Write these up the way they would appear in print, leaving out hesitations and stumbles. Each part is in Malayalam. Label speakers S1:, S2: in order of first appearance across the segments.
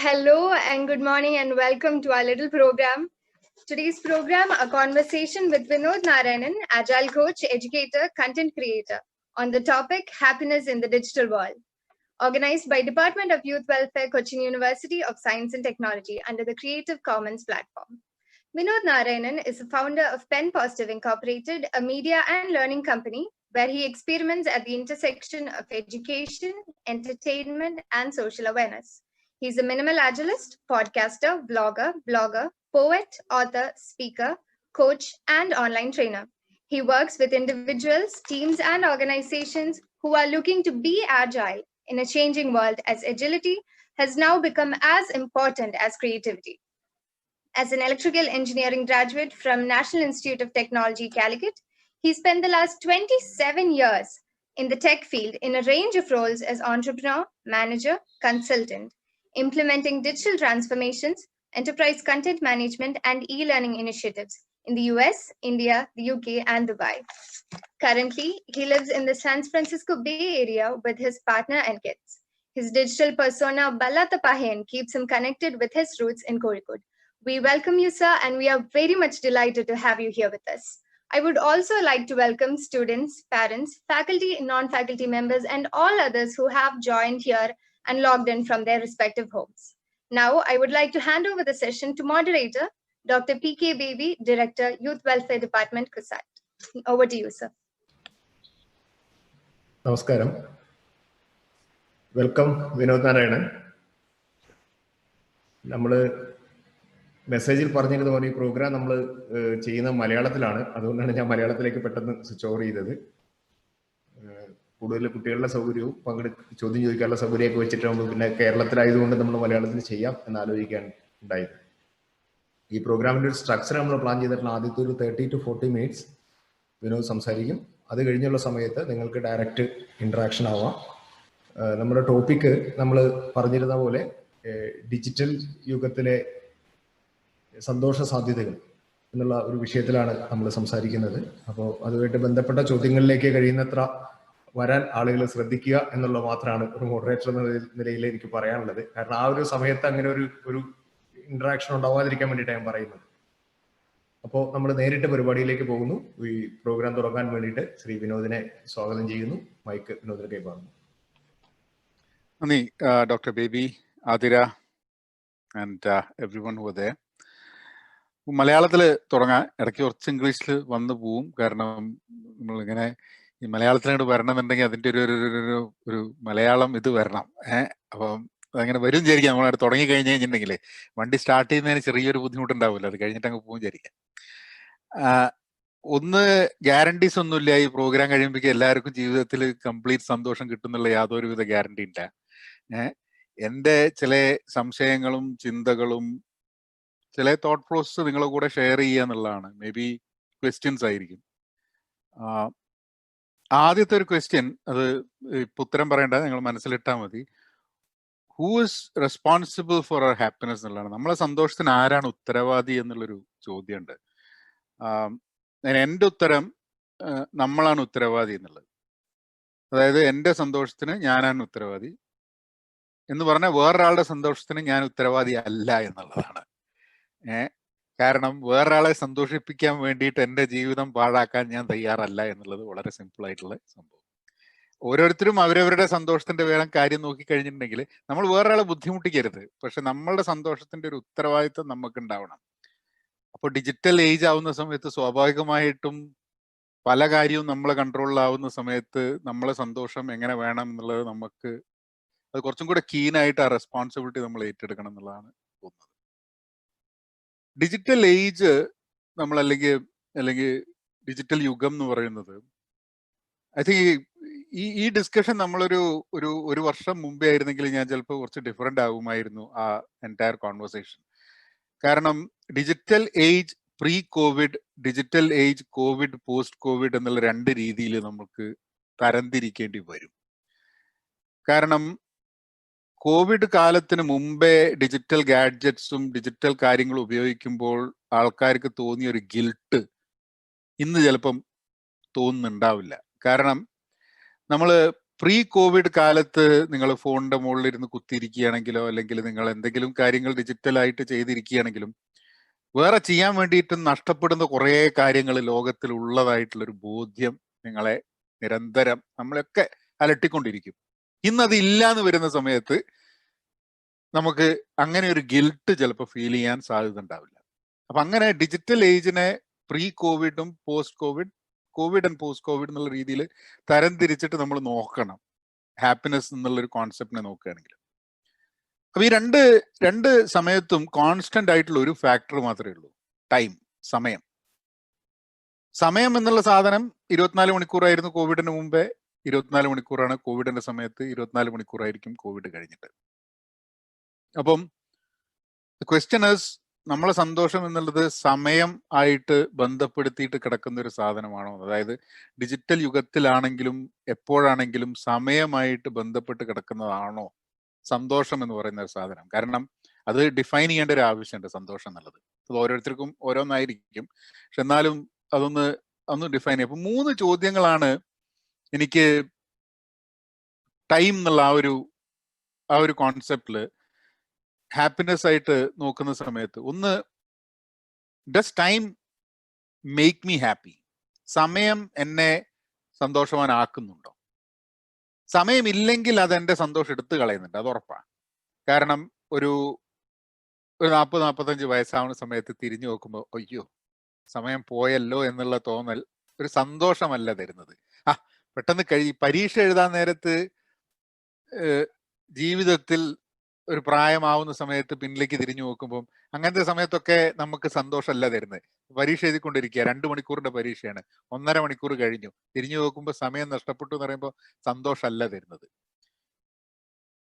S1: Hello and good morning and welcome to our little program. Today's program, a conversation with Vinod Narayanan, Agile coach, educator, content creator, on the topic Happiness in the Digital World, organized by Department of Youth Welfare, Cochin University of Science and Technology under the Creative Commons platform. Vinod Narayanan is the founder of Pen Positive Incorporated, a media and learning company where he experiments at the intersection of education, entertainment, and social awareness. He's a minimal agilist, podcaster, blogger, poet, author, speaker, coach, and online trainer. He works with individuals, teams, and organizations who are looking to be agile in a changing world as agility has now become as important as creativity. As an electrical engineering graduate from National Institute of Technology, Calicut, he spent the last 27 years in the tech field in a range of roles as entrepreneur, manager, consultant, implementing digital transformations, enterprise content management, and e-learning initiatives in the US, India, the UK, and Dubai. Currently, he lives in the San Francisco Bay Area with his partner and kids. His digital persona, Balla Tapahen, keeps him connected with his roots in Kozhikode. We welcome you, sir, and we are very much delighted to have you here with us. I would also like to welcome students, parents, faculty, non-faculty members, and all others who have joined here and logged in from their respective homes. Now, I would like to hand over the session to moderator, Dr. P.K. Baby, Director, Youth Welfare Department, CUSAT. Over to you, sir.
S2: Namaskaram. Welcome, Vinod Narayanan. നമ്മൾ മെസ്സേജിൽ പറഞ്ഞിരുന്നതുപോലെ ഈ പ്രോഗ്രാം നമ്മൾ ചെയ്യുന്ന മലയാളത്തിലാണ്. അതുകൊണ്ടാണ് ഞാൻ മലയാളത്തിലേക്ക് പെട്ടെന്ന് സ്വിച്ച് ഓവർ ചെയ്തത്. കൂടുതൽ കുട്ടികളുടെ സൗകര്യവും ചോദ്യം ചോദിക്കാനുള്ള സൗകര്യമൊക്കെ വെച്ചിട്ട് നമ്മൾ പിന്നെ കേരളത്തിലായതുകൊണ്ട് നമ്മൾ മലയാളത്തിൽ ചെയ്യാം എന്നാലോചിക്കാൻ ഉണ്ടായത്. ഈ പ്രോഗ്രാമിൻ്റെ ഒരു സ്ട്രക്ചർ നമ്മൾ പ്ലാൻ ചെയ്തിട്ടുള്ള ആദ്യത്തെ ഒരു 30 to 40 minutes വിനോദ് സംസാരിക്കും. അത് കഴിഞ്ഞുള്ള സമയത്ത് നിങ്ങൾക്ക് ഡയറക്റ്റ് ഇൻട്രാക്ഷൻ ആവാം. നമ്മുടെ ടോപ്പിക്ക് നമ്മൾ പറഞ്ഞിരുന്ന പോലെ ഡിജിറ്റൽ യുഗത്തിലെ സന്തോഷ സാധ്യതകൾ എന്നുള്ള ഒരു വിഷയത്തിലാണ് നമ്മൾ സംസാരിക്കുന്നത്. അപ്പോൾ അതുമായിട്ട് ബന്ധപ്പെട്ട ചോദ്യങ്ങളിലേക്ക് കഴിയുന്നത്ര വരാൻ ആളുകൾ ശ്രദ്ധിക്കുക എന്നുള്ള മാത്രമാണ് ഒരു മോഡറേറ്റർ എന്ന നിലയിൽ എനിക്ക് പറയാനുള്ളത്. കാരണം ആ ഒരു സമയത്ത് അങ്ങനെ ഒരു ഇന്ററാക്ഷൻ ഉണ്ടാവാതിരിക്കാൻ വേണ്ടിയിട്ടാണ് ഞാൻ പറയുന്നത്. അപ്പോൾ നമ്മൾ നേരിട്ട് പരിപാടിയിലേക്ക് പോകുന്നു. ഈ പ്രോഗ്രാം തുടങ്ങാൻ വേണ്ടിയിട്ട് ശ്രീ വിനോദിനെ സ്വാഗതം ചെയ്യുന്നു. മൈക്ക് വിനോദിന് കൈമാറുന്നു.
S3: നന്ദി doctor Baby, Athira and everyone who were there. മലയാളത്തിൽ തുടങ്ങാൻ ഇടയ്ക്ക് കുറച്ച് ഇംഗ്ലീഷിൽ വന്നു പോവും. കാരണം നമ്മളിങ്ങനെ ഈ മലയാളത്തിലോട്ട് വരണമെന്നുണ്ടെങ്കിൽ അതിൻ്റെ ഒരു മലയാളം ഇത് വരണം. അപ്പം അതങ്ങനെ വരും വിചാരിക്കാം. നമ്മളവിടെ തുടങ്ങി കഴിഞ്ഞ് കഴിഞ്ഞിട്ടുണ്ടെങ്കിൽ വണ്ടി സ്റ്റാർട്ട് ചെയ്യുന്നതിന് ചെറിയൊരു ബുദ്ധിമുട്ടുണ്ടാവില്ല. അത് കഴിഞ്ഞിട്ട് അങ്ങ് പോകും വിചാരിക്കാം. ഒന്ന് ഗ്യാരണ്ടീസ് ഒന്നുമില്ല. ഈ പ്രോഗ്രാം കഴിയുമ്പോഴേക്കും എല്ലാവർക്കും ജീവിതത്തിൽ കംപ്ലീറ്റ് സന്തോഷം കിട്ടുന്നുള്ള യാതൊരുവിധ ഗ്യാരണ്ടി ഇല്ല. എൻ്റെ ചില സംശയങ്ങളും ചിന്തകളും ചില തോട്ട് പ്രോസസ് നിങ്ങളെ കൂടെ ഷെയർ ചെയ്യുക എന്നുള്ളതാണ്. മേ ബി ക്വസ്റ്റ്യൻസ് ആയിരിക്കും. ആദ്യത്തെ ഒരു ക്വസ്റ്റ്യൻ, അത് ഇപ്പം ഉത്തരം പറയേണ്ട, നിങ്ങൾ മനസ്സിലിട്ടാൽ മതി. Who is responsible for our happiness എന്നുള്ളതാണ്. നമ്മളെ സന്തോഷത്തിന് ആരാണ് ഉത്തരവാദി എന്നുള്ളൊരു ചോദ്യമുണ്ട്. എൻ്റെ ഉത്തരം നമ്മളാണ് ഉത്തരവാദി എന്നുള്ളത്. അതായത് എൻ്റെ സന്തോഷത്തിന് ഞാനാണ് ഉത്തരവാദി എന്ന് പറഞ്ഞാൽ വേറൊരാളുടെ സന്തോഷത്തിന് ഞാൻ ഉത്തരവാദി അല്ല എന്നുള്ളതാണ്. കാരണം വേറൊരാളെ സന്തോഷിപ്പിക്കാൻ വേണ്ടിയിട്ട് എൻ്റെ ജീവിതം പാഴാക്കാൻ ഞാൻ തയ്യാറല്ല എന്നുള്ളത് വളരെ സിമ്പിൾ ആയിട്ടുള്ള സംഭവം. ഓരോരുത്തരും അവരവരുടെ സന്തോഷത്തിന്റെ വേറെ കാര്യം നോക്കിക്കഴിഞ്ഞിട്ടുണ്ടെങ്കിൽ നമ്മൾ വേറൊരാളെ ബുദ്ധിമുട്ടിക്കരുത്. പക്ഷെ നമ്മളുടെ സന്തോഷത്തിന്റെ ഒരു ഉത്തരവാദിത്വം നമുക്ക് ഉണ്ടാവണം. അപ്പോൾ ഡിജിറ്റൽ ഏജ് ആവുന്ന സമയത്ത് സ്വാഭാവികമായിട്ടും പല കാര്യവും നമ്മളെ കൺട്രോളിലാവുന്ന സമയത്ത് നമ്മളെ സന്തോഷം എങ്ങനെ വേണം എന്നുള്ളത് നമുക്ക് അത് കുറച്ചും കൂടെ കീനായിട്ട് ആ റെസ്പോൺസിബിലിറ്റി നമ്മൾ ഏറ്റെടുക്കണം എന്നുള്ളതാണ് തോന്നുന്നത്. ഡിജിറ്റൽ ഏജ് നമ്മൾ അല്ലെങ്കിൽ ഡിജിറ്റൽ യുഗം എന്ന് പറയുന്നത്, ഐ തിങ്ക് ഈ ഡിസ്കഷൻ നമ്മളൊരു വർഷം മുമ്പേ ആയിരുന്നെങ്കിൽ ഞാൻ ചിലപ്പോൾ കുറച്ച് ഡിഫറെൻ്റ് ആകുമായിരുന്നു ആ എൻറ്റയർ കോൺവെർസേഷൻ. കാരണം digital age pre Covid, digital age Covid, post Covid എന്നുള്ള രണ്ട് രീതിയിൽ നമുക്ക് തരംതിരിക്കേണ്ടി വരും. കാരണം കോവിഡ് കാലത്തിന് മുമ്പേ ഡിജിറ്റൽ ഗാഡ്ജറ്റ്സും ഡിജിറ്റൽ കാര്യങ്ങളും ഉപയോഗിക്കുമ്പോൾ ആൾക്കാർക്ക് തോന്നിയ ഒരു ഗിൽട്ട് ഇന്ന് ചിലപ്പം തോന്നുന്നുണ്ടാവില്ല. കാരണം നമ്മൾ പ്രീ കോവിഡ് കാലത്ത് നിങ്ങൾ ഫോണിന്റെ മുകളിൽ ഇരുന്ന് കുത്തിയിരിക്കുകയാണെങ്കിലോ അല്ലെങ്കിൽ നിങ്ങൾ എന്തെങ്കിലും കാര്യങ്ങൾ ഡിജിറ്റലായിട്ട് ചെയ്തിരിക്കുകയാണെങ്കിലും വേറെ ചെയ്യാൻ വേണ്ടിയിട്ട് നഷ്ടപ്പെടുന്ന കുറേ കാര്യങ്ങൾ ലോകത്തിൽ ഉള്ളതായിട്ടുള്ളൊരു ബോധ്യം നിങ്ങളെ നിരന്തരം നമ്മളെയൊക്കെ അലട്ടിക്കൊണ്ടിരിക്കും. ഇന്നത് ഇല്ലാന്ന് വരുന്ന സമയത്ത് നമുക്ക് അങ്ങനെ ഒരു ഗിൽട്ട് ചിലപ്പോൾ ഫീൽ ചെയ്യാൻ സാധ്യത ഉണ്ടാവില്ല. അപ്പൊ അങ്ങനെ ഡിജിറ്റൽ ഏജിനെ പ്രീ കോവിഡും post Covid, Covid and post Covid എന്നുള്ള രീതിയിൽ തരം തിരിച്ചിട്ട് നമ്മൾ നോക്കണം ഹാപ്പിനെസ് എന്നുള്ളൊരു കോൺസെപ്റ്റിനെ നോക്കുകയാണെങ്കിൽ. അപ്പൊ ഈ രണ്ട് സമയത്തും കോൺസ്റ്റന്റ് ആയിട്ടുള്ള ഒരു ഫാക്ടർ മാത്രമേ ഉള്ളൂ, ടൈം, സമയം. സമയം എന്നുള്ള സാധനം 24 മണിക്കൂറായിരുന്നു കോവിഡിന് മുമ്പേ, 24 മണിക്കൂറാണ് കോവിഡിന്റെ സമയത്ത്, 24 മണിക്കൂറായിരിക്കും കോവിഡ് കഴിഞ്ഞിട്ട്. അപ്പം ക്വസ്റ്റ്യൻ ഈസ്, നമ്മളെ സന്തോഷം എന്നുള്ളത് സമയം ആയിട്ട് ബന്ധപ്പെടുത്തിയിട്ട് കിടക്കുന്ന ഒരു സാധനമാണോ? അതായത് ഡിജിറ്റൽ യുഗത്തിലാണെങ്കിലും എപ്പോഴാണെങ്കിലും സമയമായിട്ട് ബന്ധപ്പെട്ട് കിടക്കുന്നതാണോ സന്തോഷം എന്ന് പറയുന്ന ഒരു സാധനം? കാരണം അത് ഡിഫൈൻ ചെയ്യേണ്ട ഒരു ആവശ്യമുണ്ട് സന്തോഷം എന്നുള്ളത്. അത് ഓരോരുത്തർക്കും ഓരോന്നായിരിക്കും. പക്ഷെ എന്നാലും അതൊന്ന് ഡിഫൈൻ ചെയ്യാം. അപ്പൊ 3 ചോദ്യങ്ങളാണ് എനിക്ക് ടൈം എന്നുള്ള ആ ഒരു കോൺസെപ്റ്റില് ഹാപ്പിനെസ് ആയിട്ട് നോക്കുന്ന സമയത്ത്. ഒന്ന്, does time make me happy? സമയം എന്നെ സന്തോഷവാനാക്കുന്നുണ്ടോ? സമയമില്ലെങ്കിൽ അത് എൻ്റെ സന്തോഷം എടുത്തു കളയുന്നുണ്ട്, അത് ഉറപ്പാണ്. കാരണം ഒരു 40-45 വയസ്സാവുന്ന സമയത്ത് തിരിഞ്ഞു നോക്കുമ്പോൾ അയ്യോ സമയം പോയല്ലോ എന്നുള്ള തോന്നൽ ഒരു സന്തോഷമല്ല തരുന്നത്. പെട്ടെന്ന് പരീക്ഷ എഴുതാൻ നേരത്ത് ജീവിതത്തിൽ ഒരു പ്രായമാവുന്ന സമയത്ത് പിന്നിലേക്ക് തിരിഞ്ഞു നോക്കുമ്പോൾ അങ്ങനത്തെ സമയത്തൊക്കെ നമുക്ക് സന്തോഷമല്ല തരുന്നത്. പരീക്ഷ എഴുതിക്കൊണ്ടിരിക്കുക, 2 മണിക്കൂറിന്റെ പരീക്ഷയാണ്, 1.5 മണിക്കൂർ കഴിഞ്ഞു, തിരിഞ്ഞു നോക്കുമ്പോൾ സമയം നഷ്ടപ്പെട്ടു എന്ന് പറയുമ്പോൾ സന്തോഷമല്ല തരുന്നത്.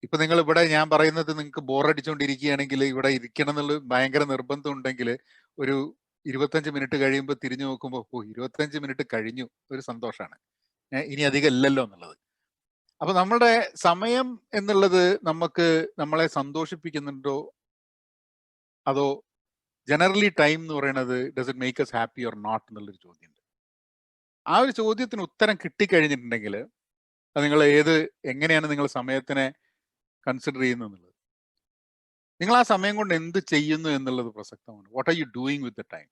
S3: ഇപ്പൊ നിങ്ങൾ ഇവിടെ ഞാൻ പറയുന്നത് നിങ്ങൾക്ക് ബോറടിച്ചുകൊണ്ടിരിക്കുകയാണെങ്കിൽ ഇവിടെ ഇരിക്കണം എന്നുള്ള ഭയങ്കര നിർബന്ധം ഉണ്ടെങ്കിൽ ഒരു 25 മിനിറ്റ് കഴിയുമ്പോൾ തിരിഞ്ഞു നോക്കുമ്പോൾ 25 മിനിറ്റ് കഴിഞ്ഞു, ഒരു സന്തോഷമാണ്, ഇനി അധികം ഇല്ലല്ലോ എന്നുള്ളത്. അപ്പൊ നമ്മുടെ സമയം എന്നുള്ളത് നമ്മളെ സന്തോഷിപ്പിക്കുന്നുണ്ടോ അതോ ജനറലി ടൈം എന്ന് പറയുന്നത് does it make us happy or not എന്നുള്ളൊരു ചോദ്യമുണ്ട്. ആ ഒരു ചോദ്യത്തിന് ഉത്തരം കിട്ടിക്കഴിഞ്ഞിട്ടുണ്ടെങ്കിൽ അത് നിങ്ങൾ എങ്ങനെയാണ് നിങ്ങൾ സമയത്തിനെ കൺസിഡർ ചെയ്യുന്നത് എന്നുള്ളത്, നിങ്ങൾ ആ സമയം കൊണ്ട് എന്ത് ചെയ്യുന്നു എന്നുള്ളത് പ്രസക്തമാണ്. What are you doing with the time?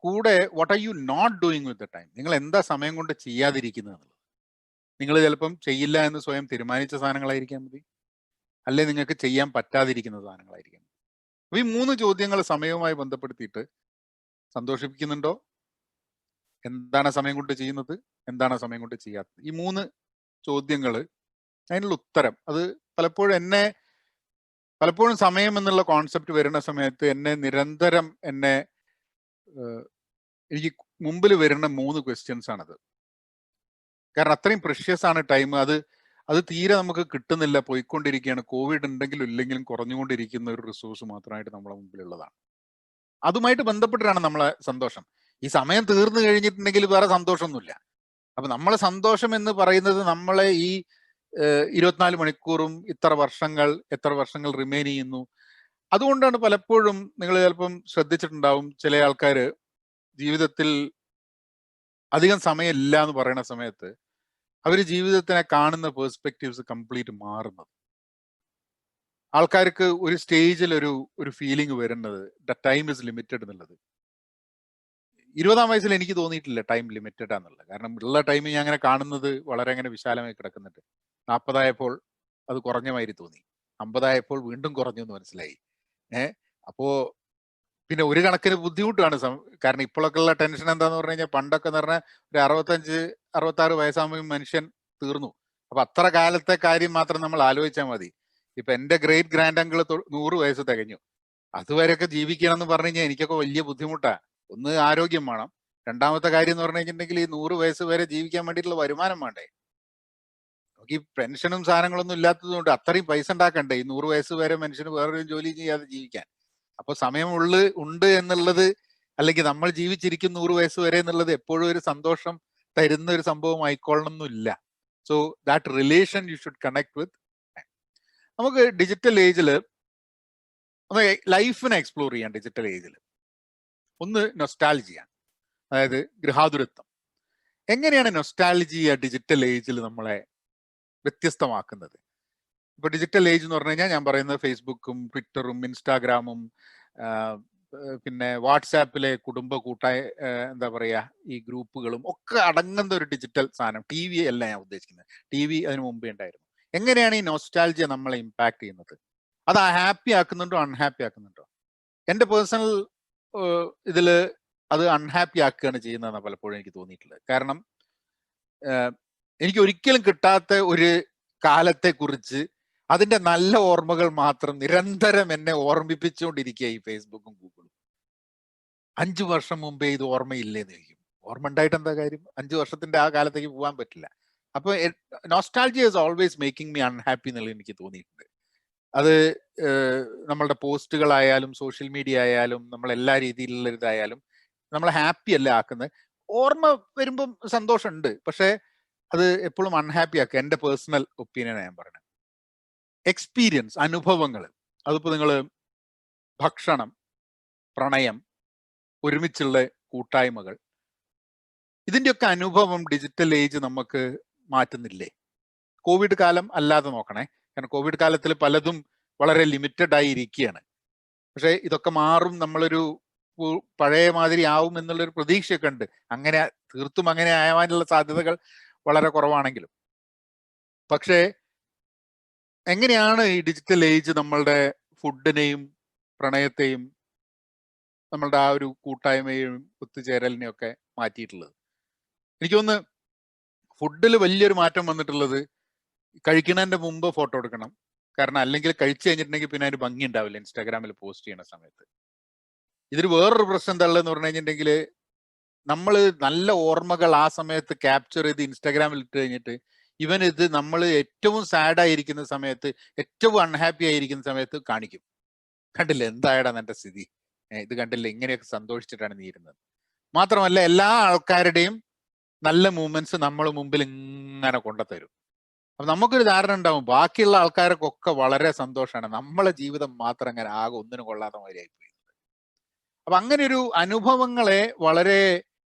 S3: കൂടെ what are you not doing with the time? നിങ്ങൾ എന്താ സമയം കൊണ്ട് ചെയ്യാതിരിക്കുന്നത് എന്നുള്ളത്. നിങ്ങൾ ചിലപ്പം ചെയ്യില്ല എന്ന് സ്വയം തീരുമാനിച്ച സാധനങ്ങളായിരിക്കാൻ മതി, അല്ലെ നിങ്ങൾക്ക് ചെയ്യാൻ പറ്റാതിരിക്കുന്ന സാധനങ്ങളായിരിക്കാം. അപ്പൊ ഈ 3 ചോദ്യങ്ങൾ സമയവുമായി ബന്ധപ്പെടുത്തിയിട്ട് സന്തോഷിപ്പിക്കുന്നുണ്ടോ, എന്താണ് സമയം കൊണ്ട് ചെയ്യുന്നത്, എന്താണ് സമയം കൊണ്ട് ചെയ്യാത്തത്, ഈ 3 ചോദ്യങ്ങൾ അതിനുള്ള ഉത്തരം അത് പലപ്പോഴും സമയം എന്നുള്ള കോൺസെപ്റ്റ് വരുന്ന സമയത്ത് നിരന്തരം എനിക്ക് മുമ്പിൽ വരുന്ന 3 ക്വസ്റ്റ്യൻസ് ആണത്. കാരണം അത്രയും പ്രഷ്യസ് ആണ് ടൈം. അത് തീരെ നമുക്ക് കിട്ടുന്നില്ല, പോയിക്കൊണ്ടിരിക്കുകയാണ്. കോവിഡ് ഉണ്ടെങ്കിലും ഇല്ലെങ്കിലും കുറഞ്ഞുകൊണ്ടിരിക്കുന്ന ഒരു റിസോഴ്സ് മാത്രമായിട്ട് നമ്മളെ മുമ്പിലുള്ളതാണ്. അതുമായിട്ട് ബന്ധപ്പെട്ടിട്ടാണ് നമ്മളെ സന്തോഷം. ഈ സമയം തീർന്നു കഴിഞ്ഞിട്ടുണ്ടെങ്കിൽ വേറെ സന്തോഷമൊന്നുമില്ല. അപ്പൊ നമ്മളെ സന്തോഷം എന്ന് പറയുന്നത് നമ്മളെ ഈ 24 മണിക്കൂറും എത്ര വർഷങ്ങൾ റിമെയിൻ ചെയ്യുന്നു. അതുകൊണ്ടാണ് പലപ്പോഴും നിങ്ങൾ ചിലപ്പം ശ്രദ്ധിച്ചിട്ടുണ്ടാവും, ചില ആൾക്കാർ ജീവിതത്തിൽ അധികം സമയം ഇല്ല എന്ന് പറയുന്ന സമയത്ത് അവർ ജീവിതത്തിനെ കാണുന്ന പേഴ്സ്പെക്റ്റീവ്സ് കംപ്ലീറ്റ് മാറുന്നത്. ആൾക്കാർക്ക് ഒരു സ്റ്റേജിൽ ഒരു ഫീലിംഗ് വരുന്നത് ദ ടൈം ഇസ് ലിമിറ്റഡ് എന്നുള്ളത്. 20-ാം വയസ്സിൽ എനിക്ക് തോന്നിയിട്ടില്ല ടൈം ലിമിറ്റഡ് ആണെന്നുള്ളത്. കാരണം ഉള്ള ടൈം ഞാൻ അങ്ങനെ കാണുന്നത് വളരെ അങ്ങനെ വിശാലമായി കിടക്കുന്നുണ്ട്. 40 ആയപ്പോൾ അത് കുറഞ്ഞ മാതിരി തോന്നി, 50 ആയപ്പോൾ വീണ്ടും കുറഞ്ഞു എന്ന് മനസ്സിലായി. അപ്പോ പിന്നെ ഒരു കണക്കിന് ബുദ്ധിമുട്ടാണ്. കാരണം ഇപ്പോഴൊക്കെ ഉള്ള ടെൻഷൻ എന്താന്ന് പറഞ്ഞു കഴിഞ്ഞാൽ, പണ്ടൊക്കെ എന്ന് പറഞ്ഞാൽ ഒരു 65-66 വയസ്സാകുമ്പോൾ മനുഷ്യൻ തീർന്നു. അപ്പൊ അത്ര കാലത്തെ കാര്യം മാത്രം നമ്മൾ ആലോചിച്ചാൽ മതി. ഇപ്പൊ എന്റെ ഗ്രേറ്റ് ഗ്രാൻഡ് അങ്കിൾ 100 വയസ്സ് തികഞ്ഞു. അതുവരെയൊക്കെ ജീവിക്കണം എന്ന് പറഞ്ഞു കഴിഞ്ഞാൽ എനിക്കൊക്കെ വലിയ ബുദ്ധിമുട്ടാണ്. ഒന്ന് ആരോഗ്യം വേണം, രണ്ടാമത്തെ കാര്യം എന്ന് പറഞ്ഞു കഴിഞ്ഞിട്ടുണ്ടെങ്കിൽ ഈ 100 വയസ്സ് വരെ ജീവിക്കാൻ വേണ്ടിയിട്ടുള്ള വരുമാനം വേണ്ടേ. നമുക്ക് ഈ പെൻഷനും സാധനങ്ങളൊന്നും ഇല്ലാത്തത് കൊണ്ട് അത്രയും പൈസ ഉണ്ടാക്കണ്ടേ ഈ 100 വയസ്സ് വരെ മനുഷ്യന് വേറൊരു ജോലി ചെയ്യാതെ ജീവിക്കാൻ. അപ്പൊ സമയം ഉണ്ട് എന്നുള്ളത്, അല്ലെങ്കിൽ നമ്മൾ ജീവിച്ചിരിക്കും 100 വയസ്സ് വരെ എന്നുള്ളത് എപ്പോഴും ഒരു സന്തോഷം തരുന്ന ഒരു സംഭവം ആയിക്കൊള്ളണമെന്നില്ല. So that relation you should connect with. നമുക്ക് ഡിജിറ്റൽ ഏജില് ലൈഫിനെ എക്സ്പ്ലോർ ചെയ്യാം. ഡിജിറ്റൽ ഏജിൽ ഒന്ന് നൊസ്റ്റാൾജിയാണ്, അതായത് ഗൃഹാതുരത്വം. എങ്ങനെയാണ് നൊസ്റ്റാൾജിയ ഡിജിറ്റൽ ഏജിൽ നമ്മളെ വ്യത്യസ്തമാക്കുന്നത്? ഇപ്പൊ ഡിജിറ്റൽ ഏജ് എന്ന് പറഞ്ഞു കഴിഞ്ഞാൽ ഞാൻ പറയുന്നത് ഫേസ്ബുക്കും ട്വിറ്ററും ഇൻസ്റ്റാഗ്രാമും പിന്നെ വാട്സാപ്പിലെ കുടുംബ എന്താ പറയാ ഈ ഗ്രൂപ്പുകളും ഒക്കെ അടങ്ങുന്ന ഒരു ഡിജിറ്റൽ സാധനം. ടി വി അല്ല ഞാൻ ഉദ്ദേശിക്കുന്നത്, ടി വി അതിന് മുമ്പേ ഉണ്ടായിരുന്നു. എങ്ങനെയാണ് ഈ നൊസ്റ്റാൾജിയ നമ്മളെ ഇമ്പാക്ട് ചെയ്യുന്നത്? അത് ഹാപ്പി ആക്കുന്നുണ്ടോ അൺഹാപ്പി ആക്കുന്നുണ്ടോ? എൻ്റെ പേഴ്സണൽ ഇതില് അത് അൺഹാപ്പി ആക്കുകയാണ് ചെയ്യുന്നതെന്ന് പലപ്പോഴും എനിക്ക് തോന്നിയിട്ടുള്ളത്. കാരണം എനിക്ക് ഒരിക്കലും കിട്ടാത്ത ഒരു കാലത്തെ കുറിച്ച് അതിന്റെ നല്ല ഓർമ്മകൾ മാത്രം നിരന്തരം എന്നെ ഓർമ്മിപ്പിച്ചുകൊണ്ടിരിക്കുക ഈ ഫേസ്ബുക്കും ഗൂഗിളും. 5 വർഷം മുമ്പേ ഇത് ഓർമ്മയില്ലേന്ന് ചോദിക്കും. ഓർമ്മ ഉണ്ടായിട്ട് എന്താ കാര്യം? 5 വർഷത്തിന്റെ ആ കാലത്തേക്ക് പോകാൻ പറ്റില്ല. അപ്പൊ nostalgia is always making me unhappy എന്നുള്ളത് എനിക്ക് തോന്നിയിട്ടുണ്ട്. അത് നമ്മളുടെ പോസ്റ്റുകളായാലും സോഷ്യൽ മീഡിയ ആയാലും നമ്മൾ എല്ലാ രീതിയിലുള്ള ഇതായാലും നമ്മളെ ഹാപ്പി അല്ല ആക്കുന്നത്. ഓർമ്മ വരുമ്പം സന്തോഷമുണ്ട്, പക്ഷെ അത് എപ്പോഴും അൺഹാപ്പി ആക്കുക. എൻ്റെ പേഴ്സണൽ ഒപ്പീനിയൻ ഞാൻ പറയുന്നത്. എക്സ്പീരിയൻസ്, അനുഭവങ്ങൾ, അതിപ്പോ നിങ്ങൾ ഭക്ഷണം, പ്രണയം, ഒരുമിച്ചുള്ള കൂട്ടായ്മകൾ, ഇതിൻ്റെയൊക്കെ അനുഭവം ഡിജിറ്റൽ ഏജ് നമുക്ക് മാറ്റുന്നില്ലേ? കോവിഡ് കാലം അല്ലാതെ നോക്കണേ, കാരണം കോവിഡ് കാലത്തിൽ പലതും വളരെ ലിമിറ്റഡ് ആയി ഇരിക്കുകയാണ്. പക്ഷെ ഇതൊക്കെ മാറും, നമ്മളൊരു പഴയ മാതിരി ആവും എന്നുള്ളൊരു പ്രതീക്ഷയൊക്കെ ഉണ്ട്. അങ്ങനെ തീർത്തും അങ്ങനെ ആവാനുള്ള സാധ്യതകൾ വളരെ കുറവാണെങ്കിലും. പക്ഷേ എങ്ങനെയാണ് ഈ ഡിജിറ്റൽ ഏജ് നമ്മളുടെ ഫുഡിനെയും പ്രണയത്തെയും നമ്മളുടെ ആ ഒരു കൂട്ടായ്മയും ഒത്തുചേരലിനെയും ഒക്കെ മാറ്റിയിട്ടുള്ളത്? എനിക്ക് തോന്നുന്നു ഫുഡിൽ വലിയൊരു മാറ്റം വന്നിട്ടുള്ളത് കഴിക്കുന്നതിന്റെ മുമ്പ് ഫോട്ടോ എടുക്കണം. കാരണം അല്ലെങ്കിൽ കഴിച്ചു കഴിഞ്ഞിട്ടുണ്ടെങ്കിൽ പിന്നെ അതിന് ഭംഗി ഉണ്ടാവില്ല ഇൻസ്റ്റാഗ്രാമിൽ പോസ്റ്റ് ചെയ്യുന്ന സമയത്ത്. ഇതിന് വേറൊരു പ്രശ്നം എന്താ ഉള്ളതെന്ന് പറഞ്ഞു കഴിഞ്ഞിട്ടുണ്ടെങ്കിൽ, നമ്മൾ നല്ല ഓർമ്മകൾ ആ സമയത്ത് ക്യാപ്ചർ ചെയ്ത് ഇൻസ്റ്റാഗ്രാമിൽ ഇട്ട് കഴിഞ്ഞിട്ട് ഇവൻ ഇത് നമ്മൾ ഏറ്റവും സാഡ് ആയിരിക്കുന്ന സമയത്ത്, ഏറ്റവും അൺഹാപ്പി ആയിരിക്കുന്ന സമയത്ത് കാണിക്കും. കണ്ടില്ലേ എന്തായടാ എന്റെ സ്ഥിതി, ഇത് കണ്ടില്ലേ, ഇങ്ങനെയൊക്കെ സന്തോഷിച്ചിട്ടാണ് നീ ഇരുന്നത്. മാത്രമല്ല എല്ലാ ആൾക്കാരുടെയും നല്ല മൂമെന്റ്സ് നമ്മൾ മുമ്പിൽ ഇങ്ങനെ കൊണ്ടുതരും. അപ്പൊ നമുക്കൊരു ധാരണ ഉണ്ടാവും ബാക്കിയുള്ള ആൾക്കാർക്കൊക്കെ വളരെ സന്തോഷമാണ്, നമ്മളെ ജീവിതം മാത്രം അങ്ങനെ ആകെ ഒന്നിനും കൊള്ളാത്ത മാതിരിയായി പോയി. അപ്പൊ അങ്ങനെ ഒരു അനുഭവങ്ങളെ വളരെ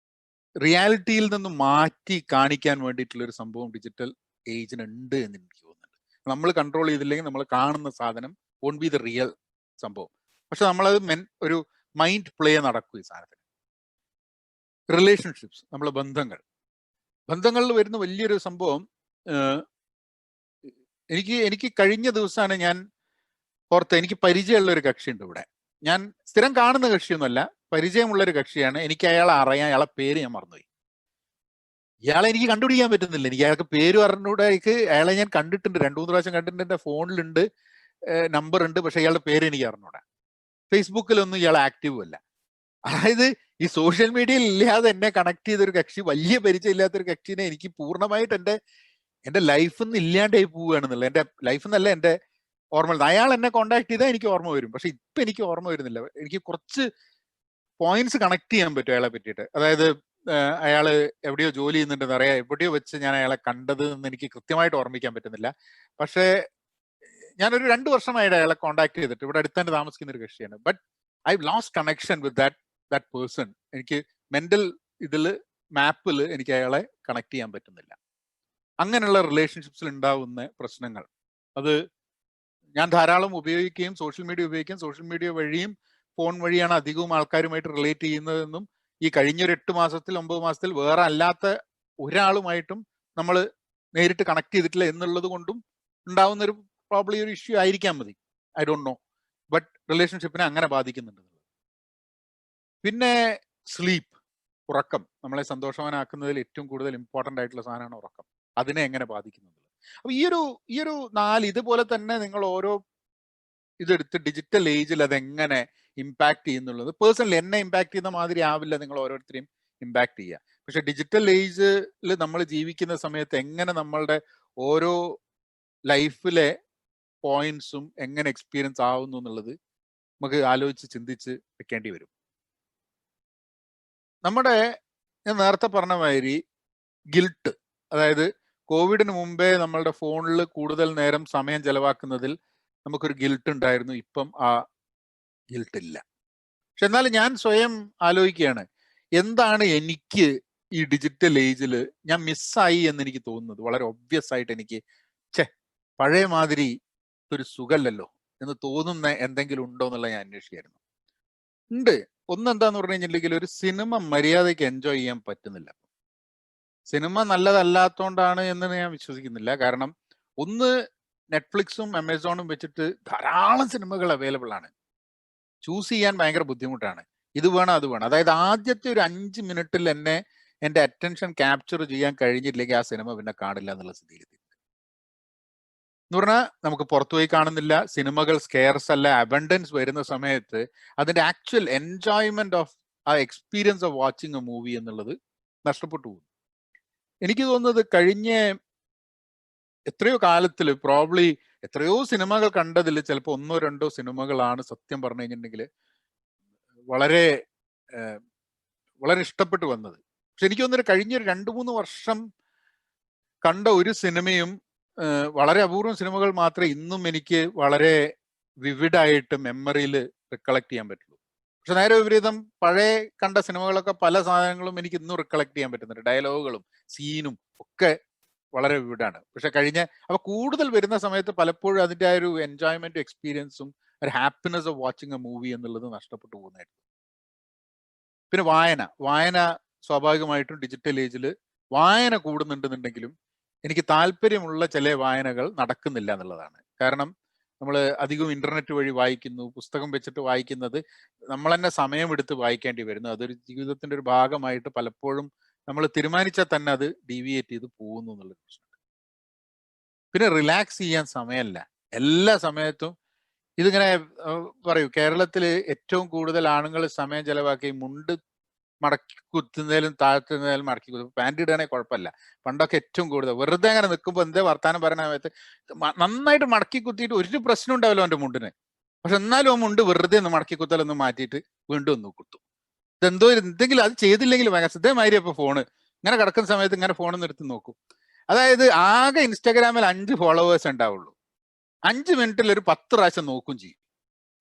S3: റിയാലിറ്റിയിൽ നിന്ന് മാറ്റി കാണിക്കാൻ വേണ്ടിയിട്ടുള്ള ഒരു സംഭവം ഡിജിറ്റൽ ഏജിന് ഉണ്ട് എന്ന് എനിക്ക് തോന്നുന്നുണ്ട്. നമ്മൾ കൺട്രോൾ ചെയ്തില്ലെങ്കിൽ നമ്മൾ കാണുന്ന സാധനം വോണ്ട് ബി ദ റിയൽ സംഭവം. പക്ഷെ നമ്മളത് ഒരു മൈൻഡ് പ്ലേ നടക്കും ഈ സാധനത്തിന്. റിലേഷൻഷിപ്സ്, നമ്മളെ ബന്ധങ്ങളിൽ വരുന്ന വലിയൊരു സംഭവം. എനിക്ക് കഴിഞ്ഞ ദിവസമാണ് ഞാൻ പുറത്ത്, എനിക്ക് പരിചയമുള്ള ഒരു കക്ഷിയുണ്ട് ഇവിടെ. ഞാൻ സ്ഥിരം കാണുന്ന കക്ഷിയൊന്നുമല്ല, പരിചയമുള്ളൊരു കക്ഷിയാണ്. എനിക്ക് അയാളെ അറിയാം, അയാളെ പേര് ഞാൻ മറന്നുപോയി. ഇയാളെ എനിക്ക് കണ്ടുപിടിക്കാൻ പറ്റുന്നില്ല. എനിക്ക് അയാൾക്ക് പേര് പറഞ്ഞൂടെ, അയാളെ ഞാൻ കണ്ടിട്ടുണ്ട്, 2-3 പ്രാവശ്യം കണ്ടിട്ടുണ്ട്, എൻ്റെ ഫോണിലുണ്ട്, നമ്പർ ഉണ്ട്, പക്ഷെ ഇയാളുടെ പേര് എനിക്ക് അറിഞ്ഞൂടാ. ഫേസ്ബുക്കിലൊന്നും ഇയാൾ ആക്റ്റീവും അല്ല. അതായത് ഈ സോഷ്യൽ മീഡിയയിൽ ഇല്ലാതെ എന്നെ കണക്ട് ചെയ്തൊരു കക്ഷി, വലിയ പരിചയം ഇല്ലാത്തൊരു കക്ഷിനെ എനിക്ക് പൂർണ്ണമായിട്ട് എൻ്റെ ലൈഫിൽ നിന്ന് ഇല്ലാണ്ടായി പോവുകയാണെന്നുള്ള, എൻ്റെ ലൈഫിൽ നിന്നല്ല എൻ്റെ ഓർമ്മ. അയാൾ എന്നെ കോണ്ടാക്ട് ചെയ്താൽ എനിക്ക് ഓർമ്മ വരും, പക്ഷെ ഇപ്പൊ എനിക്ക് ഓർമ്മ വരുന്നില്ല. എനിക്ക് കുറച്ച് പോയിന്റ്സ് കണക്ട് ചെയ്യാൻ പറ്റും അയാളെ പറ്റിയിട്ട്. അതായത് അയാള് എവിടെയോ ജോലി ചെയ്യുന്നുണ്ടെന്ന് അറിയാം, എവിടെയോ വെച്ച് ഞാൻ അയാളെ കണ്ടത് എന്ന് എനിക്ക് കൃത്യമായിട്ട് ഓർമ്മിക്കാൻ പറ്റുന്നില്ല. പക്ഷേ ഞാനൊരു 2 വർഷമായിട്ട് അയാളെ കോണ്ടാക്ട് ചെയ്തിട്ട്, ഇവിടെ അടുത്ത് തന്നെ താമസിക്കുന്ന ഒരു കക്ഷിയാണ്. But I lost connection with that person. എനിക്ക് മെന്റൽ മാപ്പിൽ എനിക്ക് അയാളെ കണക്ട് ചെയ്യാൻ പറ്റുന്നില്ല. അങ്ങനെയുള്ള റിലേഷൻഷിപ്സിൽ ഉണ്ടാവുന്ന പ്രശ്നങ്ങൾ, അത് ഞാൻ ധാരാളം ഉപയോഗിക്കുകയും സോഷ്യൽ മീഡിയ വഴിയും ഫോൺ വഴിയാണ് അധികവും ആൾക്കാരുമായിട്ട് റിലേറ്റ് ചെയ്യുന്നതെന്നും, ഈ കഴിഞ്ഞൊരു 8 മാസത്തിൽ 9 മാസത്തിൽ വേറെ അല്ലാത്ത ഒരാളുമായിട്ടും നമ്മൾ നേരിട്ട് കണക്ട് ചെയ്തിട്ടില്ല എന്നുള്ളത് കൊണ്ടും ഉണ്ടാവുന്ന ഒരു പ്രോബ്ലം ഒരു ഇഷ്യൂ ആയിരിക്കാൻ മതി, ഐ ഡോണ്ട് നോ. ബട്ട് റിലേഷൻഷിപ്പിനെ അങ്ങനെ ബാധിക്കുന്നുണ്ട്. പിന്നെ സ്ലീപ്പ്, ഉറക്കം, നമ്മളെ സന്തോഷവാനാക്കുന്നതിൽ ഏറ്റവും കൂടുതൽ ഇമ്പോർട്ടൻ്റ് ആയിട്ടുള്ള സാധനമാണ് ഉറക്കം. അതിനെ എങ്ങനെ ബാധിക്കുന്നത്? അപ്പൊ ഈ ഒരു 4 ഇതുപോലെ തന്നെ നിങ്ങൾ ഓരോ ഇതെടുത്ത് ഡിജിറ്റൽ ഏജിൽ അതെങ്ങനെ ഇമ്പാക്ട് ചെയ്യുന്നുള്ളത്, പേഴ്സണലി എന്നെ ഇമ്പാക്ട് ചെയ്യുന്ന മാതിരി ആവില്ല നിങ്ങൾ ഓരോരുത്തരെയും ഇമ്പാക്ട് ചെയ്യുക. പക്ഷെ ഡിജിറ്റൽ ഏജിൽ നമ്മൾ ജീവിക്കുന്ന സമയത്ത് എങ്ങനെ നമ്മളുടെ ഓരോ ലൈഫിലെ പോയിന്റ്സും എങ്ങനെ എക്സ്പീരിയൻസ് ആവുന്നു എന്നുള്ളത് നമുക്ക് ആലോചിച്ച് ചിന്തിച്ച് വെക്കേണ്ടി വരും. ഞാൻ നേരത്തെ പറഞ്ഞ മാതിരി ഗിൽട്ട്, അതായത് കോവിഡിന് മുമ്പേ നമ്മളുടെ ഫോണിൽ കൂടുതൽ നേരം സമയം ചെലവാക്കുന്നതിൽ നമുക്കൊരു ഗിൽട്ട് ഉണ്ടായിരുന്നു. ഇപ്പം ആ ഗിൽട്ട് ഇല്ല. പക്ഷെ എന്നാലും ഞാൻ സ്വയം ആലോചിക്കുകയാണ്, എന്താണ് എനിക്ക് ഈ ഡിജിറ്റൽ ഏജിൽ ഞാൻ മിസ്സായി എന്ന് എനിക്ക് തോന്നുന്നത് വളരെ ഒബ്വിയസ് ആയിട്ട് എനിക്ക് പഴയ മാതിരി ഒരു സുഖമല്ലല്ലോ എന്ന് തോന്നുന്ന എന്തെങ്കിലും ഉണ്ടോ എന്നുള്ള ഞാൻ അന്വേഷിക്കായിരുന്നു. ഉണ്ട്. ഒന്നെന്താന്ന് പറഞ്ഞു കഴിഞ്ഞിട്ടുണ്ടെങ്കിൽ ഒരു സിനിമ മര്യാദയ്ക്ക് എൻജോയ് ചെയ്യാൻ പറ്റുന്നില്ല. സിനിമ നല്ലതല്ലാത്തോണ്ടാണ് എന്ന് ഞാൻ വിശ്വസിക്കുന്നില്ല. കാരണം ഒന്ന്, നെറ്റ്ഫ്ലിക്സും ആമസോണും വെച്ചിട്ട് ധാരാളം സിനിമകൾ അവൈലബിൾ ആണ്. ചൂസ് ചെയ്യാൻ ഭയങ്കര ബുദ്ധിമുട്ടാണ്. ഇത് വേണം അത് വേണം. അതായത് ആദ്യത്തെ ഒരു 5 മിനിറ്റിൽ എന്നെ എൻ്റെ അറ്റൻഷൻ ക്യാപ്ചർ ചെയ്യാൻ കഴിഞ്ഞില്ലെങ്കിൽ ആ സിനിമ പിന്നെ കാണില്ല എന്നുള്ള സ്ഥിതിയിലെത്തി. എന്ന് പറഞ്ഞാൽ നമുക്ക് പുറത്തുപോയി കാണുന്നില്ല, സിനിമകൾ സ്കെയർസ് അല്ല, അബണ്ടൻസ് വരുന്ന സമയത്ത് അതിന്റെ ആക്ച്വൽ എൻജോയ്മെന്റ് ഓഫ് ആ experience of watching A movie എന്നുള്ളത് നഷ്ടപ്പെട്ടു പോകും. എനിക്ക് തോന്നുന്നത് കഴിഞ്ഞ എത്രയോ കാലത്തിൽ പ്രോബ്ലി എത്രയോ സിനിമകൾ കണ്ടതിൽ ചിലപ്പോൾ 1-2 സിനിമകളാണ് സത്യം പറഞ്ഞു കഴിഞ്ഞിട്ടുണ്ടെങ്കിൽ വളരെ വളരെ ഇഷ്ടപ്പെട്ടു വന്നത്. പക്ഷെ എനിക്ക് തോന്നുന്നത് കഴിഞ്ഞൊരു 2-3 വർഷം കണ്ട ഒരു സിനിമയും വളരെ അപൂർവം സിനിമകൾ മാത്രമേ ഇന്നും എനിക്ക് വളരെ വിവിഡായിട്ട് മെമ്മറിയിൽ റിക്കളക്ട് ചെയ്യാൻ പറ്റുള്ളൂ. പക്ഷെ നേരെ വിപരീതം പഴയ കണ്ട സിനിമകളൊക്കെ പല സാധനങ്ങളും എനിക്ക് ഇന്നും റിക്കളക്ട് ചെയ്യാൻ പറ്റുന്നുണ്ട്. ഡയലോഗുകളും സീനും ഒക്കെ വളരെ വിവിഡാണ്. പക്ഷെ അപ്പൊ കൂടുതൽ വരുന്ന സമയത്ത് പലപ്പോഴും അതിൻ്റെ ആ ഒരു എൻജോയ്മെന്റും എക്സ്പീരിയൻസും ഒരു happiness of watching A movie എന്നുള്ളത് നഷ്ടപ്പെട്ടു പോകുന്നതായിരുന്നു. പിന്നെ വായന സ്വാഭാവികമായിട്ടും ഡിജിറ്റൽ ഏജിൽ വായന കൂടുന്നുണ്ടെന്നുണ്ടെങ്കിലും എനിക്ക് താല്പര്യമുള്ള ചില വായനകൾ നടക്കുന്നില്ല എന്നുള്ളതാണ്. കാരണം നമ്മൾ അധികവും ഇന്റർനെറ്റ് വഴി വായിക്കുന്നു, പുസ്തകം വെച്ചിട്ട് വായിക്കുന്നത് നമ്മൾ തന്നെ സമയമെടുത്ത് വായിക്കേണ്ടി വരുന്നു. അതൊരു ജീവിതത്തിന്റെ ഒരു ഭാഗമായിട്ട് പലപ്പോഴും നമ്മൾ തീരുമാനിച്ചാൽ തന്നെ അത് ഡീവിയേറ്റ് ചെയ്ത് പോകുന്നു എന്നുള്ളൊരു പ്രശ്നമുണ്ട്. പിന്നെ റിലാക്സ് ചെയ്യാൻ സമയമല്ല. എല്ലാ സമയത്തും ഇതിങ്ങനെ പറയൂ, കേരളത്തിൽ ഏറ്റവും കൂടുതൽ ആണുങ്ങൾ സമയം ചെലവാക്കി മുണ്ട് മടക്കി കുത്തുന്നതിലും താഴ്ത്തുന്നതിലും മടക്കി കുത്തും. പാൻറ് ഇടുകയാണെങ്കിൽ കുഴപ്പമില്ല. പണ്ടൊക്കെ ഏറ്റവും കൂടുതൽ വെറുതെ അങ്ങനെ നിൽക്കുമ്പോൾ എന്തേ വർത്താനം പറയുന്ന സമയത്ത് നന്നായിട്ട് മടക്കി കുത്തിയിട്ട് ഒരു പ്രശ്നം ഉണ്ടാവില്ല അവൻ്റെ മുണ്ടിന്. പക്ഷെ എന്നാലും ആ മുണ്ട് വെറുതെ ഒന്ന് മടക്കി കുത്തലൊന്ന് മാറ്റിയിട്ട് വീണ്ടും ഒന്ന് കുത്തും. ഇതെന്തോ എന്തെങ്കിലും അത് ചെയ്തില്ലെങ്കിൽ ഭയങ്കര ഇതേമാതിരി ഇപ്പൊ ഫോണ് ഇങ്ങനെ കിടക്കുന്ന സമയത്ത് ഇങ്ങനെ ഫോൺ നിർത്തി നോക്കും. അതായത് ആകെ ഇൻസ്റ്റാഗ്രാമിൽ 5 ഫോളോവേഴ്സ് ഉണ്ടാവുള്ളൂ. 5 മിനിറ്റിൽ ഒരു 10 പ്രാവശ്യം നോക്കും ചെയ്യും.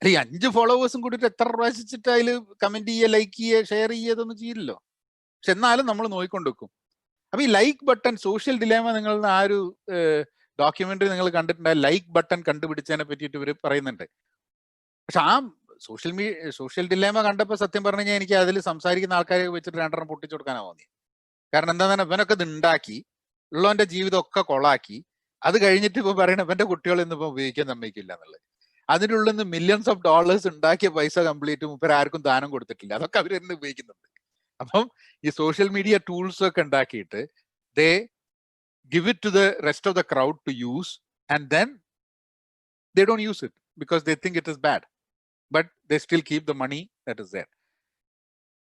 S3: അല്ല, ഈ 5 ഫോളോവേഴ്സും കൂടിയിട്ട് എത്ര പ്രാവശ്യച്ചിട്ട് അതിൽ കമന്റ് ചെയ്യുക, ലൈക്ക് ചെയ്യുക, ഷെയർ ചെയ്യുക, ഇതൊന്നും ചെയ്യില്ലല്ലോ. പക്ഷെ എന്നാലും നമ്മൾ നോക്കിക്കൊണ്ട് വെക്കും. അപ്പൊ ഈ ലൈക്ക് ബട്ടൺ, സോഷ്യൽ ഡിലേമ, നിങ്ങൾ ആ ഒരു ഡോക്യുമെന്ററി നിങ്ങൾ കണ്ടിട്ടുണ്ടായ ലൈക്ക് ബട്ടൺ കണ്ടുപിടിച്ചതിനെ പറ്റിയിട്ട് ഇവർ പറയുന്നുണ്ട്. പക്ഷെ ആ സോഷ്യൽ ഡിലേമ കണ്ടപ്പോൾ സത്യം പറഞ്ഞു കഴിഞ്ഞാൽ എനിക്ക് അതിൽ സംസാരിക്കുന്ന ആൾക്കാരെ വെച്ചിട്ട് 2 പൊട്ടിച്ചു കൊടുക്കാനാ തോന്നി. കാരണം എന്താ, ഇവനൊക്കെ ഇത് ഉണ്ടാക്കി ഉള്ളവന്റെ ജീവിതം ഒക്കെ കൊളാക്കി അത് കഴിഞ്ഞിട്ട് ഇപ്പൊ പറയണ ഇവന്റെ കുട്ടികൾ ഇന്നിപ്പോ ഉപയോഗിക്കാൻ സമ്മതിക്കില്ല എന്നുള്ളത്. അതിനുള്ളിൽ നിന്ന് മില്യൺസ് ഓഫ് ഡോളേഴ്സ് ഉണ്ടാക്കിയ പൈസ കംപ്ലീറ്റ് മുപ്പര് ആർക്കും ദാനം കൊടുത്തിട്ടില്ല. അതൊക്കെ അവർ തന്നെ ഉപയോഗിക്കുന്നുണ്ട്. അപ്പം ഈ സോഷ്യൽ മീഡിയ ടൂൾസ് ഒക്കെ ഉണ്ടാക്കിയിട്ട് they give it to the rest of the crowd to use and then they don't use it because they think it is bad, but they still keep the money that is there.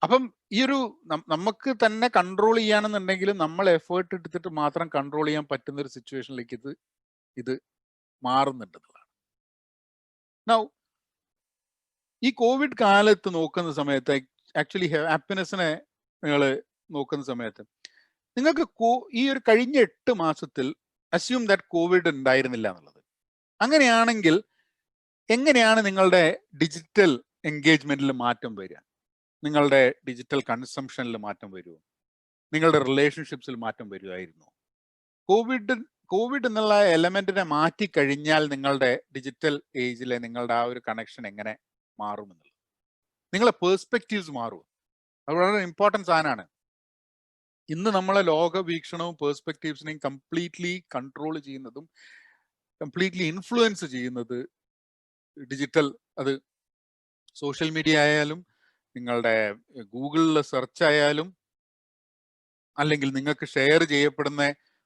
S3: അപ്പം ഈ ഒരു നമുക്ക് തന്നെ കൺട്രോൾ ചെയ്യാണെന്നുണ്ടെങ്കിൽ നമ്മൾ എഫേർട്ട് എടുത്തിട്ട് മാത്രം കൺട്രോൾ ചെയ്യാൻ പറ്റുന്ന ഒരു സിറ്റുവേഷനിലേക്ക് ഇത് മാറുന്നുണ്ടെന്നുള്ളതാണ്. നൗ ഈ കോവിഡ് കാലത്ത് നോക്കുന്ന സമയത്ത് ആക്ച്വലി ഹാപ്പിനെസ്സിനെ നിങ്ങൾ നോക്കുന്ന സമയത്ത് നിങ്ങൾക്ക് ഈ ഒരു കഴിഞ്ഞ 8 മാസത്തിൽ അസ്യൂം ദാറ്റ് കോവിഡ് ഉണ്ടായിരുന്നില്ല എന്നുള്ളത്. അങ്ങനെയാണെങ്കിൽ എങ്ങനെയാണ് നിങ്ങളുടെ ഡിജിറ്റൽ എൻഗേജ്മെന്റിൽ മാറ്റം വരിക? നിങ്ങളുടെ ഡിജിറ്റൽ കൺസംഷനിൽ മാറ്റം വരുമോ? നിങ്ങളുടെ റിലേഷൻഷിപ്സിൽ മാറ്റം വരുമായിരുന്നു? കോവിഡ് എന്നുള്ള എലമെന്റിനെ മാറ്റിക്കഴിഞ്ഞാൽ നിങ്ങളുടെ ഡിജിറ്റൽ ഏജിലെ നിങ്ങളുടെ ആ ഒരു കണക്ഷൻ എങ്ങനെ മാറുമെന്നുള്ളത്, നിങ്ങളെ പേഴ്സ്പെക്റ്റീവ്സ് മാറും. അത് വളരെ ഇമ്പോർട്ടൻറ്റ് സാധനമാണ്. ഇന്ന് നമ്മളെ ലോക വീക്ഷണവും പേഴ്സ്പെക്റ്റീവ്സിനെയും കംപ്ലീറ്റ്ലി കൺട്രോൾ ചെയ്യുന്നതും കംപ്ലീറ്റ്ലി ഇൻഫ്ലുവൻസ് ചെയ്യുന്നത് ഡിജിറ്റൽ, അത് സോഷ്യൽ മീഡിയ ആയാലും നിങ്ങളുടെ ഗൂഗിളിലെ സെർച്ച് ആയാലും അല്ലെങ്കിൽ നിങ്ങൾക്ക് ഷെയർ ചെയ്യപ്പെടുന്ന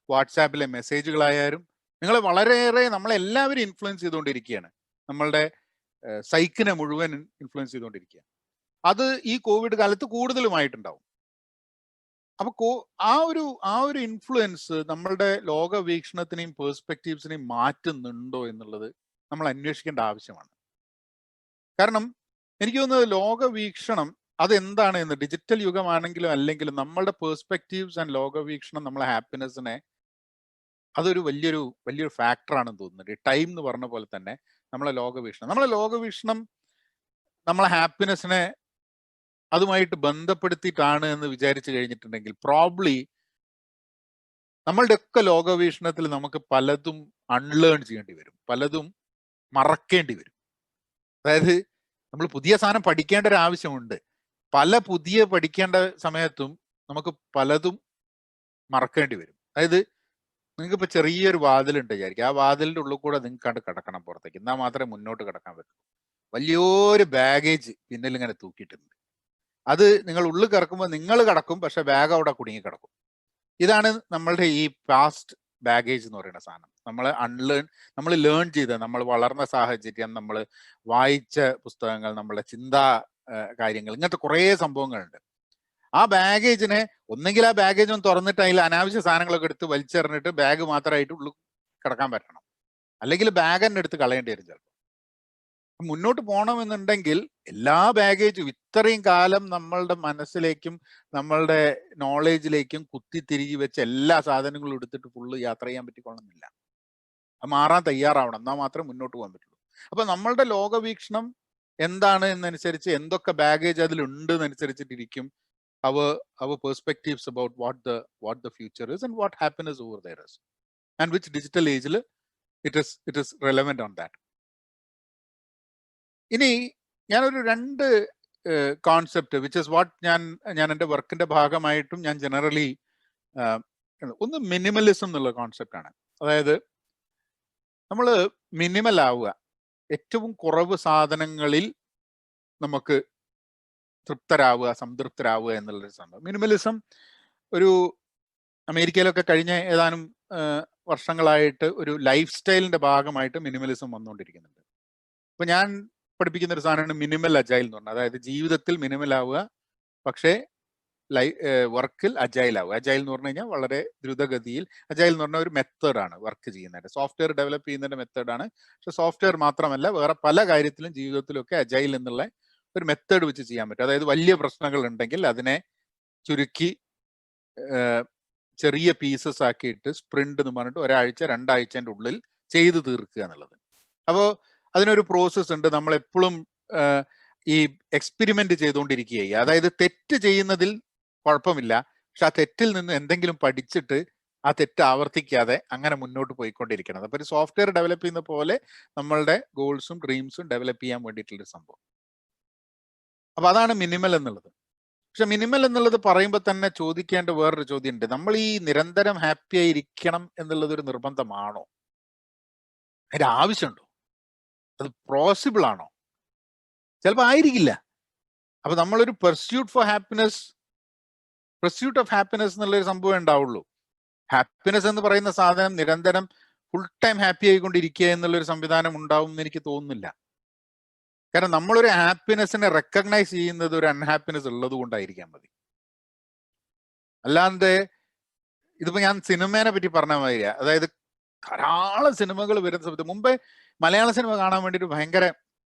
S3: വാട്സാപ്പിലെ മെസ്സേജുകളായാലും നിങ്ങളെ വളരെയേറെ നമ്മളെല്ലാവരും ഇൻഫ്ലുവൻസ് ചെയ്തുകൊണ്ടിരിക്കുകയാണ്. നമ്മളുടെ സൈക്കിനെ മുഴുവൻ ഇൻഫ്ലുവൻസ് ചെയ്തുകൊണ്ടിരിക്കുകയാണ്. അത് ഈ കോവിഡ് കാലത്ത് കൂടുതലുമായിട്ടുണ്ടാവും. അപ്പൊ ആ ഒരു ഇൻഫ്ലുവൻസ് നമ്മളുടെ ലോക വീക്ഷണത്തിനെയും പേഴ്സ്പെക്റ്റീവ്സിനെയും മാറ്റുന്നുണ്ടോ എന്നുള്ളത് നമ്മൾ അന്വേഷിക്കേണ്ട ആവശ്യമാണ്. കാരണം എനിക്ക് തോന്നുന്നത് ലോക വീക്ഷണം അതെന്താണ് എന്ന്, ഡിജിറ്റൽ യുഗമാണെങ്കിലും അല്ലെങ്കിലും നമ്മളുടെ പേഴ്സ്പെക്റ്റീവ്സ് ആൻഡ് ലോക വീക്ഷണം നമ്മളെ ഹാപ്പിനെസ്സിനെ അതൊരു വലിയൊരു ഫാക്ടറാണെന്ന് തോന്നുന്നുണ്ട്. ടൈം എന്ന് പറഞ്ഞ പോലെ തന്നെ നമ്മളെ ലോക വീക്ഷണം നമ്മളെ ഹാപ്പിനെസ്സിനെ അതുമായിട്ട് ബന്ധപ്പെടുത്തിയിട്ടാണ് എന്ന് വിചാരിച്ചു കഴിഞ്ഞിട്ടുണ്ടെങ്കിൽ പ്രോബ്ലി നമ്മളുടെ ഒക്കെ ലോകവീക്ഷണത്തിൽ നമുക്ക് പലതും അൺലേൺ ചെയ്യേണ്ടി വരും, പലതും മറക്കേണ്ടി വരും. അതായത് നമ്മൾ പുതിയ സാധനം പഠിക്കേണ്ട ഒരു ആവശ്യമുണ്ട്. പല പുതിയ പഠിക്കേണ്ട സമയത്തും നമുക്ക് പലതും മറക്കേണ്ടി വരും. അതായത് നിങ്ങൾക്ക് ഇപ്പൊ ചെറിയൊരു വാതിലുണ്ട് വിചാരിക്കുക, ആ വാതിലിന്റെ ഉള്ളിൽ കൂടെ നിങ്ങൾക്ക് കണ്ട് കിടക്കണം പുറത്തേക്ക്, എന്നാൽ മാത്രമേ മുന്നോട്ട് കിടക്കാൻ പറ്റൂ. വലിയൊരു ബാഗേജ് പിന്നിൽ ഇങ്ങനെ തൂക്കിയിട്ടുണ്ട്. അത് നിങ്ങൾ ഉള്ളിൽ കിടക്കുമ്പോൾ നിങ്ങൾ കിടക്കും, പക്ഷെ ബാഗ് അവിടെ കുടുങ്ങി കിടക്കും. ഇതാണ് നമ്മളുടെ ഈ പാസ്റ്റ് ബാഗേജ് എന്ന് പറയുന്ന സാധനം. നമ്മൾ ലേൺ ചെയ്ത, നമ്മൾ വളർന്ന സാഹചര്യം, നമ്മൾ വായിച്ച പുസ്തകങ്ങൾ, നമ്മളെ ചിന്താ കാര്യങ്ങൾ, ഇങ്ങനത്തെ കുറേ സംഭവങ്ങളുണ്ട്. ആ ബാഗേജിനെ ഒന്നെങ്കിൽ ആ ബാഗേജ് ഒന്ന് തുറന്നിട്ട് അതിൽ അനാവശ്യ സാധനങ്ങളൊക്കെ എടുത്ത് വലിച്ചെറിഞ്ഞിട്ട് ബാഗ് മാത്രമായിട്ട് ഉള്ളിൽ കിടക്കാൻ പറ്റണം, അല്ലെങ്കിൽ ബാഗ് തന്നെ എടുത്ത് കളയേണ്ടി വരും ചിലപ്പോൾ. മുന്നോട്ട് പോകണമെന്നുണ്ടെങ്കിൽ എല്ലാ ബാഗേജും ഇത്രയും കാലം നമ്മളുടെ മനസ്സിലേക്കും നമ്മളുടെ നോളേജിലേക്കും കുത്തിത്തിരികി വെച്ച എല്ലാ സാധനങ്ങളും എടുത്തിട്ട് ഫുള്ള് യാത്ര ചെയ്യാൻ പറ്റിക്കൊള്ളുന്നില്ല. അത് മാറാൻ തയ്യാറാവണം, എന്നാൽ മാത്രമേ മുന്നോട്ട് പോകാൻ പറ്റുള്ളൂ. അപ്പൊ നമ്മളുടെ ലോകവീക്ഷണം എന്താണ് എന്നനുസരിച്ച്, എന്തൊക്കെ ബാഗേജ് അതിലുണ്ട് എന്നനുസരിച്ചിട്ടിരിക്കും our perspectives about what the future is and what happiness over there is, and which digital age it is relevant on that. ഇനി ഞാനൊരു 2 കോൺസെപ്റ്റ് വിച്ച് ഇസ് വാട്ട് ഞാൻ എൻ്റെ വർക്കിന്റെ ഭാഗമായിട്ടും ഞാൻ ജനറലി ഒന്ന് മിനിമലിസം എന്നുള്ള കോൺസെപ്റ്റ് ആണ്. അതായത് നമ്മൾ മിനിമൽ ആവുക, ഏറ്റവും കുറവ് സാധനങ്ങളിൽ നമുക്ക് തൃപ്തരാവുക, സംതൃപ്തരാവുക എന്നുള്ളൊരു സംഭവം. മിനിമലിസം ഒരു അമേരിക്കയിലൊക്കെ കഴിഞ്ഞ ഏതാനും വർഷങ്ങളായിട്ട് ഒരു ലൈഫ് സ്റ്റൈലിന്റെ ഭാഗമായിട്ട് മിനിമലിസം വന്നുകൊണ്ടിരിക്കുന്നുണ്ട്. അപ്പൊ ഞാൻ പഠിപ്പിക്കുന്ന ഒരു സാധനമാണ് മിനിമൽ അജൈൽ എന്ന് പറഞ്ഞാൽ. അതായത് ജീവിതത്തിൽ മിനിമൽ ആവുക, പക്ഷേ വർക്കിൽ അജൈൽ ആവുക. അജൈൽ എന്ന് പറഞ്ഞു കഴിഞ്ഞാൽ വളരെ ദ്രുതഗതിയിൽ, അജൈൽ എന്ന് പറഞ്ഞാൽ ഒരു മെത്തേഡാണ് വർക്ക് ചെയ്യുന്നതിന്റെ. സോഫ്റ്റ്വെയർ ഡെവലപ്പ് ചെയ്യുന്നതിന്റെ മെത്തേഡാണ്. പക്ഷെ സോഫ്റ്റ്വെയർ മാത്രമല്ല, വേറെ പല കാര്യത്തിലും ജീവിതത്തിലൊക്കെ അജൈൽ എന്നുള്ള ഒരു മെത്തേഡ് വെച്ച് ചെയ്യാൻ പറ്റും. അതായത് വലിയ പ്രശ്നങ്ങൾ ഉണ്ടെങ്കിൽ അതിനെ ചുരുക്കി ചെറിയ പീസസ് ആക്കിയിട്ട് സ്പ്രിന്റ് എന്ന് പറഞ്ഞിട്ട് ഒരാഴ്ച 2 ആഴ്ചൻ്റെ ഉള്ളിൽ ചെയ്ത് തീർക്കുക എന്നുള്ളത്. അപ്പോൾ അതിനൊരു പ്രോസസ്സ് ഉണ്ട്. നമ്മൾ എപ്പോഴും ഈ എക്സ്പെരിമെന്റ് ചെയ്തുകൊണ്ടിരിക്കുക. അതായത് തെറ്റ് ചെയ്യുന്നതിൽ കുഴപ്പമില്ല, പക്ഷെ ആ തെറ്റിൽ നിന്ന് എന്തെങ്കിലും പഠിച്ചിട്ട് ആ തെറ്റ് ആവർത്തിക്കാതെ അങ്ങനെ മുന്നോട്ട് പോയിക്കൊണ്ടിരിക്കണം. അപ്പൊ ഒരു സോഫ്റ്റ്വെയർ ഡെവലപ്പ് ചെയ്യുന്ന പോലെ നമ്മളുടെ ഗോൾസും ഡ്രീംസും ഡെവലപ്പ് ചെയ്യാൻ വേണ്ടിയിട്ടുള്ളൊരു സംഭവം. അപ്പൊ അതാണ് മിനിമൽ എന്നുള്ളത്. പക്ഷെ മിനിമൽ എന്നുള്ളത് പറയുമ്പോൾ തന്നെ ചോദിക്കേണ്ട വേറൊരു ചോദ്യം ഉണ്ട്. നമ്മൾ ഈ നിരന്തരം ഹാപ്പി ആയിരിക്കണം എന്നുള്ളത് ഒരു നിർബന്ധമാണോ? അതിന്റെ ആവശ്യമുണ്ടോ? അത് പോസിബിൾ ആണോ? ചിലപ്പോൾ ആയിരിക്കില്ല. അപ്പൊ നമ്മളൊരു പെർസ്യൂട്ട് ഓഫ് ഹാപ്പിനെസ് എന്നുള്ളൊരു സംഭവം ഉണ്ടാവുള്ളൂ. ഹാപ്പിനെസ് എന്ന് പറയുന്ന സാധനം നിരന്തരം ഫുൾ ടൈം ഹാപ്പി ആയിക്കൊണ്ടിരിക്കുക എന്നുള്ളൊരു സംവിധാനം ഉണ്ടാവും എന്ന് എനിക്ക് തോന്നുന്നില്ല. കാരണം നമ്മളൊരു ഹാപ്പിനെസ്സിനെ റെക്കഗ്നൈസ് ചെയ്യുന്നത് ഒരു അൺഹാപ്പിനെസ് ഉള്ളത് കൊണ്ടായിരിക്കാൻ മതി. അല്ലാതെ ഇതിപ്പോ ഞാൻ സിനിമേനെ പറ്റി പറഞ്ഞ മാതിരിയാ. അതായത് ധാരാളം സിനിമകൾ വരുന്ന സമയത്ത് മുമ്പേ മലയാള സിനിമ കാണാൻ വേണ്ടിയിട്ട് ഭയങ്കര,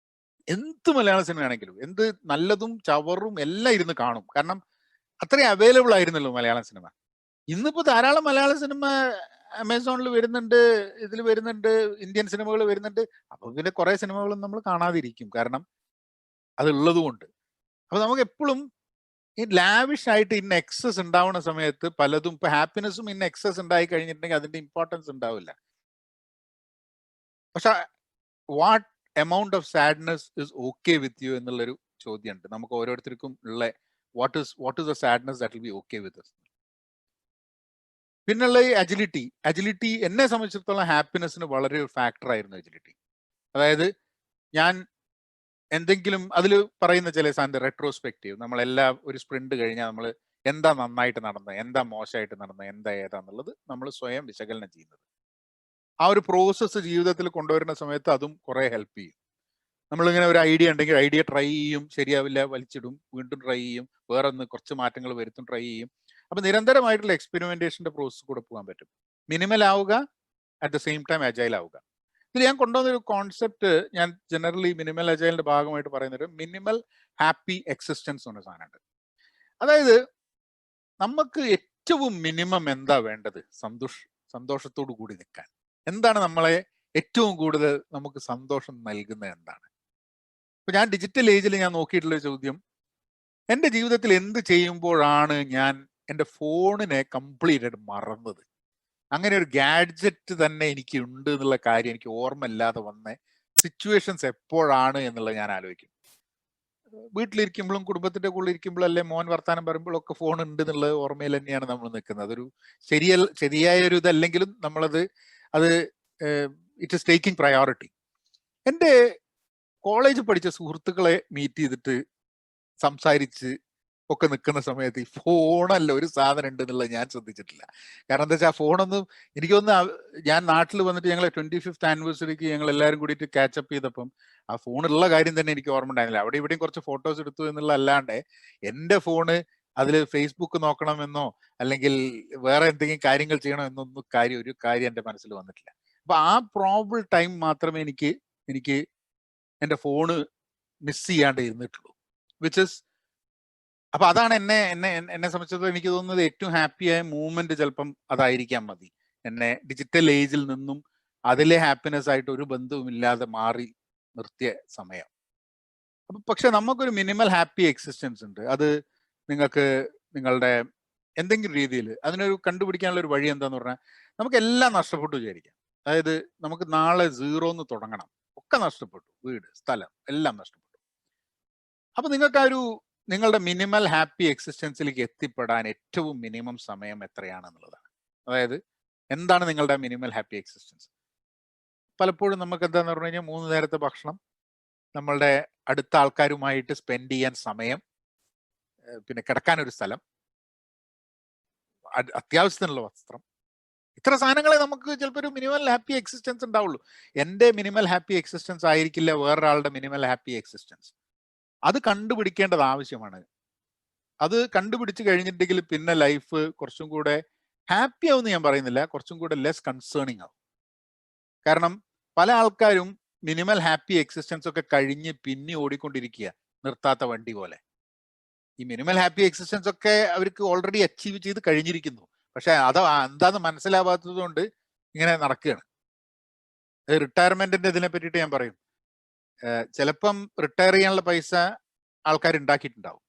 S3: എന്ത് മലയാള സിനിമയാണെങ്കിലും എന്ത് നല്ലതും ചവറും എല്ലാം ഇരുന്ന് കാണും. കാരണം അത്രയും അവൈലബിൾ ആയിരുന്നല്ലോ മലയാള സിനിമ. ഇന്നിപ്പോ ധാരാളം മലയാള സിനിമ ആമസോണിൽ വരുന്നുണ്ട്, ഇതിൽ വരുന്നുണ്ട്, ഇന്ത്യൻ സിനിമകൾ വരുന്നുണ്ട്. അപ്പൊ പിന്നെ കുറെ സിനിമകളും നമ്മൾ കാണാതിരിക്കും, കാരണം അതുള്ളത് കൊണ്ട്. അപ്പൊ നമുക്ക് എപ്പോഴും ഈ ലാവിഷ് ആയിട്ട് ഇൻ എക്സസ് ഉണ്ടാവുന്ന സമയത്ത് പലതും, ഇപ്പൊ ഹാപ്പിനെസ്സും ഇൻ എക്സസ് ഉണ്ടായി കഴിഞ്ഞിട്ടുണ്ടെങ്കിൽ അതിന്റെ ഇമ്പോർട്ടൻസ് ഉണ്ടാവില്ല. പക്ഷെ what amount of sadness is okay with you എന്നുള്ളൊരു ചോദ്യമുണ്ട് നമുക്ക് ഓരോരുത്തർക്കും ഉള്ള. What is the sadness that will be okay with us. പിന്നുള്ള ഈ അജിലിറ്റി എന്നെ സംബന്ധിച്ചിടത്തോളം ഹാപ്പിനെസ്സിന് വളരെ ഒരു ഫാക്ടർ ആയിരുന്നു അജിലിറ്റി. അതായത് ഞാൻ എന്തെങ്കിലും അതിൽ പറയുന്ന ചില സാധനം റെട്രോസ്പെക്റ്റീവ്, നമ്മളെല്ലാം ഒരു സ്പ്രിന്റ് കഴിഞ്ഞാൽ നമ്മൾ എന്താ നന്നായിട്ട് നടന്നത്, എന്താ മോശമായിട്ട് നടന്നത്, എന്താ ഏതാന്നുള്ളത് നമ്മൾ സ്വയം വിശകലനം ചെയ്യുന്നത്. ആ ഒരു പ്രോസസ്സ് ജീവിതത്തിൽ കൊണ്ടുവരുന്ന സമയത്ത് അതും കുറെ ഹെൽപ്പ് ചെയ്യും. നമ്മളിങ്ങനെ ഒരു ഐഡിയ ഉണ്ടെങ്കിൽ ഐഡിയ ട്രൈ ചെയ്യും, ശരിയാവില്ല വലിച്ചിടും, വീണ്ടും ട്രൈ ചെയ്യും, വേറെ ഒന്ന് കുറച്ച് മാറ്റങ്ങൾ വരുത്തും, ട്രൈ ചെയ്യും. അപ്പൊ നിരന്തരമായിട്ടുള്ള എക്സ്പെരിമെന്റേഷന്റെ പ്രോസസ് കൂടെ പോകാൻ പറ്റും. മിനിമൽ ആവുക, at the same time agile ആവുക. ഇതിൽ ഞാൻ കൊണ്ടുവന്നൊരു കോൺസെപ്റ്റ്, ഞാൻ ജനറലി മിനിമൽ അജൈലിന്റെ ഭാഗമായിട്ട് പറയുന്നത് മിനിമൽ ഹാപ്പി എക്സിസ്റ്റൻസ് എന്ന സാധനമുണ്ട്. അതായത് നമുക്ക് ഏറ്റവും മിനിമം എന്താ വേണ്ടത്? സന്തോഷത്തോടു കൂടി നിൽക്കാൻ. എന്താണ് നമ്മളെ ഏറ്റവും കൂടുതൽ നമുക്ക് സന്തോഷം നൽകുന്നത്? എന്താണ്? ഇപ്പൊ ഞാൻ ഡിജിറ്റൽ ഏജിൽ ഞാൻ നോക്കിയിട്ടുള്ള ചോദ്യം, എൻ്റെ ജീവിതത്തിൽ എന്ത് ചെയ്യുമ്പോഴാണ് ഞാൻ എൻ്റെ ഫോണിനെ കംപ്ലീറ്റ് മറന്നത്? അങ്ങനെ ഒരു ഗാഡ്ജറ്റ് തന്നെ എനിക്ക് ഉണ്ട് എന്നുള്ള കാര്യം എനിക്ക് ഓർമ്മയില്ലാതെ വന്ന സിറ്റുവേഷൻസ് എപ്പോഴാണ് എന്നുള്ളത് ഞാൻ ആലോചിക്കും. വീട്ടിലിരിക്കുമ്പോഴും കുടുംബത്തിന്റെ കൂടെ ഇരിക്കുമ്പോഴും അല്ലെ മോൻ വർത്താനം പറയുമ്പോഴും ഒക്കെ ഫോൺ ഉണ്ട് എന്നുള്ള ഓർമ്മയിൽ തന്നെയാണ് നമ്മൾ നിൽക്കുന്നത്. അതൊരു ശരിയായ ഒരു ഇതല്ലെങ്കിലും നമ്മളത് ഇറ്റ് ഇസ് ടേക്കിംഗ് പ്രയോറിറ്റി. എൻ്റെ കോളേജ് പഠിച്ച സുഹൃത്തുക്കളെ മീറ്റ് ചെയ്തിട്ട് സംസാരിച്ച് ഒക്കെ നിൽക്കുന്ന സമയത്ത് ഈ ഫോണല്ല ഒരു സാധനം ഉണ്ട് എന്നുള്ളത് ഞാൻ ശ്രദ്ധിച്ചിട്ടില്ല. കാരണം എന്താ വെച്ചാൽ ആ ഫോണൊന്നും എനിക്കൊന്ന് ഞാൻ നാട്ടിൽ വന്നിട്ട് ഞങ്ങൾ 25th ആനിവേഴ്സറിക്ക് ഞങ്ങൾ എല്ലാവരും കൂടിയിട്ട് കാച്ചപ്പ് ചെയ്തപ്പം ആ ഫോണുള്ള കാര്യം തന്നെ എനിക്ക് ഓർമ്മ ഉണ്ടായിരുന്നില്ല. അവിടെ ഇവിടെയും കുറച്ച് ഫോട്ടോസ് എടുത്തു എന്നുള്ള അല്ലാണ്ട് എൻ്റെ ഫോണ് അതിൽ ഫേസ്ബുക്ക് നോക്കണമെന്നോ അല്ലെങ്കിൽ വേറെ എന്തെങ്കിലും കാര്യങ്ങൾ ചെയ്യണമെന്നൊന്നും ഒരു കാര്യം എൻ്റെ മനസ്സിൽ വന്നിട്ടില്ല. അപ്പൊ ആ പ്രോബിൾ ടൈം മാത്രമേ എനിക്ക് എൻ്റെ ഫോണ് മിസ് ചെയ്യാണ്ട് ഇരുന്നിട്ടുള്ളൂ. വിച്ച് ഇസ് അപ്പൊ അതാണ് എന്നെ സംബന്ധിച്ചിടത്തോളം എനിക്ക് തോന്നുന്നത് ഏറ്റവും ഹാപ്പിയായ മൂവ്മെന്റ് ചിലപ്പം അതായിരിക്കാൻ മതി. എന്നെ ഡിജിറ്റൽ ഏജിൽ നിന്നും അതിലെ ഹാപ്പിനെസ് ആയിട്ട് ഒരു ബന്ധവുമില്ലാതെ മാറി നിർത്തിയ സമയം. അപ്പൊ പക്ഷെ നമുക്കൊരു മിനിമൽ ഹാപ്പി എക്സിസ്റ്റൻസ് ഉണ്ട്. അത് നിങ്ങൾക്ക് നിങ്ങളുടെ എന്തെങ്കിലും രീതിയിൽ അതിനൊരു കണ്ടുപിടിക്കാനുള്ള ഒരു വഴി എന്താന്ന് പറഞ്ഞാൽ, നമുക്ക് എല്ലാം നഷ്ടപ്പെട്ടു വിചാരിക്കാം. അതായത് നമുക്ക് നാളെ 0 തുടങ്ങണം. ഒക്കെ നഷ്ടപ്പെട്ടു, വീട്, സ്ഥലം എല്ലാം നഷ്ടപ്പെട്ടു. അപ്പൊ നിങ്ങൾക്ക് ആ ഒരു നിങ്ങളുടെ മിനിമൽ ഹാപ്പി എക്സിസ്റ്റൻസിലേക്ക് എത്തിപ്പെടാൻ ഏറ്റവും മിനിമം സമയം എത്രയാണെന്നുള്ളതാണ്. അതായത് എന്താണ് നിങ്ങളുടെ മിനിമൽ ഹാപ്പി എക്സിസ്റ്റൻസ്? പലപ്പോഴും നമുക്ക് എന്താന്ന് പറഞ്ഞു കഴിഞ്ഞാൽ 3 നേരത്തെ ഭക്ഷണം, നമ്മളുടെ അടുത്ത ആൾക്കാരുമായിട്ട് സ്പെൻഡ് ചെയ്യാൻ സമയം, പിന്നെ കിടക്കാനൊരു സ്ഥലം, അത്യാവശ്യത്തിനുള്ള വസ്ത്രം, ഇത്ര സാധനങ്ങളെ നമുക്ക് ചിലപ്പോൾ ഒരു മിനിമൽ ഹാപ്പി എക്സിസ്റ്റൻസ് ഉണ്ടാവുള്ളൂ. എൻ്റെ മിനിമൽ ഹാപ്പി എക്സിസ്റ്റൻസ് ആയിരിക്കില്ല വേറൊരാളുടെ മിനിമൽ ഹാപ്പി എക്സിസ്റ്റൻസ്. അത് കണ്ടുപിടിക്കേണ്ടത് ആവശ്യമാണ്. അത് കണ്ടുപിടിച്ച് കഴിഞ്ഞിട്ടുണ്ടെങ്കിൽ പിന്നെ ലൈഫ് കുറച്ചും കൂടെ ഹാപ്പി ആവുമെന്ന് ഞാൻ പറയുന്നില്ല, കുറച്ചും കൂടെ ലെസ് കൺസേണിങ് ആവും. കാരണം പല ആൾക്കാരും മിനിമൽ ഹാപ്പി എക്സിസ്റ്റൻസ് ഒക്കെ കഴിഞ്ഞ് പിന്നെ ഓടിക്കൊണ്ടിരിക്കുക നിർത്താത്ത വണ്ടി പോലെ. ഈ മിനിമൽ ഹാപ്പി എക്സിസ്റ്റൻസ് ഒക്കെ അവർക്ക് ഓൾറെഡി അച്ചീവ് ചെയ്ത് കഴിഞ്ഞിരിക്കുന്നു. പക്ഷെ അത് എന്താന്ന് മനസ്സിലാവാത്തത് കൊണ്ട് ഇങ്ങനെ നടക്കുകയാണ്. റിട്ടയർമെന്റിന്റെ ഇതിനെ പറ്റിയിട്ട് ഞാൻ പറയും. ചിലപ്പം റിട്ടയർ ചെയ്യാനുള്ള പൈസ ആൾക്കാർ ഉണ്ടാക്കിയിട്ടുണ്ടാവും,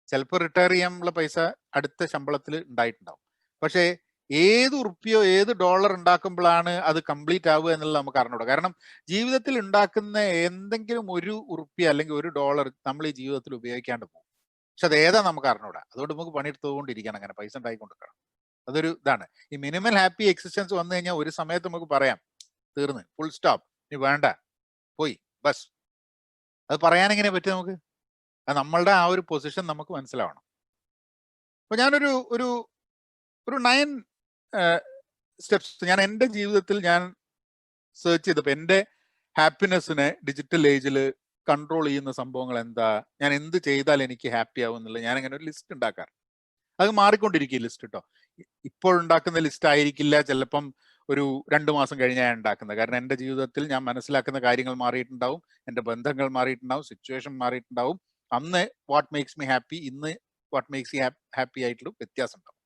S3: ചിലപ്പോൾ റിട്ടയർ ചെയ്യാനുള്ള പൈസ അടുത്ത ശമ്പളത്തിൽ ഉണ്ടായിട്ടുണ്ടാവും. പക്ഷേ ഏത് ഉറുപ്പിയോ ഏത് ഡോളർ ഉണ്ടാക്കുമ്പോഴാണ് അത് കംപ്ലീറ്റ് ആവുക എന്നുള്ളത് നമുക്ക് അറിഞ്ഞൂടാ. കാരണം ജീവിതത്തിൽ ഉണ്ടാക്കുന്ന എന്തെങ്കിലും ഒരു ഉറുപ്പിയ അല്ലെങ്കിൽ ഒരു ഡോളർ നമ്മൾ ഈ ജീവിതത്തിൽ ഉപയോഗിക്കാണ്ട് പോകും. പക്ഷെ അത് ഏതാ നമുക്ക് അറിഞ്ഞൂടാ. അതുകൊണ്ട് നമുക്ക് പണിയെടുത്തുകൊണ്ടിരിക്കണം, അങ്ങനെ പൈസ ഉണ്ടായിക്കൊണ്ടിരിക്കണം. അതൊരു ഇതാണ്. ഈ മിനിമൽ ഹാപ്പി എക്സിസ്റ്റൻസ് വന്നു കഴിഞ്ഞാൽ ഒരു സമയത്ത് നമുക്ക് പറയാം തീർന്ന്, ഫുൾ സ്റ്റോപ്പ്, ഇനി വേണ്ട, പോയി ബസ്. അത് പറയാനെങ്ങനെ പറ്റും നമുക്ക്? അത് നമ്മളുടെ ആ ഒരു പൊസിഷൻ നമുക്ക് മനസ്സിലാവണം. അപ്പൊ ഞാനൊരു 9 സ്റ്റെപ്സ് ഞാൻ എൻ്റെ ജീവിതത്തിൽ ഞാൻ സെർച്ച് ചെയ്തപ്പോൾ എൻ്റെ ഹാപ്പിനെസ്സിനെ ഡിജിറ്റൽ ഏജിൽ കൺട്രോൾ ചെയ്യുന്ന സംഭവങ്ങൾ എന്താ, ഞാൻ എന്ത് ചെയ്താൽ എനിക്ക് ഹാപ്പി ആവും എന്നുള്ളത് ഞാൻ അങ്ങനെ ഒരു ലിസ്റ്റ് ഉണ്ടാക്കാറ്. അത് മാറിക്കൊണ്ടിരിക്കും ലിസ്റ്റ് കേട്ടോ. ഇപ്പോഴുണ്ടാക്കുന്ന ലിസ്റ്റ് ആയിരിക്കില്ല ചിലപ്പം ഒരു 2 മാസം കഴിഞ്ഞാൽ ഉണ്ടാക്കുന്നത്. കാരണം എൻ്റെ ജീവിതത്തിൽ ഞാൻ മനസ്സിലാക്കുന്ന കാര്യങ്ങൾ മാറിയിട്ടുണ്ടാവും, എൻ്റെ ബന്ധങ്ങൾ മാറിയിട്ടുണ്ടാവും, സിറ്റുവേഷൻ മാറിയിട്ടുണ്ടാവും. അന്ന് വാട്ട് മേക്സ് മീ ഹാപ്പി, ഇന്ന് വാട്ട് മേക്സ് യു ഹാപ്പി ആയിട്ടുള്ള വ്യത്യാസം ഉണ്ടാവും.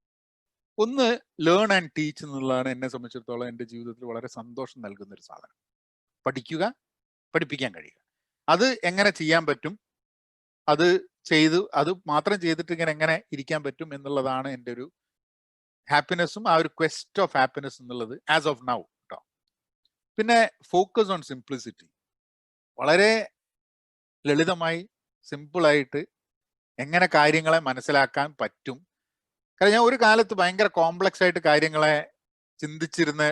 S3: ഒന്ന് ലേൺ ആൻഡ് ടീച്ച് എന്നുള്ളതാണ് എന്നെ സംബന്ധിച്ചിടത്തോളം എൻ്റെ ജീവിതത്തിൽ വളരെ സന്തോഷം നൽകുന്ന ഒരു സാധനം. പഠിക്കുക, പഠിപ്പിക്കാൻ കഴിയുക. അത് എങ്ങനെ ചെയ്യാൻ പറ്റും, അത് മാത്രം ചെയ്തിട്ട് ഇങ്ങനെ എങ്ങനെ ഇരിക്കാൻ പറ്റും എന്നുള്ളതാണ് എൻ്റെ ഒരു ഹാപ്പിനെസ്സും ആ ഒരു ക്വസ്റ്റ് ഓഫ് ഹാപ്പിനെസ് എന്നുള്ളത് ആസ് ഓഫ് നൗ കേട്ടോ. പിന്നെ ഫോക്കസ് ഓൺ സിംപ്ലിസിറ്റി. വളരെ ലളിതമായി സിമ്പിളായിട്ട് എങ്ങനെ കാര്യങ്ങളെ മനസ്സിലാക്കാൻ പറ്റും. കാരണം ഞാൻ ഒരു കാലത്ത് ഭയങ്കര കോംപ്ലക്സ് ആയിട്ട് കാര്യങ്ങളെ ചിന്തിച്ചിരുന്ന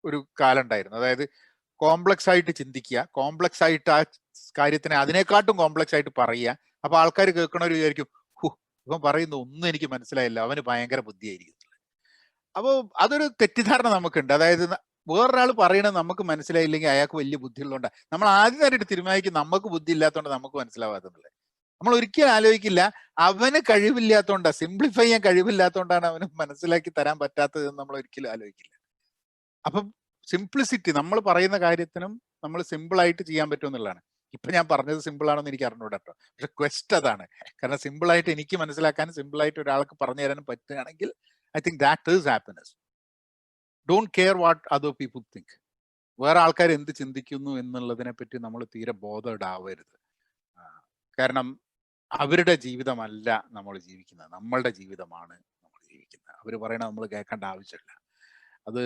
S3: ഒരു കാലം ഉണ്ടായിരുന്നു. അതായത് കോംപ്ലക്സ് ആയിട്ട് ചിന്തിക്കുക, കോംപ്ലക്സ് ആയിട്ട് ആ കാര്യത്തിനെ അതിനെക്കാട്ടും കോംപ്ലക്സ് ആയിട്ട് പറയുക. അപ്പൊ ആൾക്കാർ കേൾക്കണവർ വിചാരിക്കും, ഇവൻ പറയുന്ന ഒന്നും എനിക്ക് മനസ്സിലായില്ല, അവന് ഭയങ്കര ബുദ്ധിയായിരിക്കും. അപ്പോൾ അതൊരു തെറ്റിദ്ധാരണ നമുക്കുണ്ട്. അതായത് വേറൊരാൾ പറയണത് നമുക്ക് മനസ്സിലായില്ലെങ്കിൽ അയാൾക്ക് വലിയ ബുദ്ധിയുള്ളതുകൊണ്ടാണ്. നമ്മൾ ആദ്യമായിട്ട് തീരുമാനിക്കും നമുക്ക് ബുദ്ധി ഇല്ലാത്തതുകൊണ്ട് നമുക്ക് മനസ്സിലാവാത്തത്. നമ്മൾ ഒരിക്കലും ആലോചിക്കില്ല അവന് കഴിവില്ലാത്തതുകൊണ്ടാണ്, സിംപ്ലിഫൈ ചെയ്യാൻ കഴിവില്ലാത്തതുകൊണ്ടാണ് അവന് മനസ്സിലാക്കി തരാൻ പറ്റാത്തത് എന്ന് നമ്മൾ ഒരിക്കലും ആലോചിക്കില്ല. അപ്പം സിംപ്ലിസിറ്റി, നമ്മൾ പറയുന്ന കാര്യത്തിനും നമ്മൾ സിമ്പിൾ ആയിട്ട് ചെയ്യാൻ പറ്റും എന്നുള്ളതാണ്. ഇപ്പൊ ഞാൻ പറഞ്ഞത് സിമ്പിൾ ആണെന്ന് എനിക്ക് അറിഞ്ഞൂടാ കേട്ടോ, പക്ഷെ ക്വസ്റ്റ് അതാണ്. കാരണം സിമ്പിൾ ആയിട്ട് എനിക്ക് മനസ്സിലാക്കാനും സിമ്പിൾ ആയിട്ട് ഒരാൾക്ക് പറഞ്ഞു തരാനും പറ്റുകയാണെങ്കിൽ I think that is happiness. Don't care what other people think. വേറെ ആൾക്കാർ എന്ത് ചിന്തിക്കുന്നു എന്നുള്ളതിനെ പറ്റി നമ്മൾ തീരെ ബോധേഡ് ആവരുത്. കാരണം അവരുടെ ജീവിതമല്ല നമ്മൾ ജീവിക്കുന്നത്, നമ്മളുടെ ജീവിതമാണ് നമ്മൾ ജീവിക്കുന്നത്. അവർ പറയണത് നമ്മൾ കേൾക്കേണ്ട ആവശ്യമില്ല. അത്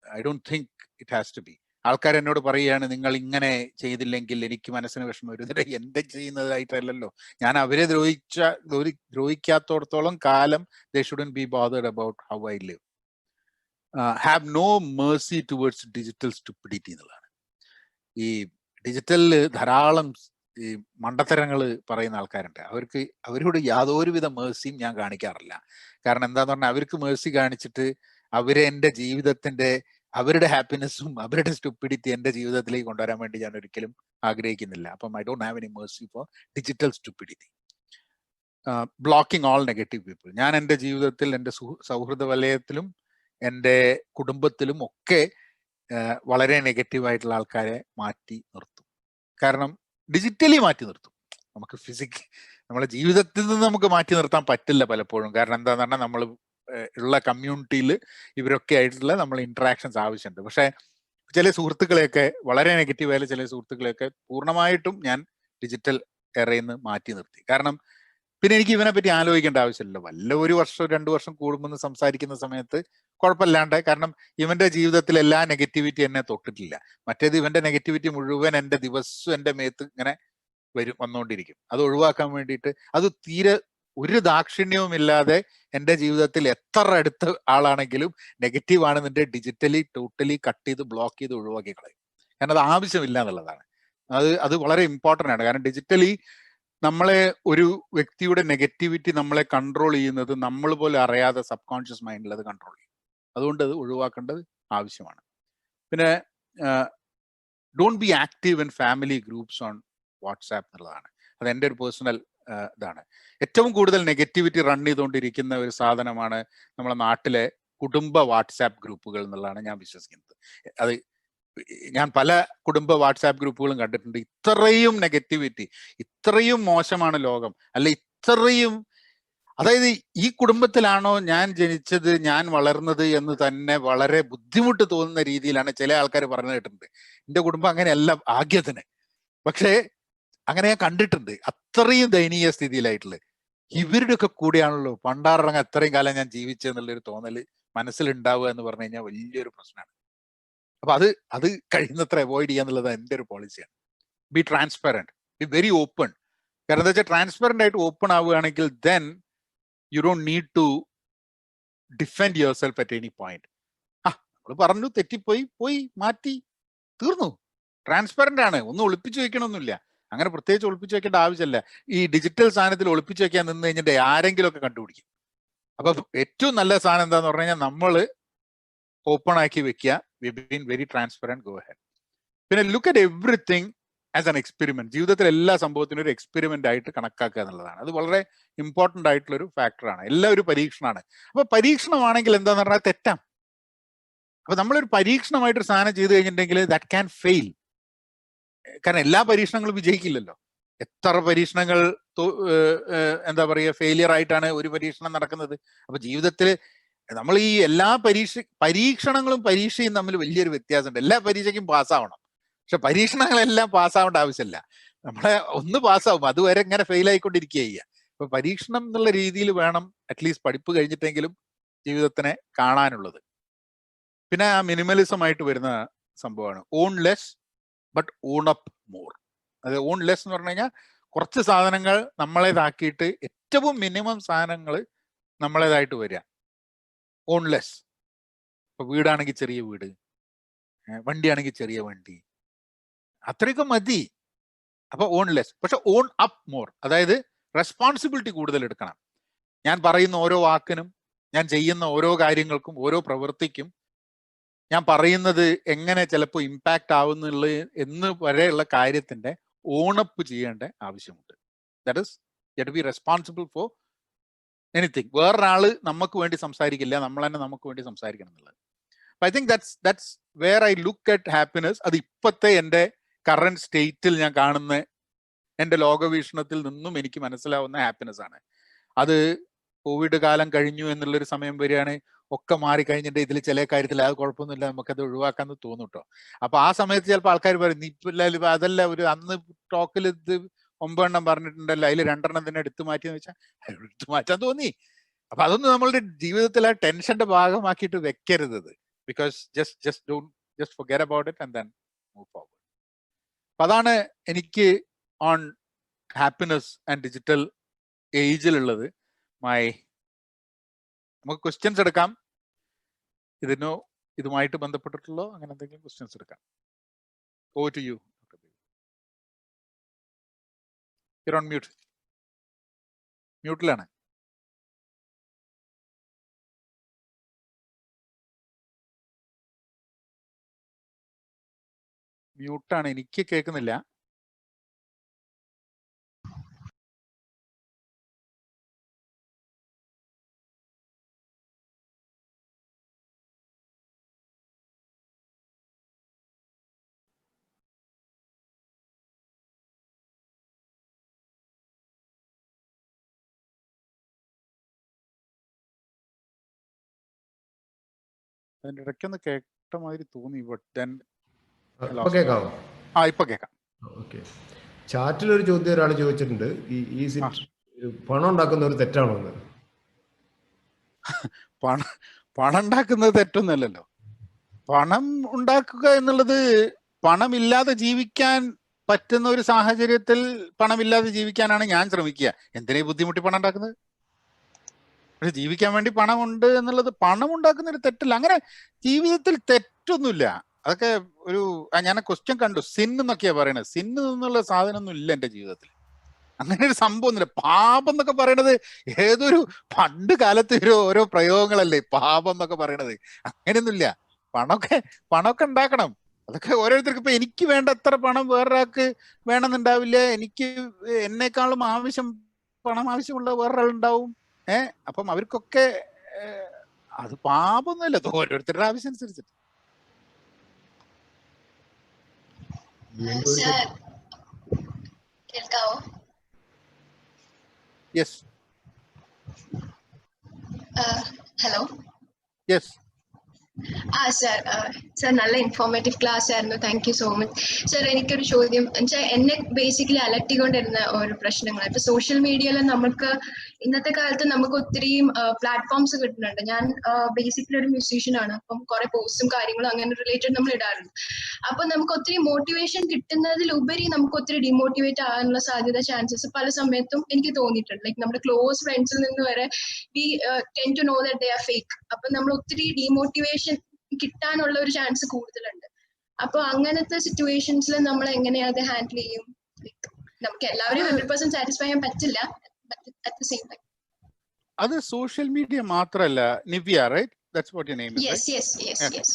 S3: I don't think it has to be. ആൾക്കാർ എന്നോട് പറയുകയാണ്, നിങ്ങൾ ഇങ്ങനെ ചെയ്തില്ലെങ്കിൽ എനിക്ക് മനസ്സിന് വിഷമം വരും. ഇതിന്റെ എന്റെ ചെയ്യുന്നതായിട്ടല്ലല്ലോ. ഞാൻ അവരെ ദ്രോഹിക്കാത്തോടത്തോളം കാലം they shouldn't be bothered about how I live. Have no mercy towards digital stupidity എന്നുള്ളതാണ്. ഈ ഡിജിറ്റലിൽ ധാരാളം ഈ മണ്ടത്തരങ്ങൾ പറയുന്ന ആൾക്കാരുണ്ട്. അവരോട് യാതൊരുവിധ മേഴ്സിയും ഞാൻ കാണിക്കാറില്ല. കാരണം എന്താന്ന് പറഞ്ഞാൽ അവർക്ക് മേഴ്സി കാണിച്ചിട്ട് അവരെ എൻ്റെ ജീവിതത്തിന്റെ അവരുടെ ഹാപ്പിനെസ്സും അവരുടെ സ്റ്റുപ്പിഡിറ്റി എൻ്റെ ജീവിതത്തിലേക്ക് കൊണ്ടുവരാൻ വേണ്ടി ഞാൻ ഒരിക്കലും ആഗ്രഹിക്കുന്നില്ല. അപ്പം I don't have any mercy for digital stupidity. Blocking all negative people. ഞാൻ എൻ്റെ ജീവിതത്തിൽ എൻ്റെ സൗഹൃദ വലയത്തിലും എൻ്റെ കുടുംബത്തിലും ഒക്കെ വളരെ നെഗറ്റീവായിട്ടുള്ള ആൾക്കാരെ മാറ്റി നിർത്തും. കാരണം ഡിജിറ്റലി മാറ്റി നിർത്തും. നമുക്ക് നമ്മളെ ജീവിതത്തിൽ നിന്ന് നമുക്ക് മാറ്റി നിർത്താൻ പറ്റില്ല പലപ്പോഴും. കാരണം എന്താന്ന് പറഞ്ഞാൽ നമ്മൾ ഉള്ള കമ്മ്യൂണിറ്റിയിൽ ഇവരൊക്കെ ആയിട്ടുള്ള നമ്മൾ ഇന്ററാക്ഷൻസ് ആവശ്യമുണ്ട്. പക്ഷെ ചില സുഹൃത്തുക്കളെയൊക്കെ വളരെ നെഗറ്റീവായ ചില സുഹൃത്തുക്കളെയൊക്കെ പൂർണ്ണമായിട്ടും ഞാൻ ഡിജിറ്റൽ എറയിൽ നിന്ന് മാറ്റി നിർത്തി. കാരണം പിന്നെ എനിക്ക് ഇവനെ പറ്റി ആലോചിക്കേണ്ട ആവശ്യമില്ല. വല്ല 1 വർഷം 2 വർഷം കൂടുമ്പോൾ സംസാരിക്കുന്ന സമയത്ത് കുഴപ്പമില്ലാണ്ട്, കാരണം ഇവന്റെ ജീവിതത്തിൽ എല്ലാ നെഗറ്റിവിറ്റി എന്നെ തൊട്ടിട്ടില്ല. മറ്റേത് ഇവന്റെ നെഗറ്റിവിറ്റി മുഴുവൻ എൻ്റെ ദിവസവും എൻ്റെ മേത്ത് ഇങ്ങനെ വന്നുകൊണ്ടിരിക്കും. അത് ഒഴിവാക്കാൻ വേണ്ടിയിട്ട് അത് തീരെ ഒരു ദാക്ഷിണ്യവും ഇല്ലാതെ എൻ്റെ ജീവിതത്തിൽ എത്ര അടുത്ത ആളാണെങ്കിലും നെഗറ്റീവ് ആണെന്നുണ്ടെ ഡിജിറ്റലി ടോട്ടലി കട്ട് ചെയ്ത് ബ്ലോക്ക് ചെയ്ത് ഒഴിവാക്കി കളയും. കാരണം അത് ആവശ്യമില്ല എന്നുള്ളതാണ്. അത് വളരെ ഇമ്പോർട്ടൻ്റ് ആണ്. കാരണം ഡിജിറ്റലി നമ്മളെ ഒരു വ്യക്തിയുടെ നെഗറ്റിവിറ്റി നമ്മളെ കൺട്രോൾ ചെയ്യുന്നത് നമ്മൾ പോലും അറിയാതെ സബ് കോൺഷ്യസ് മൈൻഡിൽ അത് കൺട്രോൾ ചെയ്യും. അതുകൊണ്ട് അത് ഒഴിവാക്കേണ്ടത് ആവശ്യമാണ്. പിന്നെ don't be active in family groups on WhatsApp എന്നുള്ളതാണ്. അത് എൻ്റെ ഒരു പേഴ്സണൽ ഇതാണ്. ഏറ്റവും കൂടുതൽ നെഗറ്റിവിറ്റി റൺ ചെയ്തുകൊണ്ടിരിക്കുന്ന ഒരു സാധനമാണ് നമ്മളെ നാട്ടിലെ കുടുംബ വാട്സാപ്പ് ഗ്രൂപ്പുകൾ എന്നുള്ളതാണ് ഞാൻ വിശ്വസിക്കുന്നത്. അത് ഞാൻ പല കുടുംബ വാട്സാപ്പ് ഗ്രൂപ്പുകളും കണ്ടിട്ടുണ്ട്. ഇത്രയും നെഗറ്റിവിറ്റി, ഇത്രയും മോശമാണ് ലോകം, അല്ല ഇത്രയും, അതായത് ഈ കുടുംബത്തിലാണോ ഞാൻ ജനിച്ചത്, ഞാൻ വളർന്നത് എന്ന് തന്നെ വളരെ ബുദ്ധിമുട്ട് തോന്നുന്ന രീതിയിലാണ് ചില ആൾക്കാർ പറഞ്ഞു കേട്ടിട്ടുണ്ട്. എൻ്റെ കുടുംബം അങ്ങനെയല്ല ഭാഗ്യത്തിന്, പക്ഷേ അങ്ങനെ ഞാൻ കണ്ടിട്ടുണ്ട്. അത്രയും ദയനീയ സ്ഥിതിയിലായിട്ടുള്ള ഇവരുടെ ഒക്കെ കൂടിയാണല്ലോ പണ്ടാറങ്ങ അത്രയും കാലം ഞാൻ ജീവിച്ചെന്നുള്ളൊരു തോന്നല് മനസ്സിലുണ്ടാവുക എന്ന് പറഞ്ഞു കഴിഞ്ഞാൽ വലിയൊരു പ്രശ്നമാണ്. അപ്പൊ അത് കഴിയുന്നത്ര അവോയ്ഡ് ചെയ്യുക എന്നുള്ളത് എൻ്റെ ഒരു പോളിസിയാണ്. Be transparent, be very open. കാരണം എന്താ വെച്ചാൽ ട്രാൻസ്പെറൻ്റ് ആയിട്ട് ഓപ്പൺ ആവുകയാണെങ്കിൽ then you don't need to defend yourself at any point. നമ്മൾ പറഞ്ഞു, തെറ്റിപ്പോയി മാറ്റി, തീർന്നു. ട്രാൻസ്പെറൻ്റ് ആണ്, ഒന്നും ഒളിപ്പിച്ചു വെക്കണമൊന്നുമില്ല. അങ്ങനെ പ്രത്യേകിച്ച് ഒളിപ്പിച്ചു വെക്കേണ്ട ആവശ്യമില്ല. ഈ ഡിജിറ്റൽ സാധനത്തിൽ ഒളിപ്പിച്ചു വെക്കാൻ നിന്ന് കഴിഞ്ഞിട്ട് ആരെങ്കിലും ഒക്കെ കണ്ടുപിടിക്കും. അപ്പൊ ഏറ്റവും നല്ല സാധനം എന്താന്ന് പറഞ്ഞു കഴിഞ്ഞാൽ നമ്മൾ ഓപ്പൺ ആക്കി വെക്കുക. We been very transparent, go ahead. പിന്നെ look at everything as an experiment. ജീവിതത്തിൽ എല്ലാ സംഭവത്തിനും ഒരു എക്സ്പെരിമെന്റ് ആയിട്ട് കണക്കാക്കുക എന്നുള്ളതാണ്. അത് വളരെ ഇമ്പോർട്ടൻ്റ് ആയിട്ടുള്ള ഒരു ഫാക്ടറാണ്. എല്ലാം ഒരു പരീക്ഷണമാണ്. അപ്പൊ പരീക്ഷണമാണെങ്കിൽ എന്താന്ന് പറഞ്ഞാൽ തെറ്റാം. അപ്പൊ നമ്മളൊരു പരീക്ഷണമായിട്ടൊരു സാധനം ചെയ്തു കഴിഞ്ഞിട്ടുണ്ടെങ്കിൽ ദാറ്റ് ക്യാൻ ഫെയിൽ. കാരണം എല്ലാ പരീക്ഷണങ്ങളും വിജയിക്കില്ലല്ലോ. എത്ര പരീക്ഷണങ്ങൾ എന്താ പറയുക ഫെയിലിയർ ആയിട്ടാണ് ഒരു പരീക്ഷണം നടക്കുന്നത്. അപ്പൊ ജീവിതത്തിൽ നമ്മൾ ഈ എല്ലാ പരീക്ഷണങ്ങളും പരീക്ഷയും തമ്മിൽ വലിയൊരു വ്യത്യാസമുണ്ട്. എല്ലാ പരീക്ഷയ്ക്കും പാസ്സാവണം, പക്ഷെ പരീക്ഷണങ്ങളെല്ലാം പാസ്സാവേണ്ട ആവശ്യമില്ല. നമ്മളെ ഒന്ന് പാസ്സാവും, അതുവരെ ഇങ്ങനെ ഫെയിൽ ആയിക്കൊണ്ടിരിക്കുക ചെയ്യുക. അപ്പൊ പരീക്ഷണം എന്നുള്ള രീതിയിൽ വേണം അറ്റ്ലീസ്റ്റ് പഠിപ്പ് കഴിഞ്ഞിട്ടെങ്കിലും ജീവിതത്തിനെ കാണാനുള്ളത്. പിന്നെ ആ മിനിമലിസമായിട്ട് വരുന്ന സംഭവമാണ് on less but on up more. അത് ഓൺ ലെസ് എന്ന് പറഞ്ഞു കഴിഞ്ഞാൽ കുറച്ച് സാധനങ്ങൾ നമ്മളേതാക്കിയിട്ട് ഏറ്റവും മിനിമം സാധനങ്ങൾ നമ്മളേതായിട്ട് വരിക. On less. ഇപ്പൊ വീടാണെങ്കിൽ ചെറിയ വീട്, വണ്ടിയാണെങ്കിൽ ചെറിയ വണ്ടി, അത്രയൊക്കെ മതി. അപ്പൊ ഓൺ ലെസ്. പക്ഷെ ഓൺ അപ്പ് മോർ, അതായത് റെസ്പോൺസിബിലിറ്റി കൂടുതൽ എടുക്കണം. ഞാൻ പറയുന്ന ഓരോ വാക്കിനും, ഞാൻ ചെയ്യുന്ന ഓരോ കാര്യങ്ങൾക്കും, ഓരോ പ്രവൃത്തിക്കും ഞാൻ പറയുന്നത് എങ്ങനെ ചിലപ്പോൾ ഇമ്പാക്റ്റ് ആവുന്നുള്ള എന്ന് വരെയുള്ള കാര്യത്തിന്റെ ഓണപ്പ് ചെയ്യേണ്ട ആവശ്യമുണ്ട്. That is you to be responsible for anything. വേറൊരാള് നമുക്ക് വേണ്ടി സംസാരിക്കില്ല, നമ്മൾ തന്നെ നമുക്ക് വേണ്ടി സംസാരിക്കണം എന്നുള്ളത്. I think that's where I look at happiness. അത് ഇപ്പോഴത്തെ എൻ്റെ കറന്റ് സ്റ്റേറ്റിൽ ഞാൻ കാണുന്ന എൻ്റെ ലോകവീക്ഷണത്തിൽ നിന്നും എനിക്ക് മനസ്സിലാവുന്ന ഹാപ്പിനെസ് ആണ്. അത് കോവിഡ് കാലം കഴിഞ്ഞു എന്നുള്ളൊരു സമയം വരികയാണ്, ഒക്കെ മാറി കഴിഞ്ഞിട്ട് ഇതിൽ ചില കാര്യത്തിൽ അത് കുഴപ്പമൊന്നുമില്ല, നമുക്കത് ഒഴിവാക്കാന്ന് തോന്നും കേട്ടോ. അപ്പൊ ആ സമയത്ത് ചിലപ്പോൾ ആൾക്കാർ പറയും നീ അതല്ല ഒരു അന്ന് ടോക്കിൽ ഇത് 9 എണ്ണം പറഞ്ഞിട്ടുണ്ടല്ലോ, അതിൽ 2 എണ്ണം തന്നെ എടുത്തു മാറ്റിയെന്ന് വെച്ചാൽ എടുത്തു മാറ്റാൻ തോന്നി. അപ്പൊ അതൊന്നും നമ്മളുടെ ജീവിതത്തിലെ ടെൻഷന്റെ ഭാഗമാക്കിയിട്ട് വെക്കരുത്. Because just forget about it and then move forward. അപ്പൊ അതാണ് എനിക്ക് ഓൺ ഹാപ്പിനെസ് ആൻഡ് ഡിജിറ്റൽ ഏജിലുള്ളത്. നമുക്ക് ക്വസ്റ്റ്യൻസ് എടുക്കാം, ഇതുമായിട്ട് ബന്ധപ്പെട്ടിട്ടുള്ളോ അങ്ങനെ എന്തെങ്കിലും ക്വസ്റ്റ്യൻസ് എടുക്കാം. Over to you. You're on mute. മ്യൂട്ടിലാണ്. മ്യൂട്ടാണ്, എനിക്ക് കേൾക്കുന്നില്ല. അതിന്റെ ഇടയ്ക്കൊന്ന് കേട്ട മാതിരി തോന്നി.
S2: കേൾക്കാവോ?
S3: ഇപ്പൊ കേൾക്കാം.
S2: ഓക്കെ. ചാറ്റിലൊരു ചോദ്യം ഒരാൾ ചോദിച്ചിട്ടുണ്ട്, ഈ പണം ഉണ്ടാക്കുന്നവർ തെറ്റാണോ എന്ന്.
S3: പണം ഉണ്ടാക്കുന്നത് തെറ്റൊന്നുമല്ലല്ലോ. പണം ഉണ്ടാക്കുക എന്നുള്ളത്, പണമില്ലാതെ ജീവിക്കാൻ പറ്റുന്ന ഒരു സാഹചര്യത്തിൽ പണമില്ലാതെ ജീവിക്കാനാണ് ഞാൻ ശ്രമിക്കുക. എന്തിനാ ബുദ്ധിമുട്ടി പണം ഉണ്ടാക്കുന്നത്? പക്ഷെ ജീവിക്കാൻ വേണ്ടി പണമുണ്ട് എന്നുള്ളത്, പണം ഉണ്ടാക്കുന്നൊരു തെറ്റല്ല. അങ്ങനെ ജീവിതത്തിൽ തെറ്റൊന്നുമില്ല. അതൊക്കെ ഞാൻ ക്വസ്റ്റ്യൻ കണ്ടു, സിൻ എന്നൊക്കെയാ പറയണത്. സിന്ന് എന്നുള്ള സാധനമൊന്നും ഇല്ല എൻ്റെ ജീവിതത്തിൽ. അങ്ങനെ ഒരു സംഭവം ഒന്നുമില്ല. പാപം എന്നൊക്കെ പറയണത് ഏതൊരു പണ്ട് കാലത്ത് ഓരോ പ്രയോഗങ്ങളല്ലേ പാപം എന്നൊക്കെ പറയണത്. അങ്ങനെയൊന്നുമില്ല. പണമൊക്കെ ഉണ്ടാക്കണം. അതൊക്കെ ഓരോരുത്തർക്ക്. ഇപ്പൊ എനിക്ക് വേണ്ട അത്ര പണം വേറൊരാൾക്ക് വേണമെന്നുണ്ടാവില്ല. എനിക്ക് എന്നെക്കാളും പണം ആവശ്യമുള്ള വേറൊരാളുണ്ടാവും. അപ്പം അവർക്കൊക്കെ അത് പാപമൊന്നുമില്ല. ഓരോരുത്തരുടെ ആവശ്യം അനുസരിച്ചിട്ട്. Yes
S4: hello.
S3: യെസ്
S4: സർ നല്ല ഇൻഫോർമേറ്റീവ് ക്ലാസ് ആയിരുന്നു. Thank you so much sir. എനിക്കൊരു ചോദ്യം വെച്ചാൽ, എന്നെ ബേസിക്കലി അലട്ടിക്കൊണ്ടിരുന്ന ഒരു പ്രശ്നങ്ങൾ, ഇപ്പൊ സോഷ്യൽ മീഡിയയിൽ നമുക്ക് ഇന്നത്തെ കാലത്ത് നമുക്ക് ഒത്തിരി പ്ലാറ്റ്ഫോംസ് കിട്ടുന്നുണ്ട്. ഞാൻ ബേസിക്കലി ഒരു മ്യൂസീഷ്യൻ ആണ്. അപ്പം കുറെ പോസ്റ്റും കാര്യങ്ങളും അങ്ങനെ റിലേറ്റഡ് നമ്മൾ ഇടാറുണ്ട്. അപ്പൊ നമുക്ക് ഒത്തിരി മോട്ടിവേഷൻ കിട്ടുന്നതിലുപരി നമുക്ക് ഒത്തിരി ഡിമോട്ടിവേറ്റ് ആകാനുള്ള ചാൻസസ് പല സമയത്തും എനിക്ക് തോന്നിയിട്ടുണ്ട്. ലൈക്ക് നമ്മുടെ ക്ലോസ് ഫ്രണ്ട്സിൽ നിന്ന് വരെ we tend to know that they are fake. അപ്പൊ നമ്മൾ ഒത്തിരി ഡിമോട്ടിവേഷൻ കിട്ടാനുള്ള ഒരു ചാൻസ് കൂടുതലുണ്ട്. അപ്പൊ അങ്ങനത്തെ സിറ്റുവേഷൻസിൽ നമ്മൾ എങ്ങനെയാ അത് ഹാൻഡിൽ ചെയ്യും? നമുക്ക് എല്ലാവരും 100% സാറ്റിസ്ഫൈ ചെയ്യാൻ പറ്റില്ല. At the same time.
S3: അത് സോഷ്യൽ മീഡിയ മാത്രമല്ല Nivya, right? That's what your name is,
S4: yes,
S3: right?
S4: yes.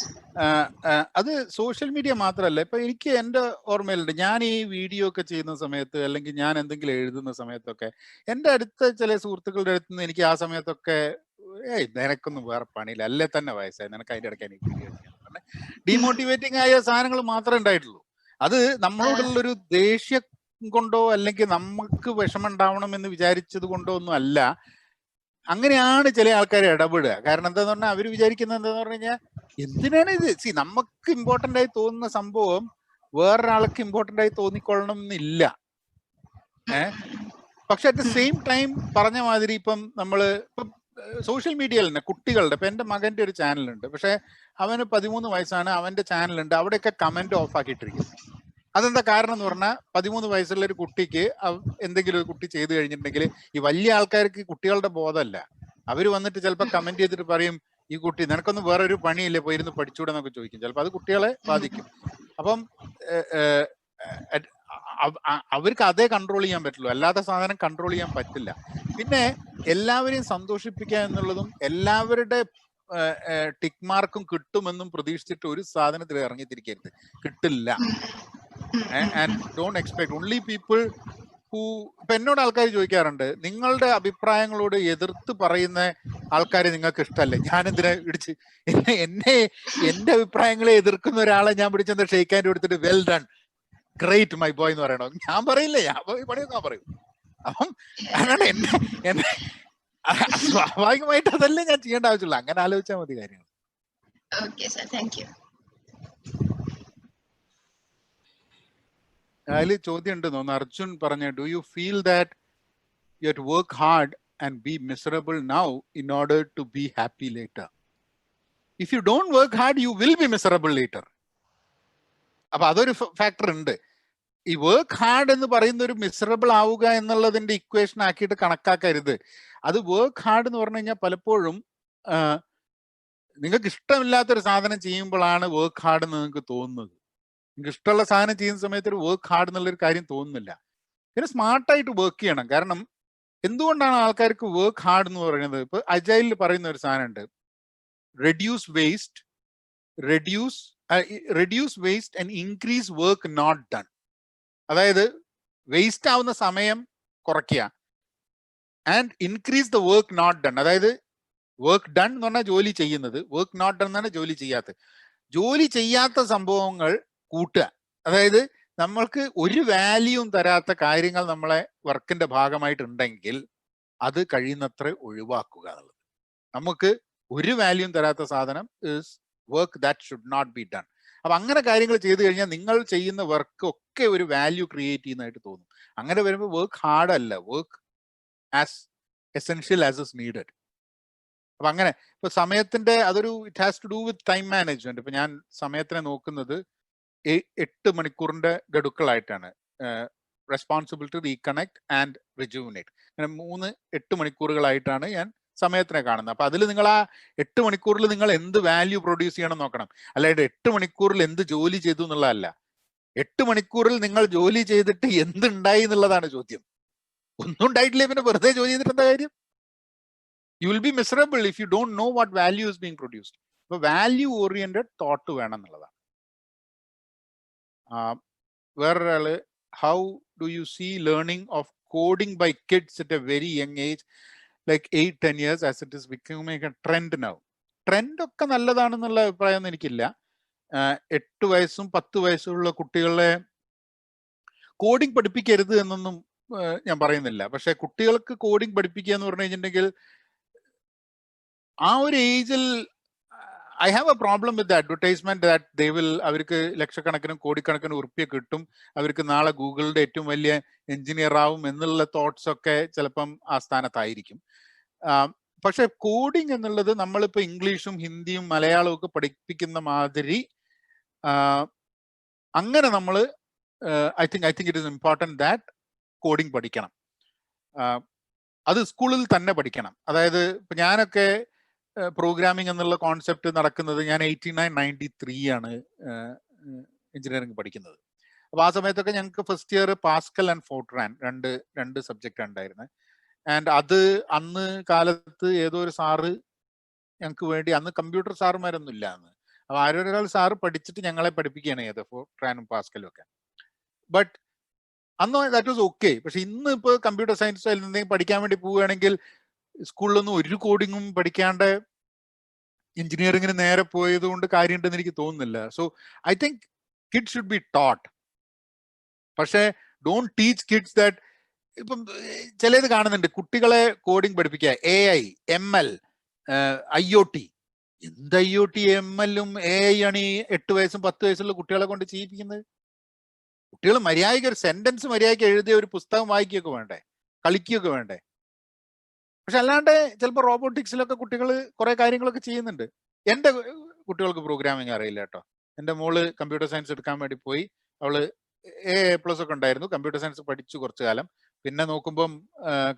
S3: അത് സോഷ്യൽ മീഡിയ മാത്രമല്ല. ഇപ്പൊ എനിക്ക് എൻ്റെ ഓർമ്മയിലുണ്ട്, ഞാൻ ഈ വീഡിയോ ഒക്കെ ചെയ്യുന്ന സമയത്ത്, അല്ലെങ്കിൽ ഞാൻ എന്തെങ്കിലും എഴുതുന്ന സമയത്തൊക്കെ എൻ്റെ അടുത്ത ചില സുഹൃത്തുക്കളുടെ അടുത്ത് നിന്ന് എനിക്ക് ആ സമയത്തൊക്കെ നിനക്കൊന്നും വേറെ പണിയില്ല, അല്ലേ തന്നെ വയസ്സായി, നിനക്ക് അതിൻ്റെ ഇടയ്ക്ക് എനിക്ക് വീഡിയോ ചെയ്യാൻ ഡീമോട്ടിവേറ്റിംഗ് ആയ സാധനങ്ങൾ മാത്രമേ ഉണ്ടായിട്ടുള്ളൂ. അത് നമ്മളോടുള്ളൊരു ദേഷ്യം കൊണ്ടോ അല്ലെങ്കിൽ നമുക്ക് വിഷമം ഉണ്ടാവണം എന്ന് വിചാരിച്ചത് കൊണ്ടോ ഒന്നും അല്ല. അങ്ങനെയാണ് ചില ആൾക്കാർ ഇടപെടുക. കാരണം എന്താന്ന് പറഞ്ഞാൽ അവർ വിചാരിക്കുന്നത് എന്താന്ന് പറഞ്ഞു കഴിഞ്ഞാൽ, എന്തിനാണ് ഇത്? നമുക്ക് ഇമ്പോർട്ടൻ്റ് ആയി തോന്നുന്ന സംഭവം വേറൊരാൾക്ക് ഇമ്പോർട്ടൻ്റ് ആയി തോന്നിക്കൊള്ളണം എന്നില്ല. പക്ഷെ അറ്റ് ദ സെയിം ടൈം പറഞ്ഞ മാതിരി ഇപ്പം ഇപ്പം സോഷ്യൽ മീഡിയയിൽ തന്നെ കുട്ടികളുടെ, ഇപ്പം എൻ്റെ മകൻ്റെ ഒരു ചാനലുണ്ട്, പക്ഷെ അവന് 13 വയസ്സാണ്, അവൻ്റെ ചാനലുണ്ട്, അവിടെയൊക്കെ കമന്റ് ഓഫ് ആക്കിയിട്ടിരിക്കും. അതെന്താ കാരണം എന്ന് പറഞ്ഞാൽ, 13 വയസ്സുള്ള ഒരു കുട്ടിക്ക് എന്തെങ്കിലും ഒരു കുട്ടി ചെയ്തു കഴിഞ്ഞിട്ടുണ്ടെങ്കിൽ, ഈ വലിയ ആൾക്കാർക്ക് കുട്ടികളുടെ ബോധമല്ല. അവർ വന്നിട്ട് ചിലപ്പോൾ കമന്റ് ചെയ്തിട്ട് പറയും, ഈ കുട്ടി നിനക്കൊന്നും വേറൊരു പണിയില്ലേ, പോയിരുന്ന് പഠിച്ചൂടെ എന്നൊക്കെ ചോദിക്കും. ചിലപ്പോൾ അത് കുട്ടികളെ ബാധിക്കും. അപ്പം അവർക്ക് അതേ കൺട്രോൾ ചെയ്യാൻ പറ്റുള്ളൂ, അല്ലാത്ത സാധനം കൺട്രോൾ ചെയ്യാൻ പറ്റില്ല. പിന്നെ എല്ലാവരെയും സന്തോഷിപ്പിക്കുക എന്നുള്ളതും എല്ലാവരുടെ ടിക്ക് മാർക്കും കിട്ടുമെന്നും പ്രതീക്ഷിച്ചിട്ട് ഒരു സാധനത്തിൽ ഇറങ്ങിത്തിരിക്കരുത്. കിട്ടില്ല. And don't expect only people who. ഇപ്പൊ എന്നോട് ആൾക്കാർ ചോദിക്കാറുണ്ട്, നിങ്ങളുടെ അഭിപ്രായങ്ങളോട് എതിർത്ത് പറയുന്ന ആൾക്കാരെ നിങ്ങൾക്ക് ഇഷ്ടമല്ലേ? ഞാനെന്തിനാ പിടിച്ച് എന്റെ അഭിപ്രായങ്ങളെ എതിർക്കുന്ന ഒരാളെ ഞാൻ പിടിച്ചെന്താ ഷെയ്ക്ക് ഹാൻഡ് കൊടുത്തിട്ട് well done great my boy എന്ന് പറയണോ? ഞാൻ പറയില്ല, ഞാൻ പണിയൊക്കെ പറയും. അപ്പം അതാണ് എന്നെ സ്വാഭാവികമായിട്ട് അതല്ലേ ഞാൻ ചെയ്യേണ്ട ആവശ്യമുള്ളൂ. അങ്ങനെ ആലോചിച്ചാൽ മതി കാര്യങ്ങൾ. അതിൽ ചോദ്യം ഉണ്ട് തോന്നുന്നു, അർജുൻ പറഞ്ഞ, do you feel that you have to work hard and be miserable now in order to be happy later? If you don't work hard you will be miserable later. അപ്പൊ അതൊരു ഫാക്ടർ ഉണ്ട്. ഈ വർക്ക് ഹാർഡ് എന്ന് പറയുന്ന ഒരു മിസറബിൾ ആവുക എന്നുള്ളതിന്റെ ഇക്വേഷൻ ആക്കിയിട്ട് കണക്കാക്കരുത്. അത് വർക്ക് ഹാർഡ് എന്ന് പറഞ്ഞു കഴിഞ്ഞാൽ പലപ്പോഴും നിങ്ങൾക്ക് ഇഷ്ടമില്ലാത്തൊരു സാധനം ചെയ്യുമ്പോഴാണ് വർക്ക് ഹാർഡ് എന്ന് നിങ്ങൾക്ക് തോന്നുന്നത്. നിങ്ങൾക്ക് ഇഷ്ടമുള്ള സാധനം ചെയ്യുന്ന സമയത്ത് ഒരു വർക്ക് ഹാർഡ് എന്നുള്ളൊരു കാര്യം തോന്നുന്നില്ല. പിന്നെ സ്മാർട്ടായിട്ട് വർക്ക് ചെയ്യണം. കാരണം എന്തുകൊണ്ടാണ് ആൾക്കാർക്ക് വർക്ക് ഹാർഡ് എന്ന് പറയുന്നത്? ഇപ്പൊ അജൈലിൽ പറയുന്ന ഒരു സാധനം ഉണ്ട്, reduce waste and increase work not done. അതായത് വേസ്റ്റ് ആവുന്ന സമയം കുറയ്ക്കുക and increase the work not done. അതായത് വർക്ക് ഡൺ എന്ന് പറഞ്ഞാൽ ജോലി ചെയ്യുന്നത്, വർക്ക് നോട്ട് ഡൺ എന്നാണ് ജോലി ചെയ്യാത്ത സംഭവങ്ങൾ കൂട്ടുക. അതായത് നമ്മൾക്ക് ഒരു വാല്യൂവും തരാത്ത കാര്യങ്ങൾ നമ്മളെ വർക്കിന്റെ ഭാഗമായിട്ടുണ്ടെങ്കിൽ അത് കഴിയുന്നത്ര ഒഴിവാക്കുക എന്നുള്ളത്. നമുക്ക് ഒരു വാല്യൂവും തരാത്ത സാധനം is work that should not be done. അപ്പൊ അങ്ങനെ കാര്യങ്ങൾ ചെയ്തു കഴിഞ്ഞാൽ നിങ്ങൾ ചെയ്യുന്ന വർക്ക് ഒക്കെ ഒരു വാല്യൂ ക്രിയേറ്റ് ചെയ്യുന്നതായിട്ട് തോന്നും. അങ്ങനെ വരുമ്പോൾ വർക്ക് ഹാർഡ് അല്ല, work as essential as is needed. അപ്പൊ അങ്ങനെ ഇപ്പൊ സമയത്തിന്റെ അതൊരു it has to do with time management. ഇപ്പൊ ഞാൻ സമയത്തിനെ നോക്കുന്നത് 8 മണിക്കൂറിന്റെ ഗഡുക്കളായിട്ടാണ്. Responsibility, reconnect and rejuvenate. അങ്ങനെ 8 മണിക്കൂറുകളായിട്ടാണ് ഞാൻ സമയത്തിനെ കാണുന്നത്. അപ്പൊ അതിൽ നിങ്ങൾ ആ 8 മണിക്കൂറിൽ നിങ്ങൾ എന്ത് വാല്യൂ പ്രൊഡ്യൂസ് ചെയ്യണം നോക്കണം. അല്ലാണ്ട് 8 മണിക്കൂറിൽ എന്ത് ജോലി ചെയ്തു എന്നുള്ളതല്ല. 8 മണിക്കൂറിൽ നിങ്ങൾ ജോലി ചെയ്തിട്ട് എന്തുണ്ടായി എന്നുള്ളതാണ് ചോദ്യം. ഒന്നും ഉണ്ടായിട്ടില്ലേ പിന്നെ വെറുതെ ജോലി ചെയ്തിട്ട് എന്താ കാര്യം? You will be miserable if you don't know what value is being produced. So value oriented thought വേണം എന്നുള്ളതാണ്. വേറെ how do you see learning of coding by kids at a very young age, like 8-10 years, as it is becoming a trend now? Trend ഒക്കെ നല്ലതാണെന്നുള്ള അഭിപ്രായമൊന്നും എനിക്കില്ല. 8 വയസ്സും 10 വയസ്സുള്ള കുട്ടികളെ കോഡിംഗ് പഠിപ്പിക്കരുത് എന്നൊന്നും ഞാൻ പറയുന്നില്ല. പക്ഷെ കുട്ടികൾക്ക് കോഡിംഗ് പഠിപ്പിക്കുക എന്ന് പറഞ്ഞു കഴിഞ്ഞിട്ടുണ്ടെങ്കിൽ ആ ഒരു ഏജിൽ I have a problem with advertisement that they will, അവർക്ക് ലക്ഷക്കണക്കിനും കോടിക്കണക്കിനും ഉറുപ്പിക കിട്ടും, അവർക്ക് നാളെ ഗൂഗിളിന്റെ ഏറ്റവും വലിയ എഞ്ചിനീയർ ആവും എന്നുള്ള തോട്ട്സ് ഒക്കെ ചിലപ്പം ആ സ്ഥാനത്തായിരിക്കും. പക്ഷെ കോഡിംഗ് എന്നുള്ളത് നമ്മളിപ്പോൾ ഇംഗ്ലീഷും ഹിന്ദിയും മലയാളവും ഒക്കെ പഠിപ്പിക്കുന്ന മാതിരി അങ്ങനെ നമ്മൾ I think it is important that coding പഠിക്കണം. അത് സ്കൂളിൽ തന്നെ പഠിക്കണം. അതായത് ഇപ്പൊ ഞാനൊക്കെ പ്രോഗ്രാമിംഗ് എന്നുള്ള കോൺസെപ്റ്റ് നടക്കുന്നത് ഞാൻ 89-93 ആണ് എഞ്ചിനീയറിംഗ് പഠിക്കുന്നത്. അപ്പൊ ആ സമയത്തൊക്കെ ഞങ്ങൾക്ക് first year Pascal and Fortran രണ്ട് സബ്ജക്റ്റ് ഉണ്ടായിരുന്നത്. ആൻഡ് അത് അന്ന് കാലത്ത് ഏതോ ഒരു സാറ് ഞങ്ങൾക്ക് വേണ്ടി, അന്ന് കമ്പ്യൂട്ടർ സാറുമാരൊന്നും ഇല്ല അന്ന്, അപ്പൊ ആരൊരാൾ സാറ് പഠിച്ചിട്ട് ഞങ്ങളെ പഠിപ്പിക്കുകയാണ് ചെയ്തത് ഫോർട്രാനും പാസ്കലും ഒക്കെ. ബട്ട് അന്ന് ദാറ്റ് വാസ് ഓക്കെ. പക്ഷെ ഇന്ന് ഇപ്പൊ കമ്പ്യൂട്ടർ സയൻസോ എന്തെങ്കിലും പഠിക്കാൻ വേണ്ടി പോവുകയാണെങ്കിൽ സ്കൂളിലൊന്നും ഒരു കോഡിങ്ങും പഠിക്കാണ്ട് എഞ്ചിനീയറിംഗിന് നേരെ പോയത് കൊണ്ട് കാര്യമുണ്ടെന്ന് എനിക്ക് തോന്നുന്നില്ല. So I think kids should be taught. പക്ഷെ ഡോണ്ട് ടീച്ച് കിഡ്സ് ദാറ്റ്, ഇപ്പം ചിലത് കാണുന്നുണ്ട് കുട്ടികളെ കോഡിംഗ് പഠിപ്പിക്കുക, AI, ML, IoT. എന്ത് IoT, ML-ഉം AI ആണ് ഈ 8 വയസ്സും 10 വയസ്സുള്ള കുട്ടികളെ കൊണ്ട് ചെയ്യിപ്പിക്കുന്നത്? കുട്ടികൾ മര്യാദയ്ക്ക് ഒരു സെന്റൻസ് മര്യാദയ്ക്ക് എഴുതിയ ഒരു പുസ്തകം വായിക്കുകയൊക്കെ വേണ്ടേ, കളിക്കുകയൊക്കെ വേണ്ടേ? പക്ഷെ അല്ലാണ്ട് ചിലപ്പോൾ റോബോട്ടിക്സിലൊക്കെ കുട്ടികൾ കുറെ കാര്യങ്ങളൊക്കെ ചെയ്യുന്നുണ്ട്. എൻ്റെ കുട്ടികൾക്ക് പ്രോഗ്രാമിംഗ് അറിയില്ല കേട്ടോ. എൻ്റെ മോള് കമ്പ്യൂട്ടർ സയൻസ് എടുക്കാൻ വേണ്ടി പോയി, അവള് A+ ഒക്കെ ഉണ്ടായിരുന്നു, കമ്പ്യൂട്ടർ സയൻസ് പഠിച്ചു കുറച്ചു കാലം. പിന്നെ നോക്കുമ്പം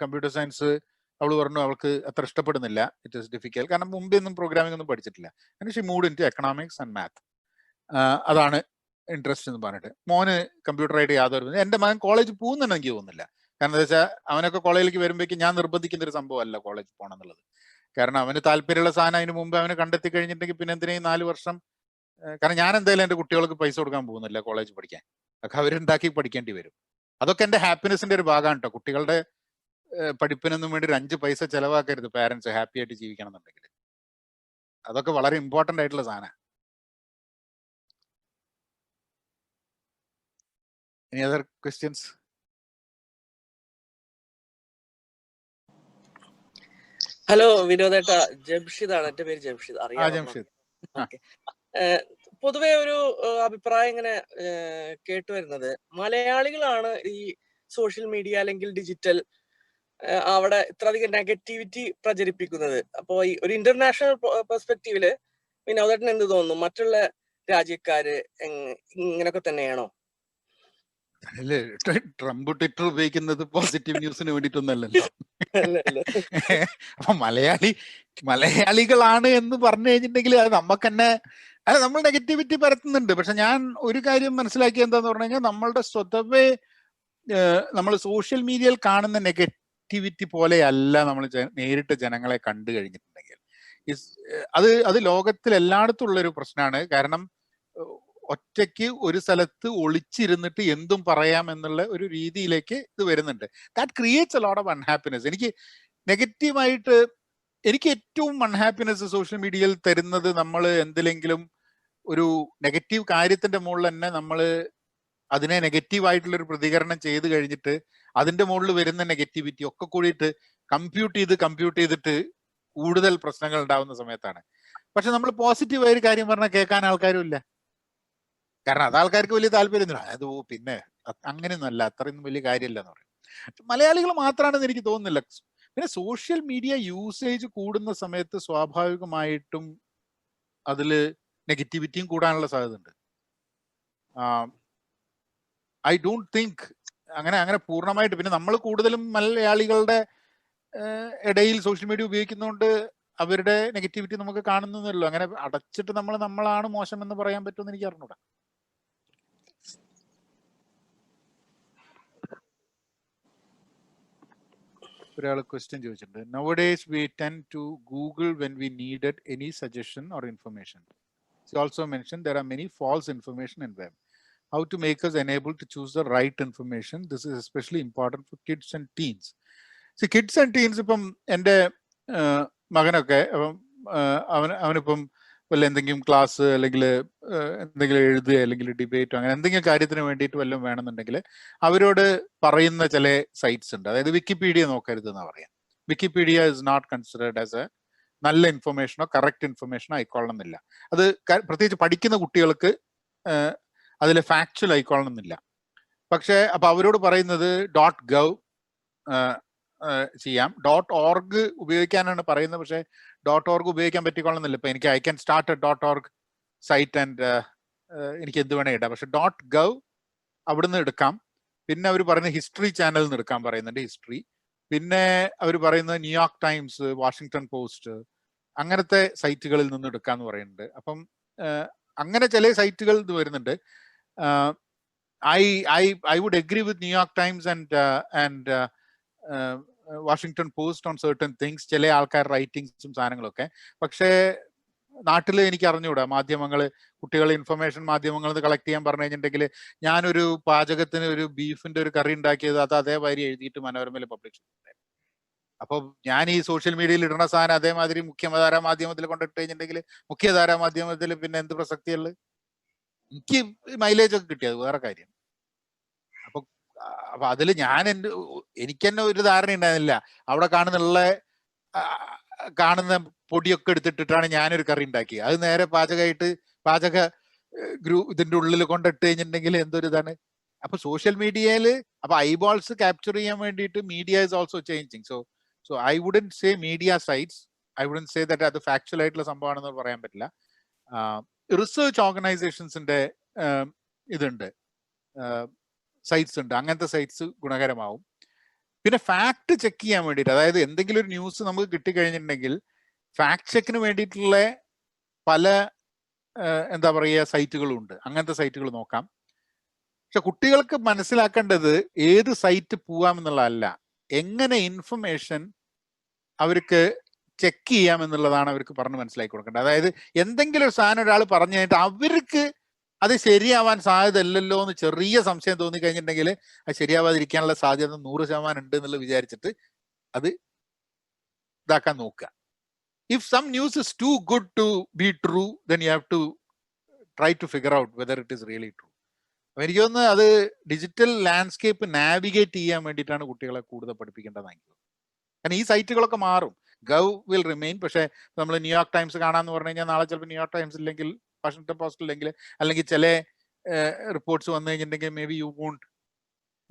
S3: കമ്പ്യൂട്ടർ സയൻസ് അവൾ പറഞ്ഞു അവൾക്ക് അത്ര ഇഷ്ടപ്പെടുന്നില്ല, ഇറ്റ് ഇസ് ഡിഫിക്കൽട്ട്, കാരണം മുമ്പേ ഒന്നും പ്രോഗ്രാമിംഗ് ഒന്നും പഠിച്ചിട്ടില്ല. And she moved into economics and math. അതാണ് ഇൻട്രസ്റ്റ് എന്ന് പറഞ്ഞിട്ട്. മോന് കമ്പ്യൂട്ടറായിട്ട് യാതൊരു, എൻ്റെ മകൻ കോളേജ് പോകുന്നുണ്ടെന്ന് എനിക്ക് തോന്നുന്നില്ല. കാരണം എന്താ വെച്ചാൽ അവനൊക്കെ കോളേജിലേക്ക് വരുമ്പോഴേക്കും ഞാൻ നിർബന്ധിക്കുന്ന ഒരു സംഭവമല്ല കോളേജ് പോകണം എന്നുള്ളത്. കാരണം അവന് താല്പര്യമുള്ള സാധനം അതിന് മുമ്പ് അവന് കണ്ടെത്തി കഴിഞ്ഞിട്ടുണ്ടെങ്കിൽ പിന്നെ എന്തിനേയും 4 വർഷം. കാരണം ഞാൻ എന്തായാലും എൻ്റെ കുട്ടികൾക്ക് പൈസ കൊടുക്കാൻ പോകുന്നില്ല കോളേജ് പഠിക്കാൻ, ഒക്കെ അവരുണ്ടാക്കി പഠിക്കേണ്ടി വരും. അതൊക്കെ എൻ്റെ ഹാപ്പിനെസിന്റെ ഒരു ഭാഗമാണ് കേട്ടോ. കുട്ടികളുടെ പഠിപ്പിനൊന്നും വേണ്ടി 5 പൈസ ചെലവാക്കരുത് പാരന്റ്സ് ഹാപ്പി ആയിട്ട് ജീവിക്കണം എന്നുണ്ടെങ്കിൽ. അതൊക്കെ വളരെ ഇമ്പോർട്ടൻ്റ് ആയിട്ടുള്ള സാധനമാണ്. Any other questions?
S5: ഹലോ വിനോദേട്ടാ, ജംഷിദ് ആണ് എന്റെ പേര്. ജംഷിദ് അറിയാം.
S3: ജംഷിദ്.
S5: പൊതുവെ ഒരു അഭിപ്രായം ഇങ്ങനെ കേട്ടുവരുന്നത്, മലയാളികളാണ് ഈ സോഷ്യൽ മീഡിയ അല്ലെങ്കിൽ ഡിജിറ്റൽ അവിടെ ഇത്രയധികം നെഗറ്റിവിറ്റി പ്രചരിപ്പിക്കുന്നത്. അപ്പോൾ ഈ ഒരു ഇന്റർനാഷണൽ പെർസ്പെക്റ്റീവില് വിനോദേട്ടൻ എന്ത് തോന്നുന്നു? മറ്റുള്ള രാജ്യക്കാര് ഇങ്ങനൊക്കെ തന്നെയാണോ?
S3: ട്രംപ് ട്വിറ്റർ ഉപയോഗിക്കുന്നത് പോസിറ്റീവ് ന്യൂസിന് വേണ്ടിയിട്ടൊന്നല്ലല്ലോ. അപ്പൊ മലയാളികളാണ് എന്ന് പറഞ്ഞു കഴിഞ്ഞിട്ടുണ്ടെങ്കിൽ അത് നമുക്ക് തന്നെ നമ്മൾ നെഗറ്റിവിറ്റി പരത്തുന്നുണ്ട്. പക്ഷെ ഞാൻ ഒരു കാര്യം മനസ്സിലാക്കിയ എന്താന്ന് പറഞ്ഞു കഴിഞ്ഞാൽ, നമ്മളുടെ സ്വതവേ നമ്മൾ സോഷ്യൽ മീഡിയയിൽ കാണുന്ന നെഗറ്റിവിറ്റി പോലെയല്ല നമ്മൾ നേരിട്ട് ജനങ്ങളെ കണ്ടു കഴിഞ്ഞിട്ടുണ്ടെങ്കിൽ. അത് ലോകത്തിൽ എല്ലായിടത്തും ഉള്ളൊരു പ്രശ്നമാണ്. കാരണം ഒറ്റയ്ക്ക് ഒരു സ്ഥലത്ത് ഒളിച്ചിരുന്നിട്ട് എന്തും പറയാം എന്നുള്ള ഒരു രീതിയിലേക്ക് ഇത് വരുന്നുണ്ട്. That creates a lot of unhappiness. എനിക്ക് നെഗറ്റീവായിട്ട് എനിക്ക് ഏറ്റവും അൺഹാപ്പിനെസ് സോഷ്യൽ മീഡിയയിൽ തരുന്നത്, നമ്മൾ എന്തിലെങ്കിലും ഒരു നെഗറ്റീവ് കാര്യത്തിന്റെ മുകളിൽ തന്നെ നമ്മൾ അതിനെ നെഗറ്റീവായിട്ടുള്ളൊരു പ്രതികരണം ചെയ്ത് കഴിഞ്ഞിട്ട് അതിന്റെ മുകളിൽ വരുന്ന നെഗറ്റിവിറ്റി ഒക്കെ കൂടിയിട്ട് കമ്പ്യൂട്ട് ചെയ്തിട്ട് കൂടുതൽ പ്രശ്നങ്ങൾ ഉണ്ടാവുന്ന സമയത്താണ്. പക്ഷെ നമ്മൾ പോസിറ്റീവായ ഒരു കാര്യം പറഞ്ഞാൽ കേൾക്കാൻ ആൾക്കാരും ഇല്ല. കാരണം അത് ആൾക്കാർക്ക് വലിയ താല്പര്യമൊന്നുമില്ല. അത് പിന്നെ അങ്ങനെയൊന്നുമല്ല, അത്രയൊന്നും വലിയ കാര്യമില്ല എന്ന് പറയും. മലയാളികൾ മാത്രമാണെന്ന് എനിക്ക് തോന്നുന്നില്ല. പിന്നെ സോഷ്യൽ മീഡിയ യൂസേജ് കൂടുന്ന സമയത്ത് സ്വാഭാവികമായിട്ടും അതില് നെഗറ്റിവിറ്റിയും കൂടാനുള്ള സാധ്യത ഉണ്ട്. ഐ ഡോണ്ട് തിങ്ക് അങ്ങനെ പൂർണ്ണമായിട്ട്. പിന്നെ നമ്മൾ കൂടുതലും മലയാളികളുടെ ഇടയിൽ സോഷ്യൽ മീഡിയ ഉപയോഗിക്കുന്നതുകൊണ്ട് അവരുടെ നെഗറ്റിവിറ്റി നമുക്ക് കാണുന്നല്ലോ. അങ്ങനെ അടച്ചിട്ട് നമ്മളാണ് മോശം എന്ന് പറയാൻ പറ്റുമെന്ന് എനിക്ക് അറിഞ്ഞൂടാ. ഒരാൾ ക്വസ്റ്റ്യൻ ചോദിച്ചിട്ടുണ്ട്. Nowadays we tend to Google when we needed any suggestion or information. She also mentioned there are many false information in web. How to make us enable to choose the right information? This is especially important for kids and teens. See, kids and teens, ഇപ്പം എൻ്റെ മകനൊക്കെ അവനിപ്പം വല്ല എന്തെങ്കിലും ക്ലാസ് അല്ലെങ്കിൽ എന്തെങ്കിലും എഴുതുക അല്ലെങ്കിൽ ഡിബേറ്റോ അങ്ങനെ എന്തെങ്കിലും കാര്യത്തിന് വേണ്ടിയിട്ട് വല്ലതും വേണമെന്നുണ്ടെങ്കിൽ അവരോട് പറയുന്ന ചില സൈറ്റ്സ് ഉണ്ട്. അതായത് വിക്കിപീഡിയ നോക്കരുത് എന്നാ പറയാം. Wikipedia is not considered as a നല്ല ഇൻഫർമേഷനോ കറക്റ്റ് ഇൻഫർമേഷനോ ആയിക്കൊള്ളണമെന്നില്ല. അത് പ്രത്യേകിച്ച് പഠിക്കുന്ന കുട്ടികൾക്ക് അതിൽ ഫാക്ച്വൽ ആയിക്കൊള്ളണമെന്നില്ല. പക്ഷേ അപ്പൊ അവരോട് പറയുന്നത് .gov ചെയ്യാം, .org ഉപയോഗിക്കാനാണ് പറയുന്നത്. പക്ഷേ .org ഉപയോഗിക്കാൻ പറ്റിക്കൊള്ളുന്നില്ല. ഇപ്പൊ എനിക്ക് I can start a .org site and എനിക്ക് എന്ത് വേണേ ഇടാം. പക്ഷെ .gov അവിടുന്ന് എടുക്കാം. പിന്നെ അവർ പറയുന്നത് ഹിസ്റ്ററി ചാനലിൽ നിന്ന് എടുക്കാൻ പറയുന്നുണ്ട്, ഹിസ്റ്ററി. പിന്നെ അവർ പറയുന്നത് ന്യൂയോർക്ക് ടൈംസ്, വാഷിങ്ടൺ പോസ്റ്റ്, അങ്ങനത്തെ സൈറ്റുകളിൽ നിന്ന് എടുക്കാന്ന് പറയുന്നുണ്ട്. അപ്പം അങ്ങനെ ചില സൈറ്റുകൾ ഇത് വരുന്നുണ്ട്. I would agree with New York Times and Washington post on certain things, ചില ആൾക്കാർ റൈറ്റിങ്സും സാധനങ്ങളൊക്കെ. പക്ഷേ നാട്ടിൽ എനിക്ക് അറിഞ്ഞുകൂടാ. മാധ്യമങ്ങൾ കുട്ടികളെ ഇൻഫർമേഷൻ മാധ്യമങ്ങളിൽ നിന്ന് കളക്ട് ചെയ്യാൻ പറഞ്ഞു കഴിഞ്ഞിട്ടുണ്ടെങ്കിൽ ഞാനൊരു പാചകത്തിന് ഒരു ബീഫിന്റെ ഒരു കറി ഉണ്ടാക്കിയത് അത് അതേമാതിരി എഴുതിയിട്ട് മനോരമയിൽ പബ്ലിഷ് ചെയ്തിട്ടുണ്ട്. അപ്പോൾ ഞാൻ ഈ സോഷ്യൽ മീഡിയയിൽ ഇടുന്ന സാധനം അതേമാതിരി മുഖ്യധാരാ മാധ്യമത്തിൽ കൊണ്ടിട്ട് കഴിഞ്ഞിട്ടുണ്ടെങ്കിൽ മുഖ്യധാരാ മാധ്യമത്തിൽ പിന്നെ എന്ത് പ്രസക്തിയുള്ളത്? എനിക്ക് മൈലേജ് ഒക്കെ കിട്ടിയത് വേറെ കാര്യം. അപ്പൊ അതിൽ എനിക്ക് തന്നെ ഒരു ധാരണ ഉണ്ടായിരുന്നില്ല. അവിടെ കാണുന്ന പൊടിയൊക്കെ എടുത്തിട്ടിട്ടാണ് ഞാനൊരു കറി ഉണ്ടാക്കിയത്. അത് നേരെ പാചക ഇതിന്റെ ഉള്ളിൽ കൊണ്ടിട്ട് കഴിഞ്ഞിട്ടുണ്ടെങ്കിൽ എന്തൊരു ഇതാണ്. അപ്പൊ സോഷ്യൽ മീഡിയയിൽ അപ്പൊ ഐബോൾസ് ക്യാപ്ചർ ചെയ്യാൻ വേണ്ടിയിട്ട് media is also changing. So I wouldn't say media sites, I wouldn't say that അത് ഫാക്ച്വൽ ആയിട്ടുള്ള സംഭവമാണെന്ന് പറയാൻ പറ്റില്ല. റിസർച്ച് ഓർഗനൈസേഷൻസിന്റെ ഇതുണ്ട്, സൈറ്റ്സ് ഉണ്ട്. അങ്ങനത്തെ സൈറ്റ്സ് ഗുണകരമാവും. പിന്നെ ഫാക്ട് ചെക്ക് ചെയ്യാൻ വേണ്ടിയിട്ട്, അതായത് എന്തെങ്കിലും ഒരു ന്യൂസ് നമുക്ക് കിട്ടിക്കഴിഞ്ഞിട്ടുണ്ടെങ്കിൽ ഫാക്ട് ചെക്കിന് വേണ്ടിയിട്ടുള്ള പല എന്താ പറയുക സൈറ്റുകളുണ്ട്. അങ്ങനത്തെ സൈറ്റുകൾ നോക്കാം. പക്ഷെ കുട്ടികൾക്ക് മനസ്സിലാക്കേണ്ടത് ഏത് സൈറ്റ് പോവാമെന്നുള്ളതല്ല, എങ്ങനെ ഇൻഫർമേഷൻ അവർക്ക് ചെക്ക് ചെയ്യാം എന്നുള്ളതാണ് അവർക്ക് പറഞ്ഞ് മനസ്സിലാക്കി കൊടുക്കേണ്ടത്. അതായത് എന്തെങ്കിലും ഒരു സാധനം ഒരാൾ പറഞ്ഞു കഴിഞ്ഞിട്ട് അവർക്ക് അത് ശരിയാവാൻ സാധ്യത ഇല്ലല്ലോ എന്ന് ചെറിയ സംശയം തോന്നിക്കഴിഞ്ഞിട്ടുണ്ടെങ്കിൽ അത് ശരിയാവാതിരിക്കാനുള്ള സാധ്യത 100% ഉണ്ട് എന്നുള്ളത് വിചാരിച്ചിട്ട് അത് ഇതാക്കാൻ നോക്കുക. If some news is too good to be true, then you have to try to figure out whether it is really true. അപ്പൊ എനിക്ക് തോന്നുന്നു അത് ഡിജിറ്റൽ ലാൻഡ്സ്കേപ്പ് നാവിഗേറ്റ് ചെയ്യാൻ വേണ്ടിയിട്ടാണ് കുട്ടികളെ കൂടുതൽ പഠിപ്പിക്കേണ്ടതെന്ന്. കാരണം ഈ സൈറ്റുകളൊക്കെ മാറും. Gov will remain. പക്ഷെ നമ്മൾ ന്യൂയോർക്ക് ടൈംസ് കാണാന്ന് പറഞ്ഞു കഴിഞ്ഞാൽ നാളെ ചിലപ്പോൾ ന്യൂയോർക്ക് ടൈംസ് ഇല്ലെങ്കിൽ വാഷിംഗ്ടൺ പോസ്റ്റിലെങ്കിൽ അല്ലെങ്കിൽ ചില റിപ്പോർട്ട്സ് വന്നു കഴിഞ്ഞിട്ടുണ്ടെങ്കിൽ maybe you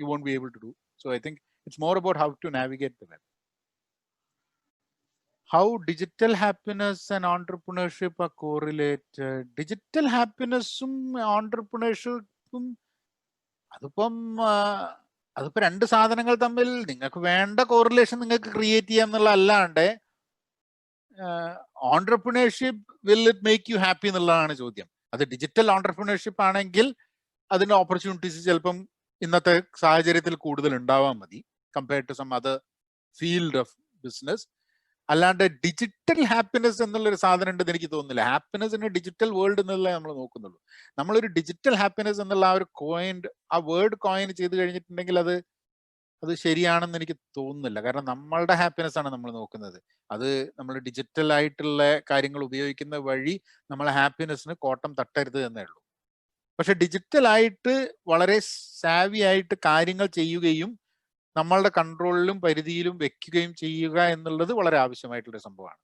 S3: won't be able to do. So I think it's more about how to navigate the web. How digital happiness and entrepreneurship are correlated. Digital happiness entrepreneurship അതിപ്പോ രണ്ട് സാധനങ്ങൾ തമ്മിൽ നിങ്ങൾക്ക് വേണ്ട കോറിലേഷൻ നിങ്ങൾക്ക് ക്രിയേറ്റ് ചെയ്യാം എന്നുള്ള അല്ലാണ്ട് entrepreneurship will it make you happy എന്നുള്ളതാണ് ചോദ്യം. അത് ഡിജിറ്റൽ ഓൺട്രപ്രണർഷിപ്പ് ആണെങ്കിൽ അതിന്റെ ഓപ്പർച്യൂണിറ്റീസ് ചിലപ്പം ഇന്നത്തെ സാഹചര്യത്തിൽ കൂടുതൽ ഉണ്ടാവാൻ മതി compared to some other field of business. അല്ലാണ്ട് ഡിജിറ്റൽ ഹാപ്പിനെസ് എന്നുള്ളൊരു സാധനം ഉണ്ടെന്ന് എനിക്ക് തോന്നുന്നില്ല. ഹാപ്പിനെസ് ഡിജിറ്റൽ വേൾഡ് എന്നുള്ളത് നമ്മൾ നോക്കുന്നുള്ളൂ. നമ്മളൊരു ഡിജിറ്റൽ ഹാപ്പിനെസ് എന്നുള്ള ആ ഒരു ആ വേർഡ് കോയിൻ ചെയ്ത് കഴിഞ്ഞിട്ടുണ്ടെങ്കിൽ അത് ശരിയാണെന്ന് എനിക്ക് തോന്നുന്നില്ല. കാരണം നമ്മളുടെ ഹാപ്പിനെസ് ആണ് നമ്മൾ നോക്കുന്നത്. അത് നമ്മൾ ഡിജിറ്റൽ ആയിട്ടുള്ള കാര്യങ്ങൾ ഉപയോഗിക്കുന്ന വഴി നമ്മളെ ഹാപ്പിനെസ്സിന് കോട്ടം തട്ടരുത് എന്നേ ഉള്ളൂ. പക്ഷെ ഡിജിറ്റലായിട്ട് വളരെ സാവി ആയിട്ട് കാര്യങ്ങൾ ചെയ്യുകയും നമ്മളുടെ കൺട്രോളിലും പരിധിയിലും വെക്കുകയും ചെയ്യുക എന്നുള്ളത് വളരെ ആവശ്യമായിട്ടുള്ള സംഭവമാണ്.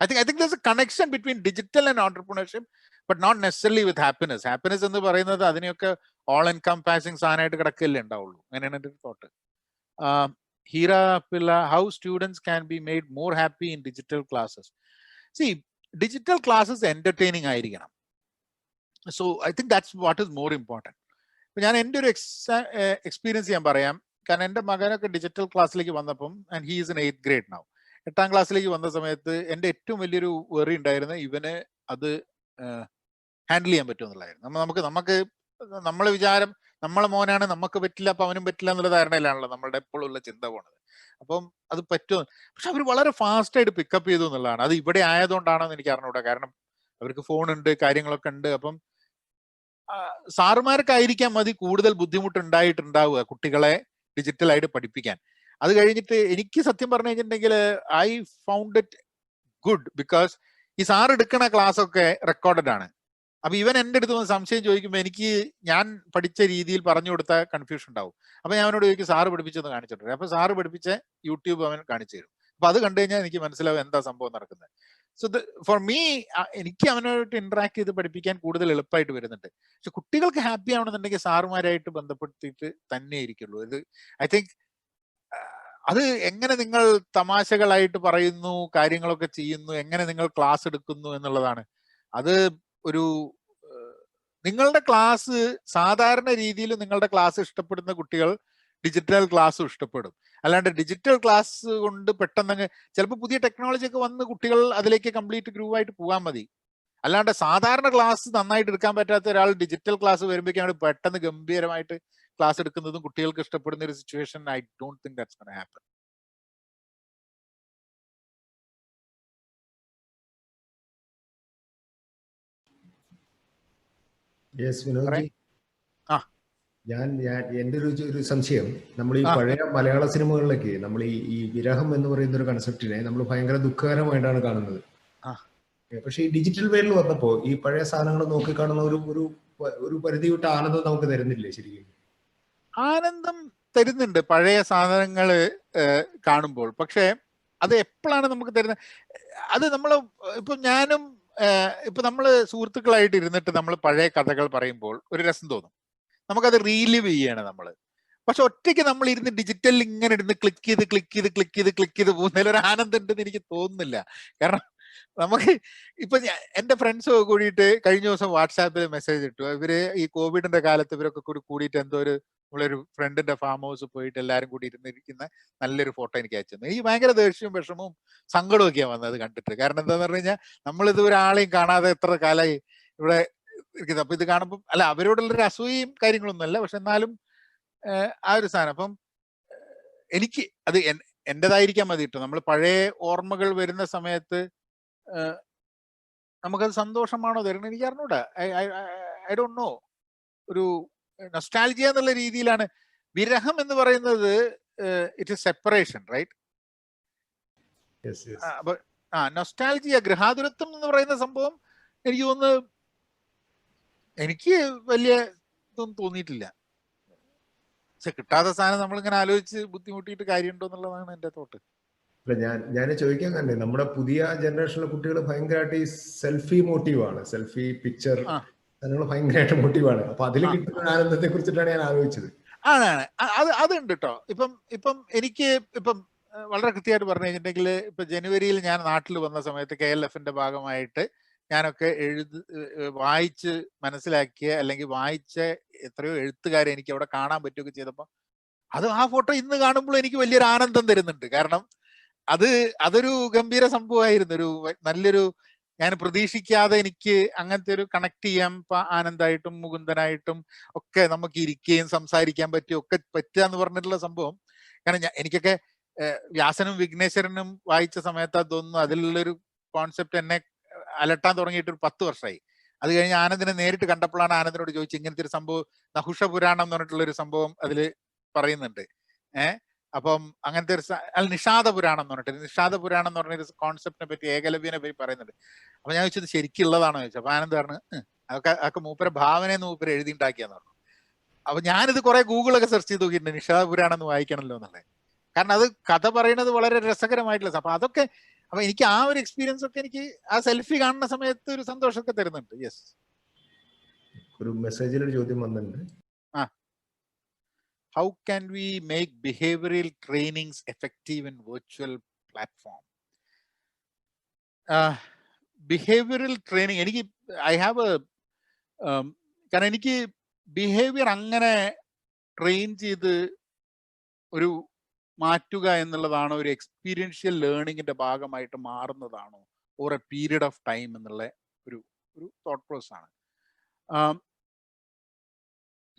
S3: I think there's a connection between digital and entrepreneurship, but not necessarily with happiness. Happiness എന്ന് പറയുന്നത് അതിനെയൊക്കെ all encompassing സാധനമായിട്ട് കിടക്കല്ലേ ഉണ്ടാവുള്ളൂ. അങ്ങനെയാണ് എൻ്റെ thought. Heera Pillai, how students can be made more happy in digital classes. See, digital classes entertaining ആയിരിക്കണം. So I think that's what is more important. ഞാൻ എൻ്റെ ഒരു എക്സ്പീരിയൻസ് ഞാൻ പറയാം. കാരണം എൻ്റെ മകനൊക്കെ ഡിജിറ്റൽ ക്ലാസ്സിലേക്ക് വന്നപ്പം, and he is in 8th grade now, 8ാം ക്ലാസ്സിലേക്ക് വന്ന സമയത്ത് എൻ്റെ ഏറ്റവും വലിയൊരു വെറി ഉണ്ടായിരുന്നു ഇവന് അത് ഹാൻഡിൽ ചെയ്യാൻ പറ്റും എന്നുള്ളതായിരുന്നു. നമുക്ക് നമ്മളെ വിചാരം നമ്മളെ മോനാണ്, നമുക്ക് പറ്റില്ല, അപ്പൊ അവനും പറ്റില്ല എന്നുള്ള ധാരണയിലാണല്ലോ നമ്മളുടെ എപ്പോഴുള്ള ചിന്ത പോണത്. അപ്പം അത് പറ്റുമോ? പക്ഷെ അവർ വളരെ ഫാസ്റ്റ് ആയിട്ട് പിക്കപ്പ് ചെയ്തു എന്നുള്ളതാണ്. അത് ഇവിടെ ആയതുകൊണ്ടാണോ എന്ന് എനിക്ക് അറിഞ്ഞൂടാ. കാരണം അവർക്ക് ഫോണുണ്ട്, കാര്യങ്ങളൊക്കെ ഉണ്ട്. അപ്പം സാറുമാർക്കായിരിക്കാം മതി കൂടുതൽ ബുദ്ധിമുട്ടുണ്ടായിട്ടുണ്ടാവുക കുട്ടികളെ ഡിജിറ്റലായിട്ട് പഠിപ്പിക്കാൻ. അത് കഴിഞ്ഞിട്ട് എനിക്ക് സത്യം പറഞ്ഞു കഴിഞ്ഞിട്ടുണ്ടെങ്കിൽ I found it good, because ഈ സാർ എടുക്കുന്ന ക്ലാസ് ഒക്കെ റെക്കോർഡഡ് ആണ്. അപ്പൊ ഇവൻ എൻ്റെ അടുത്ത് വന്ന് സംശയം ചോദിക്കുമ്പോൾ എനിക്ക് ഞാൻ പഠിച്ച രീതിയിൽ പറഞ്ഞു കൊടുത്ത കൺഫ്യൂഷൻ ഉണ്ടാവും. അപ്പൊ ഞാൻ അവനോട് ചോദിക്കും സാറ് പഠിപ്പിച്ചെന്ന് കാണിച്ചിട്ടുണ്ട്. അപ്പൊ സാറ് പഠിപ്പിച്ച യൂട്യൂബ് അവൻ കാണിച്ചു തരും. അപ്പൊ അത് കണ്ടു കഴിഞ്ഞാൽ എനിക്ക് മനസ്സിലാവും എന്താ സംഭവം നടക്കുന്നത്. സോ ഫോർ മീ, എനിക്ക് അവനോട്ട് ഇന്ററാക്ട് ചെയ്ത് പഠിപ്പിക്കാൻ കൂടുതൽ എളുപ്പമായിട്ട് വരുന്നുണ്ട്. പക്ഷെ കുട്ടികൾക്ക് ഹാപ്പി ആവണമെന്നുണ്ടെങ്കിൽ സാറുമാരായിട്ട് ബന്ധപ്പെടുത്തിയിട്ട് തന്നെ ഇരിക്കുള്ളൂ. ഇത് ഐ തിങ്ക് അത് എങ്ങനെ നിങ്ങൾ തമാശകളായിട്ട് പറയുന്നു, കാര്യങ്ങളൊക്കെ ചെയ്യുന്നു, എങ്ങനെ നിങ്ങൾ ക്ലാസ് എടുക്കുന്നു എന്നുള്ളതാണ്. അത് ഒരു നിങ്ങളുടെ ക്ലാസ് സാധാരണ രീതിയിൽ നിങ്ങളുടെ ക്ലാസ് ഇഷ്ടപ്പെടുന്ന കുട്ടികൾ ഡിജിറ്റൽ ക്ലാസ്സും ഇഷ്ടപ്പെടും. അല്ലാണ്ട് ഡിജിറ്റൽ ക്ലാസ് കൊണ്ട് പെട്ടെന്ന് ചിലപ്പോൾ പുതിയ ടെക്നോളജി ഒക്കെ വന്ന് കുട്ടികൾ അതിലേക്ക് കംപ്ലീറ്റ് ഗ്രൂവ് ആയിട്ട് പോകാൻ മതി. അല്ലാണ്ട് സാധാരണ ക്ലാസ് നന്നായിട്ട് എടുക്കാൻ പറ്റാത്ത ഒരാൾ ഡിജിറ്റൽ ക്ലാസ് വരുമ്പോഴേക്കാണ് പെട്ടെന്ന് ഗംഭീരമായിട്ട് ക്ലാസ് എടുക്കുന്നതും കുട്ടികൾക്ക് ഇഷ്ടപ്പെടുന്ന ഒരു situation. I don't think that's gonna happen.
S2: ഞാൻ എൻ്റെ ഒരു സംശയം, നമ്മൾ ഈ പഴയ മലയാള സിനിമകളിലൊക്കെ നമ്മൾ ഈ വിരഹം എന്ന് പറയുന്ന ഒരു കൺസെപ്റ്റിനെ നമ്മൾ ഭയങ്കര ദുഃഖകരമായിട്ടാണ് കാണുന്നത്. പക്ഷെ ഈ ഡിജിറ്റൽ വേൾഡിൽ വന്നപ്പോ ഈ പഴയ സാധനങ്ങൾ നോക്കിക്കാണുന്ന ഒരു പരിധി വിട്ട ആനന്ദം നമുക്ക് തരുന്നില്ലേ? ശരിക്കും
S3: ആനന്ദം തരുന്നുണ്ട് പഴയ സാധനങ്ങൾ കാണുമ്പോൾ. പക്ഷെ അത് എപ്പോഴാണ് നമുക്ക് തരുന്നത്? അത് നമ്മൾ ഇപ്പൊ ഞാനും ഇപ്പൊ നമ്മള് സുഹൃത്തുക്കളായിട്ട് ഇരുന്നിട്ട് നമ്മൾ പഴയ കഥകൾ പറയുമ്പോൾ ഒരു രസം തോന്നും, നമുക്കത് റീലിവ് ചെയ്യാണ് നമ്മള്. പക്ഷെ ഒറ്റയ്ക്ക് നമ്മൾ ഇരുന്ന് ഡിജിറ്റലിൽ ഇങ്ങനെ ഇരുന്ന് ക്ലിക്ക് ചെയ്ത് പോകുന്നതിൽ ഒരു ആനന്ദം ഉണ്ടെന്ന് എനിക്ക് തോന്നുന്നില്ല. കാരണം നമുക്ക് ഇപ്പൊ എന്റെ ഫ്രണ്ട്സ് കൂടിയിട്ട് കഴിഞ്ഞ ദിവസം വാട്സാപ്പിൽ മെസ്സേജ് ഇട്ടു. ഇവര് ഈ കോവിഡിന്റെ കാലത്ത് ഇവരൊക്കെ കൂടിയിട്ട് എന്തോ നമ്മളൊരു ഫ്രണ്ടിന്റെ ഫാം ഹൗസ് പോയിട്ട് എല്ലാരും കൂടി ഇരുന്നിരിക്കുന്ന നല്ലൊരു ഫോട്ടോ എനിക്ക് അയച്ചു തന്നു. എനിക്ക് ഭയങ്കര ദേഷ്യവും വിഷമവും സങ്കടവും ഒക്കെയാണ് വന്നത് കണ്ടിട്ട്. കാരണം എന്താന്ന് പറഞ്ഞു കഴിഞ്ഞാൽ നമ്മളിത് ഒരാളെയും കാണാതെ എത്ര കാലമായി ഇവിടെ ഇരിക്കുന്നത്. അപ്പൊ ഇത് കാണുമ്പോൾ അല്ല അവരോടുള്ളൊരു അസൂയയും കാര്യങ്ങളൊന്നും അല്ല, പക്ഷെ എന്നാലും ആ ഒരു സാധനം. അപ്പം എനിക്ക് അത് എന്റേതായിരിക്കാൻ മതി കേട്ടോ. നമ്മൾ പഴയ ഓർമ്മകൾ വരുന്ന സമയത്ത് നമുക്കത് സന്തോഷമാണോ തരുന്നത് എനിക്ക് അറിഞ്ഞൂടാ. I don't know. ഒരു നൊസ്റ്റാൾജിയ എന്നുള്ള രീതിയിലാണ്. വിരഹം എന്ന് പറയുന്നത് ഇറ്റ് ഇസ് സെപ്പറേഷൻ, റൈറ്റ്? അപ്പൊ നൊസ്റ്റാൾജിയ, ഗൃഹാതുരത്വം എന്ന് പറയുന്ന സംഭവം എനിക്ക് തോന്നുന്നു എനിക്ക് വലിയ ഇതൊന്നും തോന്നിയിട്ടില്ല. പക്ഷെ കിട്ടാത്ത സാധനം നമ്മളിങ്ങനെ ആലോചിച്ച് ബുദ്ധിമുട്ടിയിട്ട് കാര്യമുണ്ടോ എന്നുള്ളതാണ് എൻ്റെ തോട്ട്.
S2: അല്ല, ഞാൻ ചോദിക്കാൻ തന്നെ, നമ്മുടെ പുതിയ ജനറേഷനിലെ കുട്ടികൾ ഭയങ്കരമായിട്ട് ഈ സെൽഫി മോട്ടീവാണ്, സെൽഫി പിക്ചർ അതിനുള്ള ഭയങ്കരമായിട്ട് മോട്ടീവാണ്. അപ്പൊ അതിൽ കിട്ടുന്ന ആനന്ദത്തെ കുറിച്ചിട്ടാണ് ഞാൻ ആലോചിച്ചത്.
S3: ആണ് അതുണ്ട് കേട്ടോ. ഇപ്പം എനിക്ക് ഇപ്പം വളരെ കൃത്യമായിട്ട് പറഞ്ഞു കഴിഞ്ഞിട്ടുണ്ടെങ്കിൽ, ഇപ്പൊ ജനുവരിയിൽ ഞാൻ നാട്ടിൽ വന്ന സമയത്ത് KLFന്റെ ഭാഗമായിട്ട് ഞാനൊക്കെ വായിച്ച് മനസ്സിലാക്കിയ അല്ലെങ്കിൽ വായിച്ച എത്രയോ എഴുത്തുകാരെ എനിക്ക് അവിടെ കാണാൻ പറ്റുകയൊക്കെ ചെയ്തപ്പോൾ ആ ഫോട്ടോ ഇന്ന് കാണുമ്പോൾ എനിക്ക് വലിയൊരു ആനന്ദം തരുന്നുണ്ട്. കാരണം അതൊരു ഗംഭീര സംഭവമായിരുന്നു. നല്ലൊരു, ഞാൻ പ്രതീക്ഷിക്കാതെ എനിക്ക് അങ്ങനത്തെ ഒരു കണക്ട് ചെയ്യാൻ ആനന്ദായിട്ടും മുകുന്ദനായിട്ടും ഒക്കെ നമുക്ക് ഇരിക്കുകയും സംസാരിക്കാൻ ഒക്കെ പറ്റുക എന്ന് പറഞ്ഞിട്ടുള്ള സംഭവം. കാരണം എനിക്കൊക്കെ വ്യാസനും വിഘ്നേശ്വരനും വായിച്ച സമയത്ത് അതൊന്നും അതിലുള്ളൊരു കോൺസെപ്റ്റ് എന്നെ അലട്ടാൻ തുടങ്ങിയിട്ട് ഒരു 10 വർഷമായി. അത് കഴിഞ്ഞ് ആനന്ദിനെ നേരിട്ട് കണ്ടപ്പോഴാണ് ആനന്ദിനോട് ചോദിച്ചു, ഇങ്ങനത്തെ ഒരു സംഭവം നഹുഷ പുരാണം എന്ന് പറഞ്ഞിട്ടുള്ളൊരു സംഭവം അതിൽ പറയുന്നുണ്ട്. അപ്പം അങ്ങനത്തെ ഒരു നിഷാദ പുരാണം എന്ന് പറഞ്ഞിട്ട്, നിഷാദ പുരാണം എന്ന് പറഞ്ഞൊരു കോൺസെപ്റ്റിനെ പറ്റി, ഏകലവ്യനെ പറ്റി പറയുന്നുണ്ട്. അപ്പൊ ഞാൻ ചോദിച്ചത് ശരിക്കുള്ളതാണോ ചോദിച്ചു. അപ്പൊ ആനന്ദ് പറഞ്ഞു അതൊക്കെ മൂപ്പരെ ഭാവനയെന്ന് മൂപ്പര് എഴുതിണ്ടാക്കിയാന്ന് പറഞ്ഞു. അപ്പൊ ഞാനിത് കുറെ ഗൂഗിളൊക്കെ സെർച്ച് ചെയ്ത് നോക്കിയിട്ടുണ്ട്, നിഷാദ പുരാണം എന്ന് വായിക്കണമല്ലോ എന്നുള്ളത്. കാരണം അത് കഥ പറയുന്നത് വളരെ രസകരമായിട്ടുള്ള. അപ്പൊ എനിക്ക് ആ ഒരു എക്സ്പീരിയൻസ് ഒക്കെ എനിക്ക് ആ സെൽഫി കാണുന്ന സമയത്ത് ഒരു സന്തോഷമൊക്കെ തരുന്നുണ്ട്. യെസ്.
S2: ഒരു മെസ്സേജിൽ ഒരു ചോദ്യം വന്നിട്ടുണ്ട്.
S3: How can we make behavioral trainings effective in virtual platform? Behavioral training, കാരണം എനിക്ക് ബിഹേവിയർ അങ്ങനെ ട്രെയിൻ ചെയ്ത് ഒരു മാറ്റുക എന്നുള്ളതാണോ ഒരു എക്സ്പീരിയൻഷ്യൽ ലേണിങ്ങിന്റെ ഭാഗമായിട്ട് മാറുന്നതാണോ or a period of time എന്നുള്ള ഒരു തോട്ട് പ്രോസസ് ആണ്.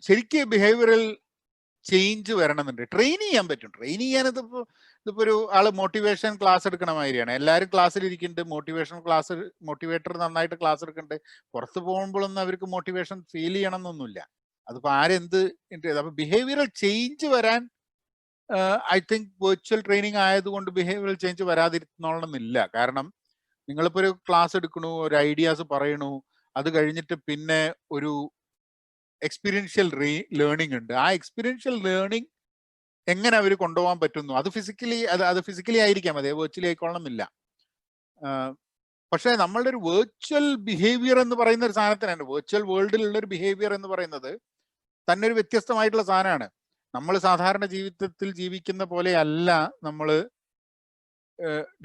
S3: ശരിക്കും ബിഹേവിയറൽ ചേഞ്ച് വരണമെന്നുണ്ട്. ട്രെയിൻ ചെയ്യാൻ പറ്റും. ട്രെയിൻ ചെയ്യാൻ ഇതിപ്പോ ഒരു ആള് മോട്ടിവേഷൻ ക്ലാസ് എടുക്കണ മാതിരിയാണ്. എല്ലാവരും ക്ലാസ്സിൽ ഇരിക്കുന്നുണ്ട്, മോട്ടിവേറ്റർ നന്നായിട്ട് ക്ലാസ് എടുക്കുന്നുണ്ട്. പുറത്ത് പോകുമ്പോഴൊന്നും അവർക്ക് മോട്ടിവേഷൻ ഫീൽ ചെയ്യണം എന്നൊന്നുമില്ല. അതിപ്പോ ആരെന്ത് അപ്പൊ ബിഹേവിയറൽ ചേഞ്ച് വരാൻ ഐ തിങ്ക് വെർച്വൽ ട്രെയിനിങ് ആയതുകൊണ്ട് ബിഹേവിയറൽ ചേഞ്ച് വരാതിരുന്നോളണമെന്നില്ല. കാരണം നിങ്ങളിപ്പോ ഒരു ക്ലാസ് എടുക്കണു, ഒരു ഐഡിയാസ് പറയണു, അത് കഴിഞ്ഞിട്ട് പിന്നെ ഒരു എക്സ്പീരിയൻഷ്യൽ ലേണിംഗ് ഉണ്ട്. ആ എക്സ്പീരിയൻഷ്യൽ ലേണിംഗ് എങ്ങനെ അവർ കൊണ്ടുപോകാൻ പറ്റുന്നു, അത് ഫിസിക്കലി ആയിരിക്കാം, അതേ വെർച്വലി ആയിക്കൊള്ളണമെന്നില്ല. പക്ഷെ നമ്മളുടെ ഒരു വെർച്വൽ ബിഹേവിയർ എന്ന് പറയുന്ന ഒരു സാധനത്തിനാണ്, വെർച്വൽ വേൾഡിലുള്ള ഒരു ബിഹേവിയർ എന്ന് പറയുന്നത് തന്നെ ഒരു വ്യത്യസ്തമായിട്ടുള്ള സാധനമാണ്. നമ്മൾ സാധാരണ ജീവിതത്തിൽ ജീവിക്കുന്ന പോലെ അല്ല നമ്മൾ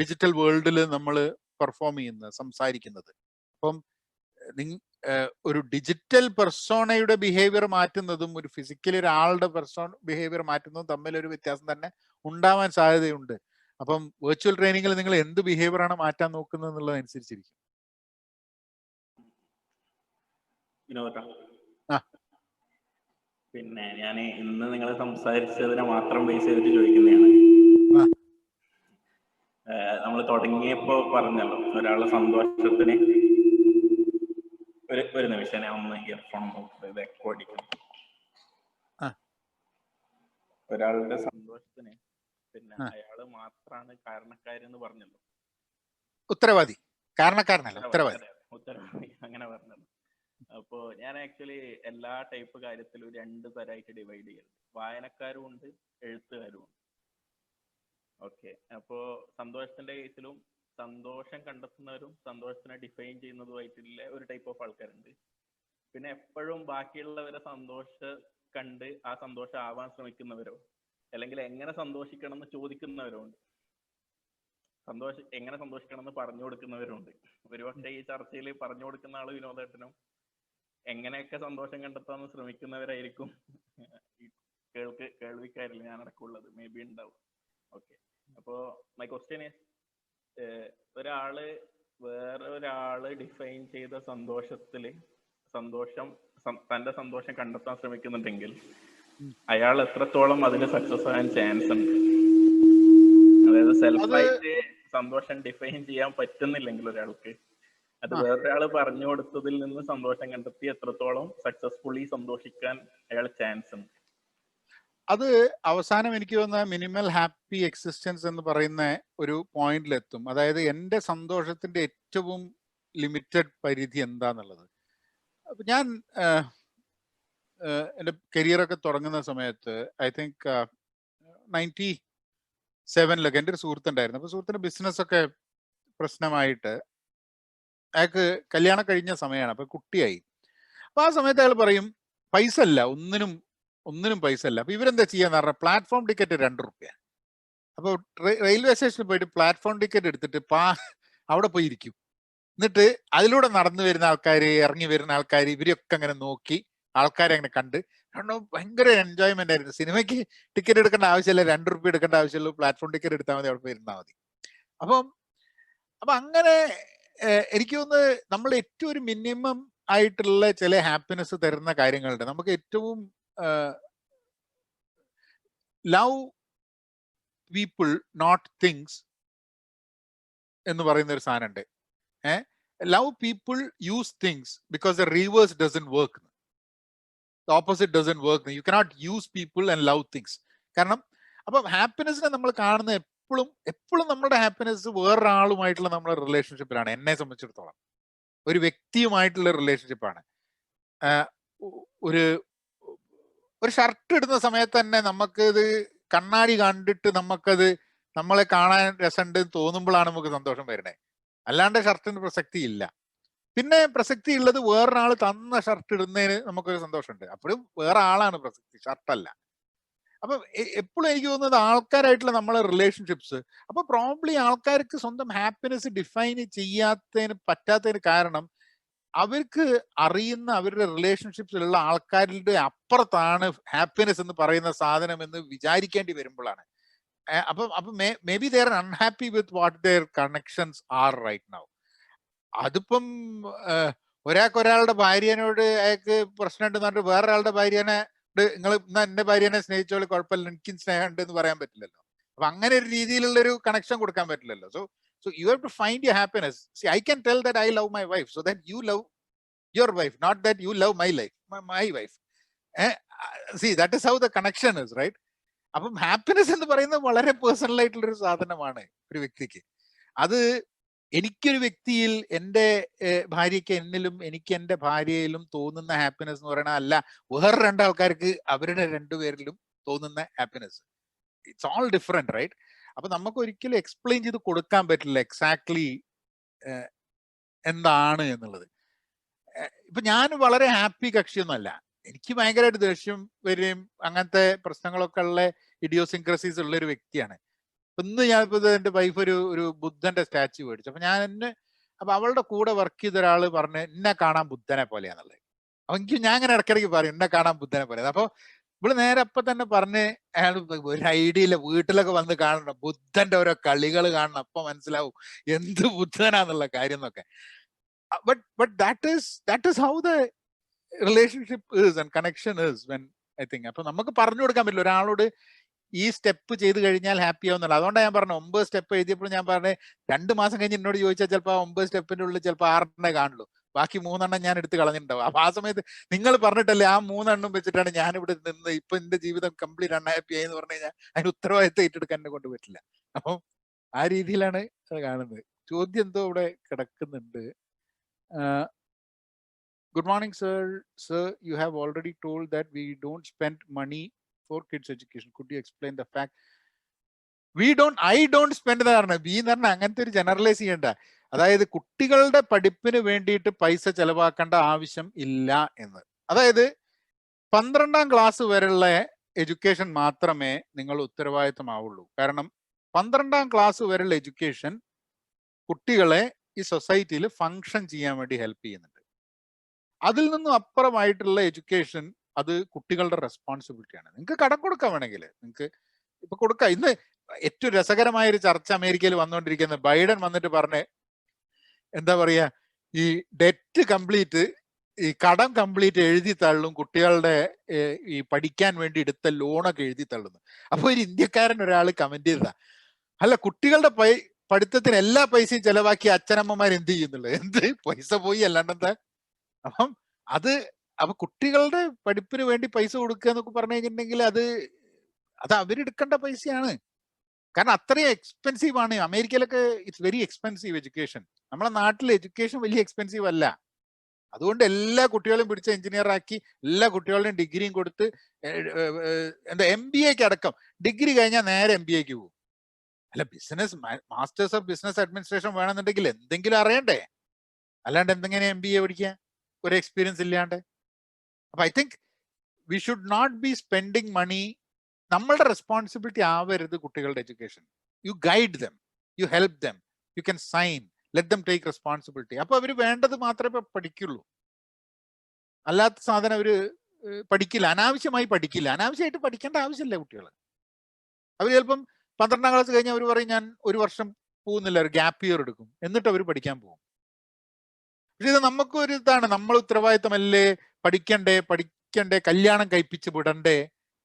S3: ഡിജിറ്റൽ വേൾഡിൽ നമ്മൾ പെർഫോം ചെയ്യുന്നത്, സംസാരിക്കുന്നത്. അപ്പം ഒരു ഡിജിറ്റൽ പെർസോണയുടെ ബിഹേവിയർ മാറ്റുന്നതും ഒരു ഫിസിക്കലി ഒരാളുടെ ബിഹേവിയർ മാറ്റുന്നതും തമ്മിലൊരു വ്യത്യാസം തന്നെ ഉണ്ടാവാൻ സാധ്യതയുണ്ട്. അപ്പം വെർച്വൽ ട്രെയിനിങ്ങിൽ നിങ്ങൾ എന്ത് ബിഹേവിയർ ആണ് മാറ്റാൻ നോക്കുന്നത് എന്നുള്ളതനുസരിച്ചിരിക്കും.
S6: പിന്നെ ഞാൻ ഇന്ന് നിങ്ങൾ സംസാരിച്ചതിനെ മാത്രം ബേസ് ചെയ്തിട്ട് ചോദിക്കുന്നതാണ്. നമ്മൾ തുടങ്ങിയപ്പോ പറഞ്ഞല്ലോ ഒരാളുടെ സന്തോഷത്തിന്, ഒരു നിമിഷം ഞാൻ ഒന്ന് ഇയർഫോൺ റെക്കോർഡിക്കണം. ഒരാളുടെ സന്തോഷത്തിന് പിന്നെ അയാള് മാത്രാണ് കാരണക്കാരെന്ന് പറഞ്ഞല്ലോ.
S3: ഉത്തരവാദി, കാരണക്കാരനല്ല, ഉത്തരവാദി
S6: അങ്ങനെ പറഞ്ഞല്ലോ. അപ്പോ ഞാൻ ആക്ച്വലി എല്ലാ ടൈപ്പ് കാര്യത്തിലും 2 തരമായിട്ട് ഡിവൈഡ് ചെയ്യുന്നത്. വായനക്കാരും ഉണ്ട്, എഴുത്തുകാരും ഉണ്ട്. ഓക്കെ, അപ്പോ സന്തോഷത്തിന്റെ കേസിലും സന്തോഷം കണ്ടെത്തുന്നവരും സന്തോഷത്തിനെ ഡിഫൈൻ ചെയ്യുന്നതുമായിട്ടുള്ള ഒരു ടൈപ്പ് ഓഫ് ആൾക്കാരുണ്ട്. പിന്നെ എപ്പോഴും ബാക്കിയുള്ളവരെ സന്തോഷം കണ്ട് ആ സന്തോഷം ആവാൻ ശ്രമിക്കുന്നവരോ അല്ലെങ്കിൽ എങ്ങനെ സന്തോഷിക്കണം എന്ന് ചോദിക്കുന്നവരോ ഉണ്ട്. എങ്ങനെ സന്തോഷിക്കണം എന്ന് പറഞ്ഞു കൊടുക്കുന്നവരുണ്ട്. ഒരുപക്ഷെ ഈ ചർച്ചയിൽ പറഞ്ഞു കൊടുക്കുന്ന ആള് വിനോദേട്ടനും എങ്ങനെയൊക്കെ സന്തോഷം കണ്ടെത്താന്ന് ശ്രമിക്കുന്നവരായിരിക്കും കേൾവിക്കാരില്ല ഞാനടക്കമുള്ളത്, മേ ബി ഉണ്ടാവും. ഓക്കെ, അപ്പോ മൈ ക്വസ്റ്റ്യൻ ഈസ്, ഒരാള് വേറൊരാള് ഡിഫൈൻ ചെയ്ത തന്റെ സന്തോഷം കണ്ടെത്താൻ ശ്രമിക്കുന്നുണ്ടെങ്കിൽ അയാൾ എത്രത്തോളം അതിന് സക്സസ് ആകാൻ ചാൻസ് ഉണ്ട്? അതായത് സെൽഫായിട്ട് സന്തോഷം ഡിഫൈൻ ചെയ്യാൻ പറ്റുന്നില്ലെങ്കിൽ ഒരാൾക്ക്, അത് വേറൊരാള് പറഞ്ഞു കൊടുത്തതിൽ നിന്ന് സന്തോഷം കണ്ടെത്തി എത്രത്തോളം സക്സസ്ഫുള്ളി സന്തോഷിക്കാൻ അയാൾ ചാൻസ് ഉണ്ട്?
S3: അത് അവസാനം എനിക്ക് തോന്നുന്ന മിനിമൽ ഹാപ്പി എക്സിസ്റ്റൻസ് എന്ന് പറയുന്ന ഒരു പോയിന്റിലെത്തും. അതായത് എൻ്റെ സന്തോഷത്തിന്റെ ഏറ്റവും ലിമിറ്റഡ് പരിധി എന്താന്നുള്ളത്. അപ്പൊ ഞാൻ എൻ്റെ കരിയറൊക്കെ തുടങ്ങുന്ന സമയത്ത് ഐ തിങ്ക് 7-ലൊക്കെ എൻ്റെ ഒരു സുഹൃത്തുണ്ടായിരുന്നു. അപ്പൊ സുഹൃത്തിന്റെ ബിസിനസ് ഒക്കെ പ്രശ്നമായിട്ട് അയാൾക്ക് കല്യാണം കഴിഞ്ഞ സമയമാണ്, അപ്പൊ കുട്ടിയായി. അപ്പൊ ആ സമയത്ത് അയാൾ പറയും പൈസ ഇല്ല, ഒന്നിനും പൈസ ഇല്ല. അപ്പൊ ഇവരെന്താ ചെയ്യാന്ന് പറഞ്ഞാൽ പ്ലാറ്റ്ഫോം ടിക്കറ്റ് 2 രൂപ. അപ്പോൾ റെയിൽവേ സ്റ്റേഷനിൽ പോയിട്ട് പ്ലാറ്റ്ഫോം ടിക്കറ്റ് എടുത്തിട്ട് അവിടെ പോയി ഇരിക്കും. എന്നിട്ട് അതിലൂടെ നടന്നു വരുന്ന ആൾക്കാർ, ഇറങ്ങി വരുന്ന ആൾക്കാർ, ഇവരെയൊക്കെ അങ്ങനെ നോക്കി ആൾക്കാരെ അങ്ങനെ കണ്ട് ഭയങ്കര എൻജോയ്മെന്റ് ആയിരുന്നു. സിനിമയ്ക്ക് ടിക്കറ്റ് എടുക്കേണ്ട ആവശ്യമില്ല, 2 രൂപ എടുക്കേണ്ട ആവശ്യമുള്ളൂ, പ്ലാറ്റ്ഫോം ടിക്കറ്റ് എടുത്താൽ മതി, അവിടെ പോയി ഇരുന്നാൽ മതി. അപ്പൊ അങ്ങനെ എനിക്ക് തോന്നുന്നത് നമ്മൾ ഏറ്റവും ഒരു മിനിമം ആയിട്ടുള്ള ചില ഹാപ്പിനെസ് തരുന്ന കാര്യങ്ങളുണ്ട്. നമുക്ക് ഏറ്റവും ലവ് പീപ്പിൾ നോട്ട് തിങ്സ് എന്ന് പറയുന്ന ഒരു സാധനമുണ്ട്. Love people use things because the reverse doesn't work, the opposite doesn't work. You cannot use people and love things. കാരണം അപ്പം ഹാപ്പിനെസ്സിനെ നമ്മൾ കാണുന്ന എപ്പോഴും നമ്മുടെ ഹാപ്പിനെസ് വേറൊരാളുമായിട്ടുള്ള നമ്മുടെ റിലേഷൻഷിപ്പിലാണ്. എന്നെ സംബന്ധിച്ചിടത്തോളം ഒരു വ്യക്തിയുമായിട്ടുള്ള റിലേഷൻഷിപ്പാണ്. ഒരു ഷർട്ട് ഇടുന്ന സമയത്ത് തന്നെ നമുക്കത് കണ്ണാടി കണ്ടിട്ട് നമ്മളെ കാണാൻ രസമുണ്ട് തോന്നുമ്പോഴാണ് നമുക്ക് സന്തോഷം വരുന്നത്. അല്ലാണ്ട് ഷർട്ടിന് പ്രസക്തി ഇല്ല. പിന്നെ പ്രസക്തി ഉള്ളത് വേറൊരാൾ തന്ന ഷർട്ട് ഇടുന്നതിന് നമുക്കൊരു സന്തോഷമുണ്ട്. അപ്പോഴും വേറെ ആളാണ് പ്രസക്തി, ഷർട്ടല്ല. അപ്പൊ എപ്പോഴും എനിക്ക് തോന്നുന്നത് ആൾക്കാരായിട്ടുള്ള നമ്മളെ റിലേഷൻഷിപ്സ്, അപ്പൊ പ്രോബ്ലി ആൾക്കാർക്ക് സ്വന്തം ഹാപ്പിനെസ് ഡിഫൈൻ പറ്റാത്തതിന് കാരണം അവർക്ക് അറിയുന്ന അവരുടെ റിലേഷൻഷിപ്സിലുള്ള ആൾക്കാരുടെ അപ്പുറത്താണ് ഹാപ്പിനെസ് എന്ന് പറയുന്ന സാധനം എന്ന് വിചാരിക്കേണ്ടി വരുമ്പോഴാണ്. അപ്പൊ maybe they are unhappy with what their connections are right now. അതിപ്പം ഒരാളുടെ ഭാര്യനോട് അയാൾക്ക് പ്രശ്നമുണ്ടെന്ന് പറഞ്ഞിട്ട് വേറൊരാളുടെ ഭാര്യനെ നിങ്ങൾ എന്റെ ഭാര്യനെ സ്നേഹിച്ചോളി, കുഴപ്പമില്ല, എനിക്കും സ്നേഹമുണ്ട് എന്ന് പറയാൻ പറ്റില്ലല്ലോ. അപ്പൊ അങ്ങനെ ഒരു രീതിയിലുള്ള ഒരു കണക്ഷൻ കൊടുക്കാൻ പറ്റില്ലല്ലോ. So you have to find your happiness. See, I can tell that I love my wife, so that you love your wife, not that you love my wife. See, that is how the connection is, right? അപ്പം ഹാപ്പിനെസ് എന്ന് പറയുന്നത് വളരെ പേഴ്സണൽ ആയിട്ടുള്ള ഒരു സാധനമാണ് ഒരു വ്യക്തിക്ക്. അത് എനിക്കൊരു വ്യക്തിയിൽ, എൻ്റെ ഭാര്യയ്ക്ക് എന്നിലും എനിക്ക് എൻ്റെ ഭാര്യയിലും തോന്നുന്ന ഹാപ്പിനെസ് എന്ന് പറയുന്നത് അല്ല വേറെ 2 ആൾക്കാർക്ക് അവരുടെ 2 പേരിലും തോന്നുന്ന happiness. It's all different, right? അപ്പൊ നമുക്ക് ഒരിക്കലും എക്സ്പ്ലെയിൻ ചെയ്ത് കൊടുക്കാൻ പറ്റില്ല എക്സാക്ട്ലി എന്താണ് എന്നുള്ളത്. ഇപ്പൊ ഞാൻ വളരെ ഹാപ്പി കക്ഷിയൊന്നുമല്ല. എനിക്ക് ഭയങ്കരമായിട്ട് ദേഷ്യം വരികയും അങ്ങനത്തെ പ്രശ്നങ്ങളൊക്കെ ഉള്ള ഇഡിയോസിൻക്രസീസ് ഉള്ള ഒരു വ്യക്തിയാണ്. ഇന്ന് ഞാനിപ്പോ എന്റെ വൈഫ് ഒരു ബുദ്ധന്റെ സ്റ്റാച്യു മേടിച്ചു. അപ്പൊ അവളുടെ കൂടെ വർക്ക് ചെയ്ത ഒരാള് പറഞ്ഞ് എന്നെ കാണാൻ ബുദ്ധനെ പോലെയാന്നുള്ളത്. അപ്പൊ ഞാൻ അങ്ങനെ ഇടയ്ക്കിടയ്ക്ക് പറയും എന്നെ കാണാൻ ബുദ്ധനെ പോലെ. അപ്പൊ ഇവള് നേരെ അപ്പൊ തന്നെ പറഞ്ഞ് അയാൾ ഒരു ഐഡിയ ഇല്ല, വീട്ടിലൊക്കെ വന്ന് കാണണം, ബുദ്ധന്റെ ഓരോ കളികൾ കാണണം, അപ്പൊ മനസ്സിലാവും എന്ത് ബുദ്ധനാന്നുള്ള കാര്യം എന്നൊക്കെ. But that is how the relationship is and connection is when I think. അപ്പൊ നമുക്ക് പറഞ്ഞു കൊടുക്കാൻ പറ്റില്ല ഒരാളോട് ഈ സ്റ്റെപ്പ് ചെയ്ത് കഴിഞ്ഞാൽ ഹാപ്പി ആവുന്നില്ല. അതുകൊണ്ടാണ് ഞാൻ പറഞ്ഞു 9 സ്റ്റെപ്പ് എഴുതിയപ്പോൾ ഞാൻ പറഞ്ഞത് 2 മാസം കഴിഞ്ഞ് എന്നോട് ചോദിച്ചാൽ ചിലപ്പോൾ 9 സ്റ്റെപ്പിന്റെ ഉള്ളിൽ ചിലപ്പോൾ 6 കാണുള്ളൂ, ബാക്കി 3 ഞാൻ എടുത്ത് കളഞ്ഞിട്ടുണ്ടാവും. അപ്പൊ ആ സമയത്ത് നിങ്ങൾ പറഞ്ഞിട്ടല്ലേ ആ 3 വെച്ചിട്ടാണ് ഞാൻ ഇവിടെ നിന്ന് ഇപ്പൊ എന്റെ ജീവിതം കംപ്ലീറ്റ് അൺഹാപ്പി ആയി എന്ന് പറഞ്ഞു കഴിഞ്ഞാൽ അതിന് ഉത്തരവാദിത്തം ഏറ്റെടുക്കാൻ എന്നെ കൊണ്ട് പറ്റില്ല. അപ്പം ആ രീതിയിലാണ് അത് കാണുന്നത്. ചോദ്യം എന്തോ ഇവിടെ കിടക്കുന്നുണ്ട്. Good morning, sir. Sir, you have already told that we don't spend money for kids' education. Could you explain the fact? I don't spend എന്ന് പറഞ്ഞ ബി എന്ന് പറഞ്ഞാൽ അങ്ങനത്തെ ഒരു ജനറലൈസ് ചെയ്യണ്ട. അതായത് കുട്ടികളുടെ പഠിപ്പിന് വേണ്ടിയിട്ട് പൈസ ചെലവാക്കേണ്ട ആവശ്യം ഇല്ല എന്ന്. അതായത് 12ാം ക്ലാസ് വരെയുള്ള എഡ്യൂക്കേഷൻ മാത്രമേ നിങ്ങൾ ഉത്തരവാദിത്തമാവുള്ളൂ. കാരണം 12ാം ക്ലാസ് വരെയുള്ള എഡ്യൂക്കേഷൻ കുട്ടികളെ ഈ സൊസൈറ്റിയിൽ ഫങ്ഷൻ ചെയ്യാൻ വേണ്ടി ഹെൽപ്പ് ചെയ്യുന്നുണ്ട്. അതിൽ നിന്നും അപ്പുറമായിട്ടുള്ള എഡ്യൂക്കേഷൻ അത് കുട്ടികളുടെ റെസ്പോൺസിബിലിറ്റിയാണ്. നിങ്ങൾക്ക് കടം കൊടുക്കാൻ വേണമെങ്കിൽ നിങ്ങൾക്ക് ഇപ്പൊ കൊടുക്കാം. ഇന്ന് ഏറ്റവും രസകരമായ ഒരു ചർച്ച അമേരിക്കയിൽ വന്നുകൊണ്ടിരിക്കുന്നത്, ബൈഡൻ വന്നിട്ട് പറഞ്ഞ് എന്താ പറയാ, ഈ ഡെറ്റ് കംപ്ലീറ്റ്, ഈ കടം കംപ്ലീറ്റ് എഴുതി തള്ളും, കുട്ടികളുടെ ഈ പഠിക്കാൻ വേണ്ടി എടുത്ത ലോണൊക്കെ എഴുതി തള്ളുന്നു. അപ്പൊ ഒരു ഇന്ത്യക്കാരൻ ഒരാൾ കമന്റ് ചെയ്തതാ, അല്ല കുട്ടികളുടെ പഠിത്തത്തിന് എല്ലാ പൈസയും ചെലവാക്കി അച്ഛനമ്മമാർ എന്ത് ചെയ്യുന്നുള്ളു, എന്ത് പൈസ പോയി അല്ലാണ്ടെന്താ. അപ്പം അപ്പൊ കുട്ടികളുടെ പഠിപ്പിന് വേണ്ടി പൈസ കൊടുക്കുക എന്നൊക്കെ പറഞ്ഞു കഴിഞ്ഞിട്ടുണ്ടെങ്കിൽ അത് അവരെടുക്കേണ്ട പൈസയാണ്. കാരണം അത്രയും എക്സ്പെൻസീവ് ആണ്. അമേരിക്കയിലൊക്കെ ഇറ്റ്സ് വെരി എക്സ്പെൻസീവ് എഡ്യൂക്കേഷൻ. നമ്മളെ നാട്ടിൽ എഡ്യൂക്കേഷൻ വലിയ എക്സ്പെൻസീവ് അല്ല. അതുകൊണ്ട് എല്ലാ കുട്ടികളെയും പിടിച്ച എഞ്ചിനീയർ ആക്കി എല്ലാ കുട്ടികളുടെയും ഡിഗ്രിയും കൊടുത്ത് എന്താ MBA അടക്കം ഡിഗ്രി കഴിഞ്ഞാൽ നേരെ MBA പോകും. അല്ല, business masters of business administration വേണമെന്നുണ്ടെങ്കിൽ എന്തെങ്കിലും അറിയണ്ടേ? അല്ലാണ്ട് എന്തെങ്ങനെ MBA പഠിക്കുക ഒരു എക്സ്പീരിയൻസ് ഇല്ലാണ്ട്? അപ്പൊ I think we should not be spending money. നമ്മളുടെ റെസ്പോൺസിബിലിറ്റി ആവരുത് കുട്ടികളുടെ education. You guide them, you help them, you can sign, let them take responsibility. അപ്പൊ അവർ വേണ്ടത് മാത്രമേ പഠിക്കുള്ളൂ. അല്ലാത്ത സാധനം അവര് പഠിക്കില്ല, അനാവശ്യമായി പഠിക്കില്ല. അനാവശ്യമായിട്ട് പഠിക്കേണ്ട ആവശ്യമില്ല കുട്ടികൾ. അവർ ചിലപ്പം 12ാം ക്ലാസ് കഴിഞ്ഞാൽ അവർ പറയും ഞാൻ ഒരു വർഷം പോകുന്നില്ല, ഒരു ഗ്യാപ്പ് ഇയർ എടുക്കും, എന്നിട്ട് അവർ പഠിക്കാൻ പോകും. പക്ഷെ ഇത് നമുക്കൊരു ഇതാണ്, നമ്മൾ ഉത്തരവാദിത്തമല്ലേ, പഠിക്കണ്ടേ, കല്യാണം കഴിപ്പിച്ച് വിടണ്ടേ,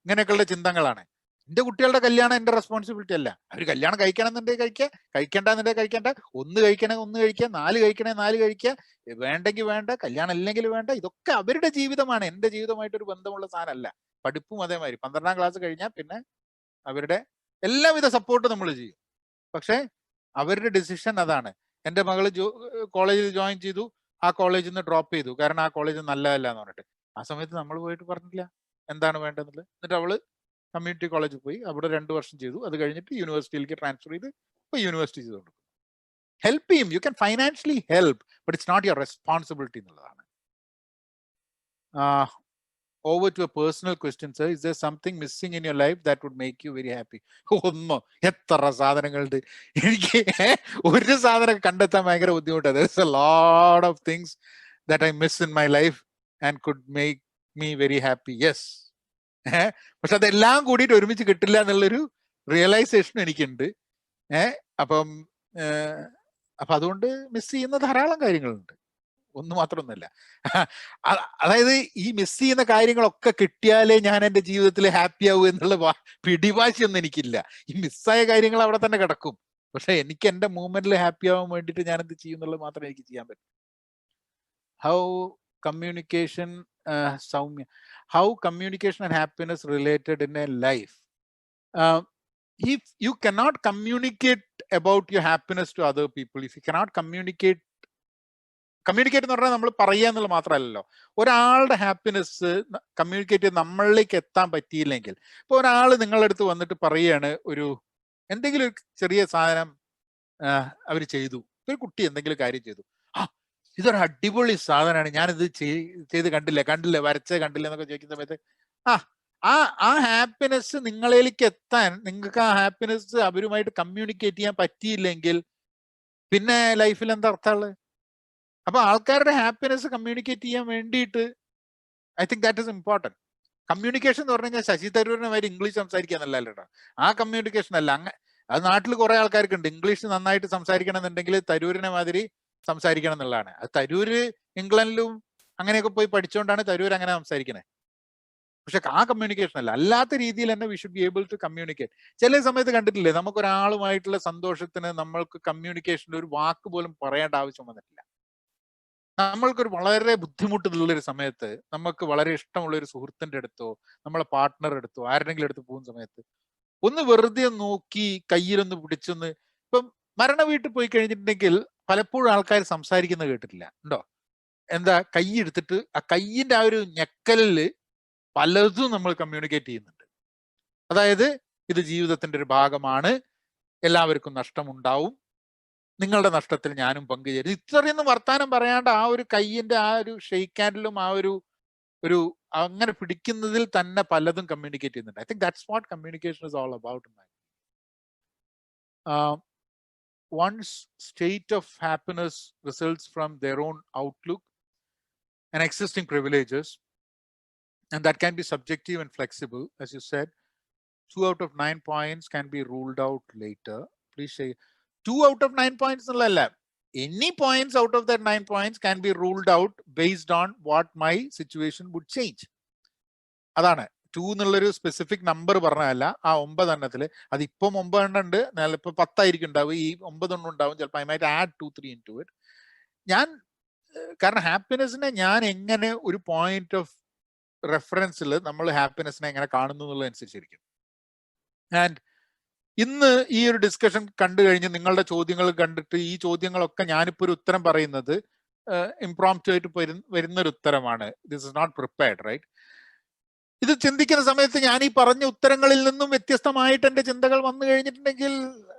S3: ഇങ്ങനെയൊക്കെയുള്ള ചിന്തകളാണ്. എന്റെ കുട്ടികളുടെ കല്യാണം എന്റെ റെസ്പോൺസിബിലിറ്റി അല്ല. അവർ കല്യാണം കഴിക്കണമെന്നുണ്ടെങ്കിൽ കഴിക്കുക, കഴിക്കേണ്ടെന്നുണ്ടെങ്കിൽ കഴിക്കേണ്ട, 1 കഴിക്കണേ 1 കഴിക്കുക, 4 കഴിക്കണേ 4 കഴിക്കുക, വേണ്ടെങ്കിൽ വേണ്ട, കല്യാണം ഇല്ലെങ്കിൽ വേണ്ട. ഇതൊക്കെ അവരുടെ ജീവിതമാണ്, എന്റെ ജീവിതമായിട്ടൊരു ബന്ധമുള്ള സാധനമല്ല. പഠിപ്പും അതേമാതിരി 12ാം ക്ലാസ് കഴിഞ്ഞാൽ പിന്നെ അവരുടെ എല്ലാവിധ സപ്പോർട്ട് നമ്മൾ ചെയ്യും. പക്ഷെ അവരുടെ ഡിസിഷൻ അതാണ്. എൻ്റെ മകള് കോളേജിൽ ജോയിൻ ചെയ്തു, ആ കോളേജിൽ നിന്ന് ഡ്രോപ്പ് ചെയ്തു, കാരണം ആ കോളേജ് നല്ലതല്ല എന്ന് പറഞ്ഞിട്ട്. ആ സമയത്ത് നമ്മൾ പോയിട്ട് പറഞ്ഞില്ല എന്താണ് വേണ്ടതെന്നുള്ളത്. എന്നിട്ട് അവള് കമ്മ്യൂണിറ്റി കോളേജിൽ പോയി, അവിടെ 2 വർഷം ചെയ്തു. അത് കഴിഞ്ഞിട്ട് യൂണിവേഴ്സിറ്റിയിലേക്ക് ട്രാൻസ്ഫർ ചെയ്ത് ഇപ്പൊ യൂണിവേഴ്സിറ്റി ചെയ്തുകൊണ്ട് ഹെൽപ്പ് ചെയ്യും. You can financially help, but it's not your responsibility എന്നുള്ളതാണ്. Over to a personal question, sir. Is there something missing in your life that would make you very happy? ഒന്നോ എത്ര സാധനങ്ങളുണ്ട് എനിക്ക് ഒരു സാധനം കണ്ടെത്താൻ ഭയങ്കര ബുദ്ധിമുട്ടാണ്. There's a lot of things that I miss in my life and could make me very happy. Yes. പക്ഷെ അതെല്ലാം കൂടിയിട്ട് ഒരുമിച്ച് കിട്ടില്ല എന്നുള്ളൊരു റിയലൈസേഷൻ എനിക്കുണ്ട്. അപ്പം അതുകൊണ്ട് മിസ് ചെയ്യുന്ന ധാരാളം കാര്യങ്ങളുണ്ട്, ഒന്ന് മാത്രമൊന്നുമല്ല. അതായത് ഈ മിസ് ചെയ്യുന്ന കാര്യങ്ങളൊക്കെ കിട്ടിയാലേ ഞാൻ എൻ്റെ ജീവിതത്തിൽ ഹാപ്പി ആവൂ എന്നുള്ള പിടിവാശിയൊന്നും എനിക്കില്ല. ഈ മിസ്സായ കാര്യങ്ങൾ അവിടെ തന്നെ കിടക്കും. പക്ഷെ എനിക്ക് എൻ്റെ മൂവ്മെന്റിൽ ഹാപ്പി ആവാൻ വേണ്ടിയിട്ട് ഞാൻ എന്ത് ചെയ്യും എന്നുള്ളത് മാത്രമേ എനിക്ക് ചെയ്യാൻ പറ്റൂ. How communication Soumya, how communication and happiness related in A life? If you cannot communicate about your happiness to other people, if you cannot communicate എന്ന് പറഞ്ഞാൽ നമ്മൾ പറയുക എന്നുള്ളത് മാത്രമല്ലല്ലോ, ഒരാളുടെ ഹാപ്പിനെസ് കമ്മ്യൂണിക്കേറ്റ് ചെയ്ത് നമ്മളിലേക്ക് എത്താൻ പറ്റിയില്ലെങ്കിൽ, ഇപ്പൊ ഒരാൾ നിങ്ങളുടെ അടുത്ത് വന്നിട്ട് പറയുകയാണ് എന്തെങ്കിലും ഒരു ചെറിയ സാധനം അവർ ചെയ്തു, ഒരു കുട്ടി എന്തെങ്കിലും കാര്യം ചെയ്തു, ഇതൊരു അടിപൊളി സാധനമാണ്, ഞാനിത് ചെയ്ത് കണ്ടില്ല, വരച്ചേ കണ്ടില്ല എന്നൊക്കെ ചോദിക്കുന്ന സമയത്ത് ആ ഹാപ്പിനെസ് നിങ്ങളിലേക്ക് എത്താൻ, നിങ്ങൾക്ക് ആ ഹാപ്പിനെസ് അവരുമായിട്ട് കമ്മ്യൂണിക്കേറ്റ് ചെയ്യാൻ പറ്റിയില്ലെങ്കിൽ പിന്നെ ലൈഫിൽ എന്താ അർത്ഥമുള്ളത്? അപ്പൊ ആൾക്കാരുടെ ഹാപ്പിനെസ് കമ്മ്യൂണിക്കേറ്റ് ചെയ്യാൻ വേണ്ടിയിട്ട് I think that is important. Communication എന്ന് പറഞ്ഞു കഴിഞ്ഞാൽ ശശി തരൂരിനെ മാതിരി ഇംഗ്ലീഷ് സംസാരിക്കുക എന്നല്ലല്ലോ, ആ കമ്മ്യൂണിക്കേഷൻ അല്ല. അത് നാട്ടിൽ കുറെ ആൾക്കാർക്കുണ്ട്, ഇംഗ്ലീഷ് നന്നായിട്ട് സംസാരിക്കണം എന്നുണ്ടെങ്കിൽ തരൂരിനെ മാതിരി സംസാരിക്കണം എന്നുള്ളതാണ്. അത് തരൂര് ഇംഗ്ലണ്ടിലും അങ്ങനെയൊക്കെ പോയി പഠിച്ചുകൊണ്ടാണ് തരൂർ അങ്ങനെ സംസാരിക്കുന്നത്. പക്ഷെ ആ കമ്മ്യൂണിക്കേഷൻ അല്ല, അല്ലാത്ത രീതിയിൽ തന്നെ we should be able to communicate. ചില സമയത്ത് കണ്ടിട്ടില്ലേ, നമുക്കൊരാളുമായിട്ടുള്ള സന്തോഷത്തിന് നമ്മൾക്ക് കമ്മ്യൂണിക്കേഷൻ്റെ ഒരു വാക്ക് പോലും പറയേണ്ട ആവശ്യം വന്നിട്ടില്ല. നമ്മൾക്കൊരു വളരെ ബുദ്ധിമുട്ടുള്ളൊരു സമയത്ത്, നമുക്ക് വളരെ ഇഷ്ടമുള്ള ഒരു സുഹൃത്തിന്റെ അടുത്തോ നമ്മളെ പാർട്ട്ണർ അടുത്തോ ആരുടെങ്കിലും അടുത്ത് പോകുന്ന സമയത്ത് ഒന്ന് വെറുതെ നോക്കി കയ്യിലൊന്ന് പിടിച്ചൊന്ന്, ഇപ്പം മരണ വീട്ടിൽ പോയി കഴിഞ്ഞിട്ടുണ്ടെങ്കിൽ പലപ്പോഴും ആൾക്കാർ സംസാരിക്കുന്നത് കേട്ടിട്ടില്ല ഉണ്ടോ? എന്താ, കൈ എടുത്തിട്ട് ആ കയ്യിന്റെ ആ ഒരു ഞെക്കലില് പലതും നമ്മൾ കമ്മ്യൂണിക്കേറ്റ് ചെയ്യുന്നുണ്ട്. അതായത് ഇത് ജീവിതത്തിന്റെ ഒരു ഭാഗമാണ്, എല്ലാവർക്കും നഷ്ടമുണ്ടാവും, നിങ്ങളുടെ നഷ്ടത്തിൽ ഞാനും പങ്കുചേരും. ഇത്രയൊന്നും വർത്താനം പറയാണ്ട് ആ ഒരു കയ്യിന്റെ ആ ഒരു ഷെയ്ക്ക് ഹാൻഡിലും ആ ഒരു അങ്ങനെ പിടിക്കുന്നതിൽ തന്നെ പലതും കമ്മ്യൂണിക്കേറ്റ് ചെയ്യുന്നുണ്ട്. I think that's what communication is all about. One's state of happiness results from their own outlook and existing privileges, and that can be subjective and flexible. As you said, 2 out of 9 points can be ruled out later. Please say 2 out of 9 points illa. Any points out of that 9 points can be ruled out based on what my situation would change. അതാണ് 2 എന്നുള്ളൊരു സ്പെസിഫിക് നമ്പർ പറഞ്ഞതല്ല. ആ 9 എണ്ണത്തില് അതിപ്പം 9 എണ്ണം ഉണ്ട്, ഇപ്പൊ 10 ആയിരിക്കും ഉണ്ടാവും, ഈ 9 എണ്ണം ഉണ്ടാവും ചിലപ്പോൾ. I might add 2, 3 into it. കാരണം ഹാപ്പിനെസ്സിനെ ഞാൻ എങ്ങനെ ഒരു പോയിന്റ് ഓഫ് റെഫറൻസിൽ നമ്മൾ ഹാപ്പിനെസ്സിനെ എങ്ങനെ കാണുന്നു എന്നുള്ളതനുസരിച്ചിരിക്കും. ആൻഡ് ഇന്ന് ഈ ഒരു ഡിസ്കഷൻ കണ്ടു കഴിഞ്ഞ് നിങ്ങളുടെ ചോദ്യങ്ങൾ കണ്ടിട്ട് ഈ ചോദ്യങ്ങളൊക്കെ ഞാനിപ്പോൾ ഒരു ഉത്തരം പറയുന്നത് ഇംപ്രോംപ്റ്റ് ആയിട്ട് വരുന്നൊരു ഉത്തരമാണ്. This is not prepared, right? ഇത് ചിന്തിക്കുന്ന സമയത്ത് ഞാൻ ഈ പറഞ്ഞ ഉത്തരങ്ങളിൽ നിന്നും വ്യത്യസ്തമായിട്ട് എൻ്റെ ചിന്തകൾ വന്നു കഴിഞ്ഞിട്ടുണ്ടെങ്കിൽ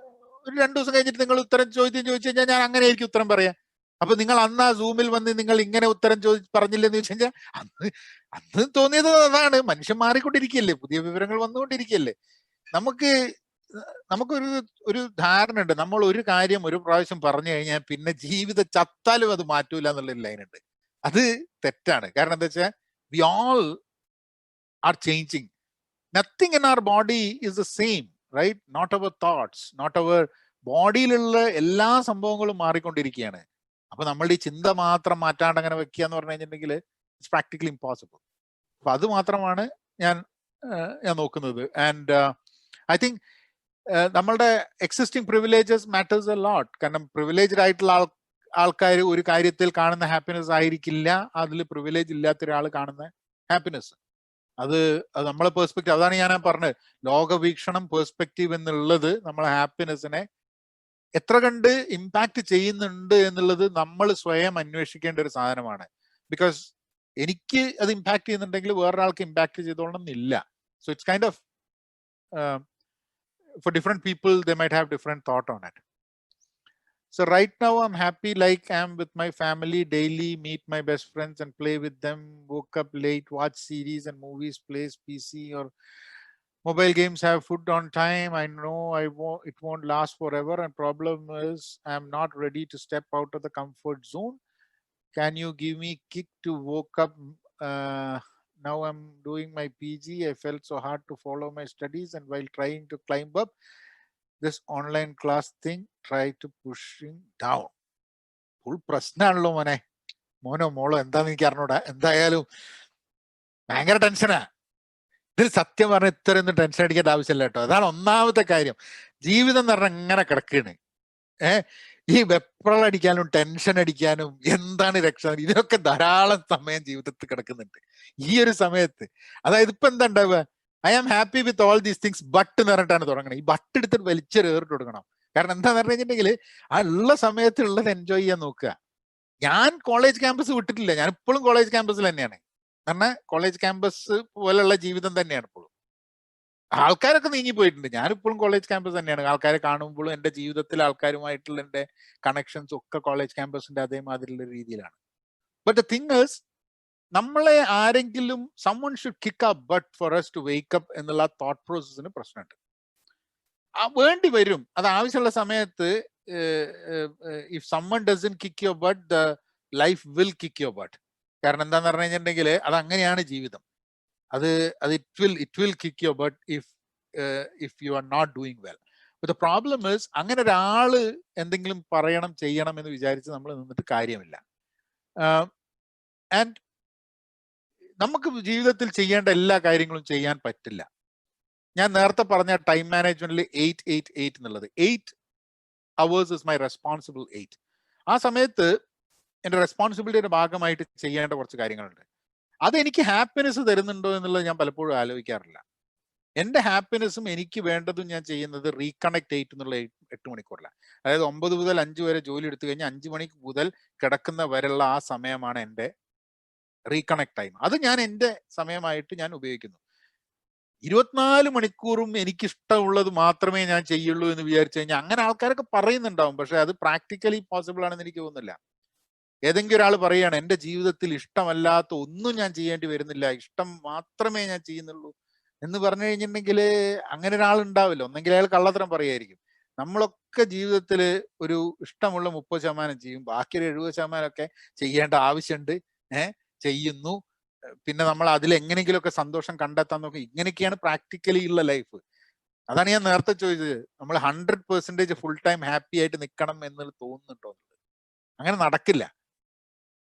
S3: ഒരു 2 ദിവസം കഴിഞ്ഞിട്ട് നിങ്ങൾ ഉത്തരം ചോദിച്ചു കഴിഞ്ഞാൽ ഞാൻ അങ്ങനെ ആയിരിക്കും ഉത്തരം പറയാം. അപ്പൊ നിങ്ങൾ അന്ന് ആ സൂമിൽ വന്ന് നിങ്ങൾ ഇങ്ങനെ ഉത്തരം പറഞ്ഞില്ലെന്ന് ചോദിച്ചു കഴിഞ്ഞാൽ അന്ന് തോന്നിയത് അതാണ്. മനുഷ്യൻ മാറിക്കൊണ്ടിരിക്കുകയല്ലേ, പുതിയ വിവരങ്ങൾ വന്നുകൊണ്ടിരിക്കുകയല്ലേ. നമുക്കൊരു ധാരണ ഉണ്ട്, നമ്മൾ ഒരു കാര്യം ഒരു പ്രാവശ്യം പറഞ്ഞു കഴിഞ്ഞാൽ പിന്നെ ജീവിതം ചത്താലും അത് മാറ്റൂല എന്നുള്ള ലൈനുണ്ട്. അത് തെറ്റാണ്. കാരണം എന്താ വെച്ചാൽ we all are changing. Nothing in our body is the same, right? Not our thoughts, not our ബോഡിയിലുള്ള എല്ലാ സംഭവങ്ങളും മാറിക്കൊണ്ടിരിക്കുകയാണ്. അപ്പൊ നമ്മളുടെ ഈ ചിന്ത മാത്രം മാറ്റാണ്ട് അങ്ങനെ വെക്കുക എന്ന് പറഞ്ഞു കഴിഞ്ഞിട്ടുണ്ടെങ്കിൽ ഇറ്റ്സ് പ്രാക്ടിക്കലി ഇമ്പോസിബിൾ. അപ്പൊ അത് മാത്രമാണ് ഞാൻ നോക്കുന്നത്. ആൻഡ് ഐ തിങ്ക് നമ്മളുടെ existing privileges matters a lot. കാരണം പ്രിവിലേജ്ഡ് ആയിട്ടുള്ള ആൾക്കാർ ഒരു കാര്യത്തിൽ കാണുന്ന ഹാപ്പിനെസ് ആയിരിക്കില്ല അതിൽ പ്രിവിലേജ് ഇല്ലാത്ത ഒരാൾ കാണുന്ന ഹാപ്പിനെസ്. അത് നമ്മളെ പെർസ്പെക്റ്റീവ്, അതാണ് ഞാൻ പറഞ്ഞത്, ലോകവീക്ഷണം പെർസ്പെക്റ്റീവ് എന്നുള്ളത് നമ്മളെ ഹാപ്പിനെസ്സിനെ എത്ര കണ്ട് ഇമ്പാക്ട് ചെയ്യുന്നുണ്ട് എന്നുള്ളത് നമ്മൾ സ്വയം അന്വേഷിക്കേണ്ട ഒരു സാധനമാണ്. ബിക്കോസ് എനിക്ക് അത് ഇമ്പാക്ട് ചെയ്യുന്നുണ്ടെങ്കിൽ വേറൊരാൾക്ക് ഇമ്പാക്ട് ചെയ്തോളണം എന്നില്ല. So it's kind of for different people, they might have different thought on it. So right now I'm happy like I'm with my family daily, meet my best friends and play with them, woke up late, watch series and movies, plays PC or mobile games, have food on time. I know it won't last forever, and problem is I'm not ready to step out of the comfort zone. Can you give me kick to woke up? Now I'm doing my PG. I felt so hard to follow my studies, and while trying to climb up, this online class thing tried to pushing down. Full പ്രശ്നമാണല്ലോ മോനോ മോളോ എന്താന്ന് എനിക്ക് അറിഞ്ഞൂടാ. എന്തായാലും ഭയങ്കര ടെൻഷനാ. ഇതിൽ സത്യം പറഞ്ഞ ഇത്രയൊന്നും ടെൻഷൻ അടിക്കേണ്ട ആവശ്യമില്ല കേട്ടോ. അതാണ് ഒന്നാമത്തെ കാര്യം. ജീവിതം എന്ന് പറഞ്ഞാൽ ഇങ്ങനെ കിടക്കുകയാണ്. ഈ വെപ്രൾ അടിക്കാനും ടെൻഷൻ അടിക്കാനും എന്താണ് രക്ഷ, ഇതിനൊക്കെ ധാരാളം സമയം ജീവിതത്തിൽ കിടക്കുന്നുണ്ട് ഈ ഒരു സമയത്ത്. അതായത് ഇപ്പൊ എന്താ ഉണ്ടാവുക, I am happy with all these things but എന്ന് പറഞ്ഞിട്ടാണ് തുടങ്ങണത്. ഈ ബട്ട് എടുത്തിട്ട് വലിച്ചൊരു ഏറിട്ട് കൊടുക്കണം. കാരണം എന്താന്ന് പറഞ്ഞു കഴിഞ്ഞിട്ടുണ്ടെങ്കിൽ ആ ഉള്ള സമയത്തുള്ളത് എൻജോയ് ചെയ്യാൻ നോക്കുക. ഞാൻ കോളേജ് ക്യാമ്പസ് വിട്ടിട്ടില്ല, ഞാൻ ഇപ്പോഴും കോളേജ് ക്യാമ്പസിൽ തന്നെയാണ്. കാരണം കോളേജ് ക്യാമ്പസ് പോലെയുള്ള ജീവിതം തന്നെയാണ് ഇപ്പോഴും. ആൾക്കാരൊക്കെ നീങ്ങിപ്പോയിട്ടുണ്ട്, ഞാനിപ്പോഴും കോളേജ് ക്യാമ്പസ് തന്നെയാണ്. ആൾക്കാരെ കാണുമ്പോഴും എൻ്റെ ജീവിതത്തിലെ ആൾക്കാരുമായിട്ടുള്ള എൻ്റെ കണക്ഷൻസ് ഒക്കെ കോളേജ് ക്യാമ്പസിന്റെ അതേമാതിരിയുള്ള രീതിയിലാണ്. ബട്ട് ദ തിങ് ഈസ്, നമ്മളെ ആരെങ്കിലും someone should kick up butt for us to wake up എന്നുള്ള തോട്ട് പ്രോസസ്സിന് പ്രശ്നമുണ്ട്. വേണ്ടി വരും, അത് ആവശ്യമുള്ള സമയത്ത്. If someone doesn't kick your butt, the life will kick your butt. കാരണം എന്താന്ന് പറഞ്ഞു കഴിഞ്ഞിട്ടുണ്ടെങ്കിൽ അത് അങ്ങനെയാണ് ജീവിതം. അത് it will kick your butt if you are not doing well. But the problem is, അങ്ങനെ ഒരാള് എന്തെങ്കിലും പറയണം ചെയ്യണം എന്ന് വിചാരിച്ച് നമ്മൾ നിന്നിട്ട് കാര്യമില്ല. ആൻഡ് നമുക്ക് ജീവിതത്തിൽ ചെയ്യേണ്ട എല്ലാ കാര്യങ്ങളും ചെയ്യാൻ പറ്റില്ല. ഞാൻ നേരത്തെ പറഞ്ഞ ടൈം മാനേജ്മെന്റിൽ 8 എന്നുള്ളത് 8 hours is my responsible 8. ആ സമയത്ത് എൻ്റെ റെസ്പോൺസിബിലിറ്റിയുടെ ഭാഗമായിട്ട് ചെയ്യേണ്ട കുറച്ച് കാര്യങ്ങളുണ്ട്. അതെനിക്ക് ഹാപ്പിനെസ് തരുന്നുണ്ടോ എന്നുള്ളത് ഞാൻ പലപ്പോഴും ആലോചിക്കാറില്ല. എൻ്റെ ഹാപ്പിനെസ്സും എനിക്ക് വേണ്ടതും ഞാൻ ചെയ്യുന്നത് റീകണക്ട് 8 എന്നുള്ള 8 മണിക്കൂറിലാണ്. അതായത് 9 മുതൽ 5 വരെ ജോലി എടുത്തു കഴിഞ്ഞാൽ 5 മണി മുതൽ കിടക്കുന്ന വരെയുള്ള ആ സമയമാണ് എൻ്റെ റീകണക്ട് ടൈം. അത് ഞാൻ എൻ്റെ സമയമായിട്ട് ഞാൻ ഉപയോഗിക്കുന്നു. 24 മണിക്കൂറും എനിക്കിഷ്ടമുള്ളത് മാത്രമേ ഞാൻ ചെയ്യുള്ളൂ എന്ന് വിചാരിച്ചു കഴിഞ്ഞാൽ അങ്ങനെ ആൾക്കാരൊക്കെ പറയുന്നുണ്ടാവും, പക്ഷെ അത് പ്രാക്ടിക്കലി പോസിബിൾ ആണെന്ന് എനിക്ക് തോന്നുന്നില്ല. ഏതെങ്കിലും ഒരാൾ പറയുകയാണ് എൻ്റെ ജീവിതത്തിൽ ഇഷ്ടമല്ലാത്ത ഒന്നും ഞാൻ ചെയ്യേണ്ടി വരുന്നില്ല, ഇഷ്ടം മാത്രമേ ഞാൻ ചെയ്യുന്നുള്ളൂ എന്ന് പറഞ്ഞു കഴിഞ്ഞിട്ടുണ്ടെങ്കിൽ അങ്ങനെ ഒരാൾ ഉണ്ടാവില്ല. ഒന്നെങ്കിൽ അയാൾ കള്ളത്തരം പറയായിരിക്കും. നമ്മളൊക്കെ ജീവിതത്തിൽ ഒരു ഇഷ്ടമുള്ള 30% ചെയ്യും, ബാക്കി 70% ഒക്കെ ചെയ്യേണ്ട ആവശ്യമുണ്ട്, ചെയ്യുന്നു. പിന്നെ നമ്മൾ അതിൽ എങ്ങനെയെങ്കിലുമൊക്കെ സന്തോഷം കണ്ടെത്താൻ നോക്കും. ഇങ്ങനെയൊക്കെയാണ് പ്രാക്ടിക്കലി ഉള്ള ലൈഫ്. അതാണ് ഞാൻ നേരത്തെ ചോദിച്ചത്, നമ്മൾ 100% ഫുൾ ടൈം ഹാപ്പി ആയിട്ട് നിൽക്കണം എന്ന് തോന്നുന്നുണ്ടോ? അങ്ങനെ നടക്കില്ല.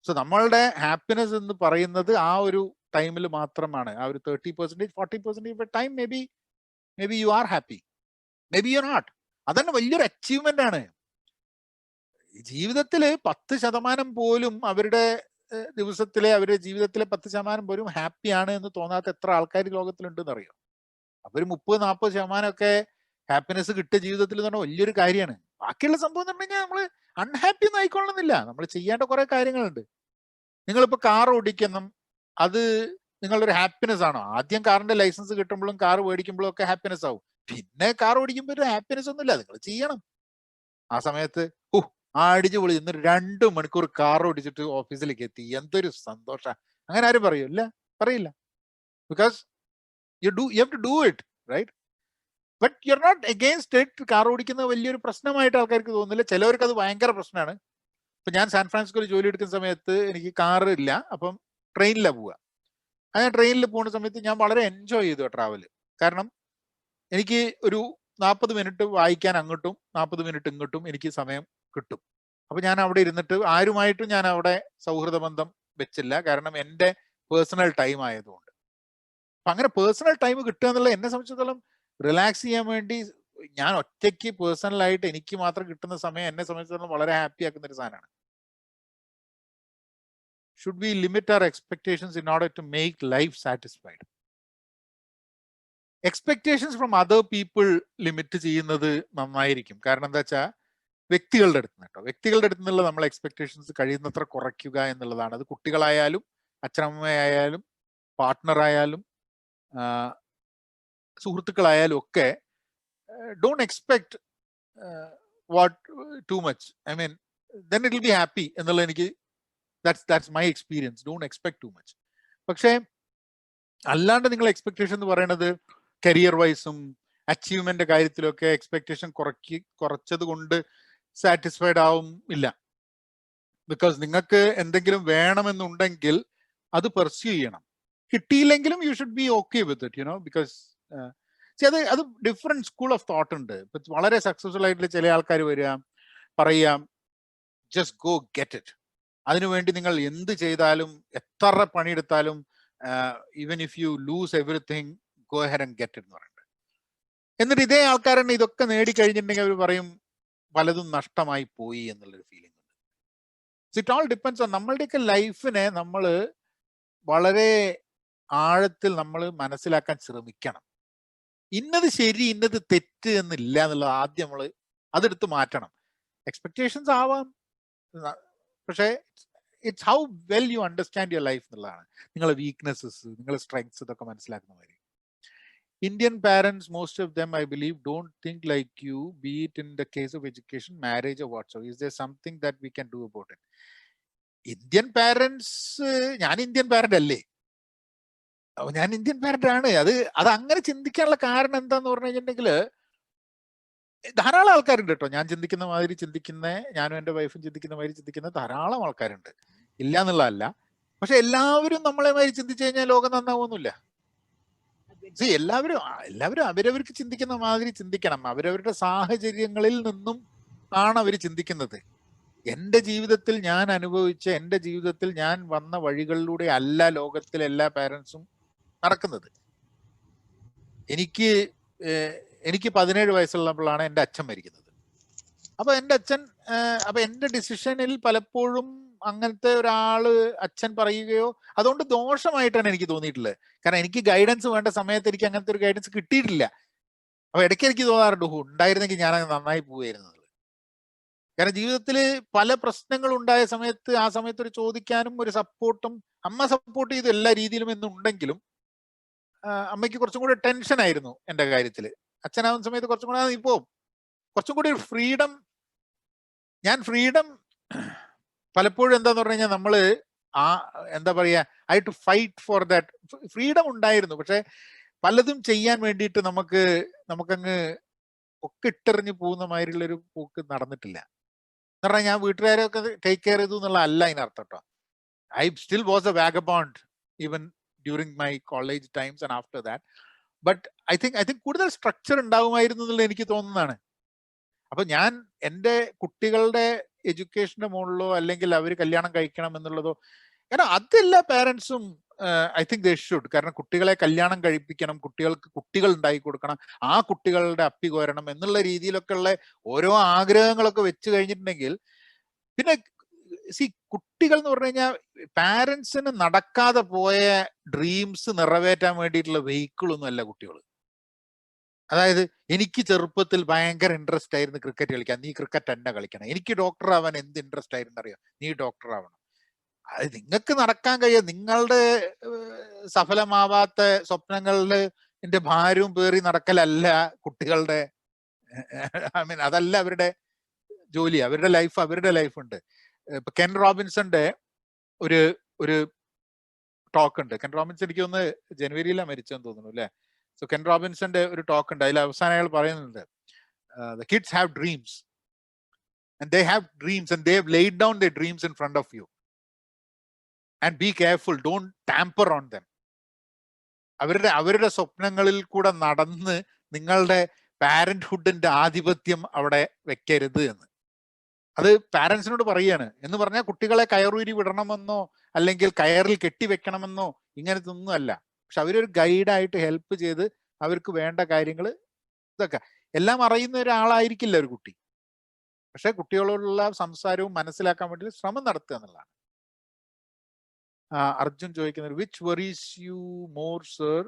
S3: സോ നമ്മളുടെ ഹാപ്പിനെസ് എന്ന് പറയുന്നത് ആ ഒരു ടൈമിൽ മാത്രമാണ്. ആ ഒരു 30% 40% time maybe you are happy, maybe you are not. അതന്നെ വലിയൊരു അച്ചീവ്മെന്റ് ആണ്. ജീവിതത്തില് 10% പോലും അവരുടെ ദിവസത്തിലെ അവരുടെ ജീവിതത്തിലെ 10% പോലും ഹാപ്പിയാണ് എന്ന് തോന്നാത്ത എത്ര ആൾക്കാർ ലോകത്തിലുണ്ടെന്ന് അറിയോ? അപ്പൊ ഒരു 30-40% ഒക്കെ ഹാപ്പിനെസ് കിട്ടിയ ജീവിതത്തിൽ എന്ന് പറഞ്ഞാൽ വലിയൊരു കാര്യമാണ്. ബാക്കിയുള്ള സംഭവം എന്ന് പറഞ്ഞു കഴിഞ്ഞാൽ നമ്മൾ അൺഹാപ്പി ഒന്നും ആയിക്കൊള്ളുന്നില്ല. നമ്മൾ ചെയ്യേണ്ട കുറെ കാര്യങ്ങളുണ്ട്. നിങ്ങളിപ്പോ കാർ ഓടിക്കണം, അത് നിങ്ങളുടെ ഒരു ഹാപ്പിനെസ് ആണോ? ആദ്യം കാറിന്റെ ലൈസൻസ് കിട്ടുമ്പോഴും കാർ മേടിക്കുമ്പോഴും ഒക്കെ ഹാപ്പിനെസ് ആവും. പിന്നെ കാർ ഓടിക്കുമ്പോൾ ഒരു ഹാപ്പിനെസ് ഒന്നുമില്ല. നിങ്ങൾ ചെയ്യണം, ആ സമയത്ത് അടിച്ചു പൊളി ഇന്ന് 2 മണിക്കൂർ കാർ ഓടിച്ചിട്ട് ഓഫീസിലേക്ക് എത്തി, എന്തൊരു സന്തോഷ. അങ്ങനെ ആരും പറയൂല്ല, പറയില്ല. Because you have to do it, right? But you are not against it. Car ഓടിക്കുന്നത് വലിയൊരു പ്രശ്നമായിട്ട് ആൾക്കാർക്ക് തോന്നുന്നില്ല. ചിലവർക്ക് അത് ഭയങ്കര പ്രശ്നമാണ്. ഇപ്പൊ ഞാൻ സാൻ ഫ്രാൻസിസ്കോയിൽ ജോലി എടുക്കുന്ന സമയത്ത് എനിക്ക് കാർ ഇല്ല, അപ്പം ട്രെയിനിലാണ് പോവുക. അങ്ങനെ ട്രെയിനിൽ പോകുന്ന സമയത്ത് ഞാൻ വളരെ എൻജോയ് ചെയ്തു ട്രാവല്. കാരണം എനിക്ക് ഒരു 40 മിനിറ്റ് വായിക്കാൻ അങ്ങോട്ടും 40 മിനിറ്റ് ഇങ്ങോട്ടും എനിക്ക് സമയം കിട്ടും. അപ്പൊ ഞാൻ അവിടെ ഇരുന്നിട്ട് ആരുമായിട്ടും ഞാൻ അവിടെ സൗഹൃദ ബന്ധം വെച്ചില്ല, കാരണം എൻ്റെ പേഴ്സണൽ ടൈം ആയതുകൊണ്ട്. അപ്പൊ അങ്ങനെ പേഴ്സണൽ ടൈം കിട്ടുക എന്നുള്ളത് എന്നെ സംബന്ധിച്ചിടത്തോളം റിലാക്സ് ചെയ്യാൻ വേണ്ടി ഞാൻ ഒറ്റയ്ക്ക് പേഴ്സണലായിട്ട് എനിക്ക് മാത്രം കിട്ടുന്ന സമയം എന്നെ സംബന്ധിച്ചിടത്തോളം വളരെ ഹാപ്പി ആക്കുന്ന ഒരു സാധനമാണ്. Should we limit our expectations in order to make life satisfied? Expectations from other people limit ചെയ്യുന്നത് നന്നായിരിക്കും. കാരണം എന്താ വെച്ചാൽ വ്യക്തികളുടെ അടുത്ത് കേട്ടോ, വ്യക്തികളുടെ അടുത്ത് നിന്നുള്ള നമ്മൾ എക്സ്പെക്ടേഷൻസ് കഴിയുന്നത്ര കുറയ്ക്കുക എന്നുള്ളതാണ്. അത് കുട്ടികളായാലും അച്ഛനമ്മയായാലും പാർട്ട്ണറായാലും സുഹൃത്തുക്കളായാലും ഒക്കെ. Don't expect what too much. I mean then it will be happy എന്നുള്ള എനിക്ക് that's my experience. Don't expect too much. പക്ഷേ അല്ലാണ്ട് നിങ്ങൾ എക്സ്പെക്ടേഷൻ എന്ന് പറയുന്നത് കരിയർ വൈസും അച്ചീവ്മെന്റ് കാര്യത്തിലൊക്കെ എക്സ്പെക്ടേഷൻ കുറച്ചത് കൊണ്ട് സാറ്റിസ്ഫൈഡ് ആവും ഇല്ല. ബിക്കോസ് നിങ്ങൾക്ക് എന്തെങ്കിലും വേണമെന്നുണ്ടെങ്കിൽ അത് പെർസ്യൂ ചെയ്യണം. കിട്ടിയില്ലെങ്കിലും you should be okay with it, you know. Because അത് ഡിഫറെന്റ് സ്കൂൾ ഓഫ് തോട്ട് ഉണ്ട്. ഇപ്പൊ വളരെ സക്സസ്ഫുൾ ആയിട്ടുള്ള ചില ആൾക്കാർ വരിക പറയാം ജസ്റ്റ് ഗോ ഗെറ്റ് ഇറ്റ്. അതിനുവേണ്ടി നിങ്ങൾ എന്ത് ചെയ്താലും എത്ര പണിയെടുത്താലും even if you lose everything go head and get എന്ന് പറയുന്നത്. എന്നിട്ട് ഇതേ ആൾക്കാരെന്നെ ഇതൊക്കെ നേടിക്കഴിഞ്ഞിട്ടുണ്ടെങ്കിൽ അവർ പറയും പലതും നഷ്ടമായി പോയി എന്നുള്ളൊരു ഫീലിംഗ് ഉണ്ട്. ഇറ്റ് ഓൾ ഡിപ്പെൻഡ്സ് ഓൺ നമ്മളുടെയൊക്കെ ലൈഫിനെ നമ്മൾ വളരെ ആഴത്തിൽ നമ്മൾ മനസ്സിലാക്കാൻ ശ്രമിക്കണം. ഇന്നത് ശരി ഇന്നത് തെറ്റ് എന്നില്ല എന്നുള്ളത് ആദ്യം നമ്മൾ അതെടുത്ത് മാറ്റണം. എക്സ്പെക്ടേഷൻസ് ആവാം, പക്ഷേ it's how well you understand your life എന്നുള്ളതാണ്. നിങ്ങളെ വീക്ക്നെസ്സസ്, നിങ്ങളെ സ്ട്രെങ്ത്സ് ഇതൊക്കെ മനസ്സിലാക്കുന്ന മാതിരി. Indian parents, most of them, I believe, don't think like you, be it in the case of education, marriage or whatsoever. Is there something that we can do about it? Indian parents, ഞാൻ ഇന്ത്യൻ പാരന്റ് അല്ലേ, ഞാൻ ഇന്ത്യൻ പാരന്റ് ആണ്. അത് അങ്ങനെ ചിന്തിക്കാനുള്ള കാരണം എന്താന്ന് പറഞ്ഞു കഴിഞ്ഞിട്ടുണ്ടെങ്കിൽ ധാരാളം ആൾക്കാരുണ്ട് കേട്ടോ. ഞാൻ ചിന്തിക്കുന്ന മാതിരി ചിന്തിക്കുന്ന, ഞാനും എൻ്റെ വൈഫും ചിന്തിക്കുന്ന മാതിരി ചിന്തിക്കുന്ന ധാരാളം ആൾക്കാരുണ്ട്, ഇല്ല എന്നുള്ളതല്ല. പക്ഷെ എല്ലാവരും നമ്മളെ മാതിരി ചിന്തിച്ചു കഴിഞ്ഞാൽ ലോകം നന്നാവൊന്നുമില്ല. എല്ലാവരും അവരവർക്ക് ചിന്തിക്കുന്ന മാതിരി ചിന്തിക്കണം. അവരവരുടെ സാഹചര്യങ്ങളിൽ നിന്നും ആണ് അവർ ചിന്തിക്കുന്നത്. എൻ്റെ ജീവിതത്തിൽ ഞാൻ അനുഭവിച്ച, എൻ്റെ ജീവിതത്തിൽ ഞാൻ വന്ന വഴികളിലൂടെ അല്ല ലോകത്തിലെ എല്ലാ പാരൻസും നടക്കുന്നത്. എനിക്ക് 17 വയസ്സുള്ളപ്പോഴാണ് എൻ്റെ അച്ഛൻ മരിക്കുന്നത്. അപ്പൊ എൻ്റെ ഡിസിഷനിൽ പലപ്പോഴും അങ്ങനത്തെ ഒരാള് അച്ഛൻ പറയുകയോ അതുകൊണ്ട് ദോഷമായിട്ടാണ് എനിക്ക് തോന്നിയിട്ടുള്ളത്. കാരണം എനിക്ക് ഗൈഡൻസ് വേണ്ട സമയത്ത് എനിക്ക് അങ്ങനത്തെ ഒരു ഗൈഡൻസ് കിട്ടിയിട്ടില്ല. അപ്പൊ ഇടയ്ക്ക് എനിക്ക് തോന്നാറുണ്ട് ഉണ്ടായിരുന്നെങ്കിൽ ഞാൻ നന്നായി പോവുകയായിരുന്നത്. കാരണം ജീവിതത്തിൽ പല പ്രശ്നങ്ങൾ ഉണ്ടായ സമയത്ത് ആ സമയത്ത് ഒരു ചോദിക്കാനും ഒരു സപ്പോർട്ടും അമ്മ സപ്പോർട്ട് ചെയ്തു എല്ലാ രീതിയിലും എന്നുണ്ടെങ്കിലും അമ്മയ്ക്ക് കുറച്ചും കൂടി ടെൻഷൻ ആയിരുന്നു എൻ്റെ കാര്യത്തിൽ. അച്ഛനാവുന്ന സമയത്ത് കുറച്ചും കൂടെ ഇപ്പോ കുറച്ചും കൂടി ഫ്രീഡം പലപ്പോഴും എന്താന്ന് പറഞ്ഞു കഴിഞ്ഞാൽ നമ്മള് എന്താ പറയാ I to fight for that freedom ഉണ്ടായിരുന്നു. പക്ഷെ പലതും ചെയ്യാൻ വേണ്ടിയിട്ട് നമുക്കങ്ങ് ഒക്കെ ഇട്ടെറിഞ്ഞ് പോകുന്ന മാതിരിയുള്ളൊരു പോക്ക് നടന്നിട്ടില്ല. എന്ന് പറഞ്ഞാൽ ഞാൻ വീട്ടുകാരെയൊക്കെ ടേക്ക് കെയർ ചെയ്തു എന്നുള്ള അല്ല അതിനർത്ഥം കേട്ടോ. I still was a vagabond even during my college times and after that. But I think കൂടുതൽ സ്ട്രക്ചർ ഉണ്ടാവുമായിരുന്നു എന്നുള്ളത് എനിക്ക് തോന്നുന്നതാണ്. അപ്പൊ ഞാൻ എൻ്റെ കുട്ടികളുടെ എഡ്യൂക്കേഷന്റെ മുകളിലോ അല്ലെങ്കിൽ അവർ കല്യാണം കഴിക്കണം എന്നുള്ളതോ, കാരണം അതെല്ലാ പാരൻസും ഐ തിങ്ക് ദേ ഷുഡ്. കാരണം കുട്ടികളെ കല്യാണം കഴിപ്പിക്കണം, കുട്ടികൾക്ക് കുട്ടികൾ ഉണ്ടാക്കി കൊടുക്കണം, ആ കുട്ടികളുടെ അപ്പി കോരണം എന്നുള്ള രീതിയിലൊക്കെ ഉള്ള ഓരോ ആഗ്രഹങ്ങളൊക്കെ വെച്ച് കഴിഞ്ഞിട്ടുണ്ടെങ്കിൽ പിന്നെ കുട്ടികൾ എന്ന് പറഞ്ഞു കഴിഞ്ഞാൽ പാരൻസിന് നടക്കാതെ പോയ ഡ്രീംസ് നിറവേറ്റാൻ വേണ്ടിയിട്ടുള്ള വെഹിക്കിളൊന്നും അല്ല കുട്ടികൾ. അതായത് എനിക്ക് ചെറുപ്പത്തിൽ ഭയങ്കര ഇൻട്രസ്റ്റ് ആയിരുന്നു ക്രിക്കറ്റ് കളിക്കാൻ, നീ ക്രിക്കറ്റ് തന്നെ കളിക്കണം. എനിക്ക് ഡോക്ടർ ആവാൻ എന്ത് ഇൻട്രസ്റ്റ് ആയിരുന്നു അറിയാം, നീ ഡോക്ടർ ആവണം. അത് നിങ്ങൾക്ക് നടക്കാൻ കഴിയുക നിങ്ങളുടെ സഫലമാവാത്ത സ്വപ്നങ്ങളിൽ എന്റെ ഭാരവും പേറി നടക്കലല്ല കുട്ടികളുടെ, ഐ മീൻ അതല്ല അവരുടെ ജോലി, അവരുടെ ലൈഫ് ഉണ്ട്. ഇപ്പൊ കെൻ റോബിൻസന്റെ ഒരു ഒരു ടോക്ക് ഉണ്ട്. കെൻ റോബിൻസൺ എനിക്ക് ഒന്ന് ജനുവരിയിലാണ് മരിച്ചെന്ന് തോന്നുന്നു അല്ലെ. സോ കെൻ റോബിൻസന്റെ ഒരു ടോക്ക് ഉണ്ട്. അതിൽ അവസാനം അയാൾ പറയുന്നുണ്ട്, the kids have dreams and they have dreams and they have laid down their dreams in front of you and be careful, don't tamper on them. അവരുടെ സ്വപ്നങ്ങളിൽ കൂടെ നടന്ന് നിങ്ങളുടെ പാരന്റ്ഹുഡിന്റെ ആധിപത്യം അവിടെ വെക്കരുത് എന്ന്. അത് പാരന്റ്സിനോട് പറയാണ്. എന്ന് പറഞ്ഞാൽ കുട്ടികളെ കയറൂരി വിടണമെന്നോ അല്ലെങ്കിൽ കയറിൽ കെട്ടിവെക്കണമെന്നോ ഇങ്ങനത്തെ ഒന്നും അല്ല. പക്ഷെ അവരൊരു ഗൈഡായിട്ട് ഹെൽപ്പ് ചെയ്ത് അവർക്ക് വേണ്ട കാര്യങ്ങൾ ഇതൊക്കെ എല്ലാം അറിയുന്ന ഒരാളായിരിക്കില്ല ഒരു കുട്ടി. പക്ഷെ കുട്ടികളോടുള്ള സംസാരവും മനസ്സിലാക്കാൻ വേണ്ടി ശ്രമം നടത്തുക എന്നുള്ളതാണ്. അർജുൻ ചോദിക്കുന്നത്, which worries you more sir,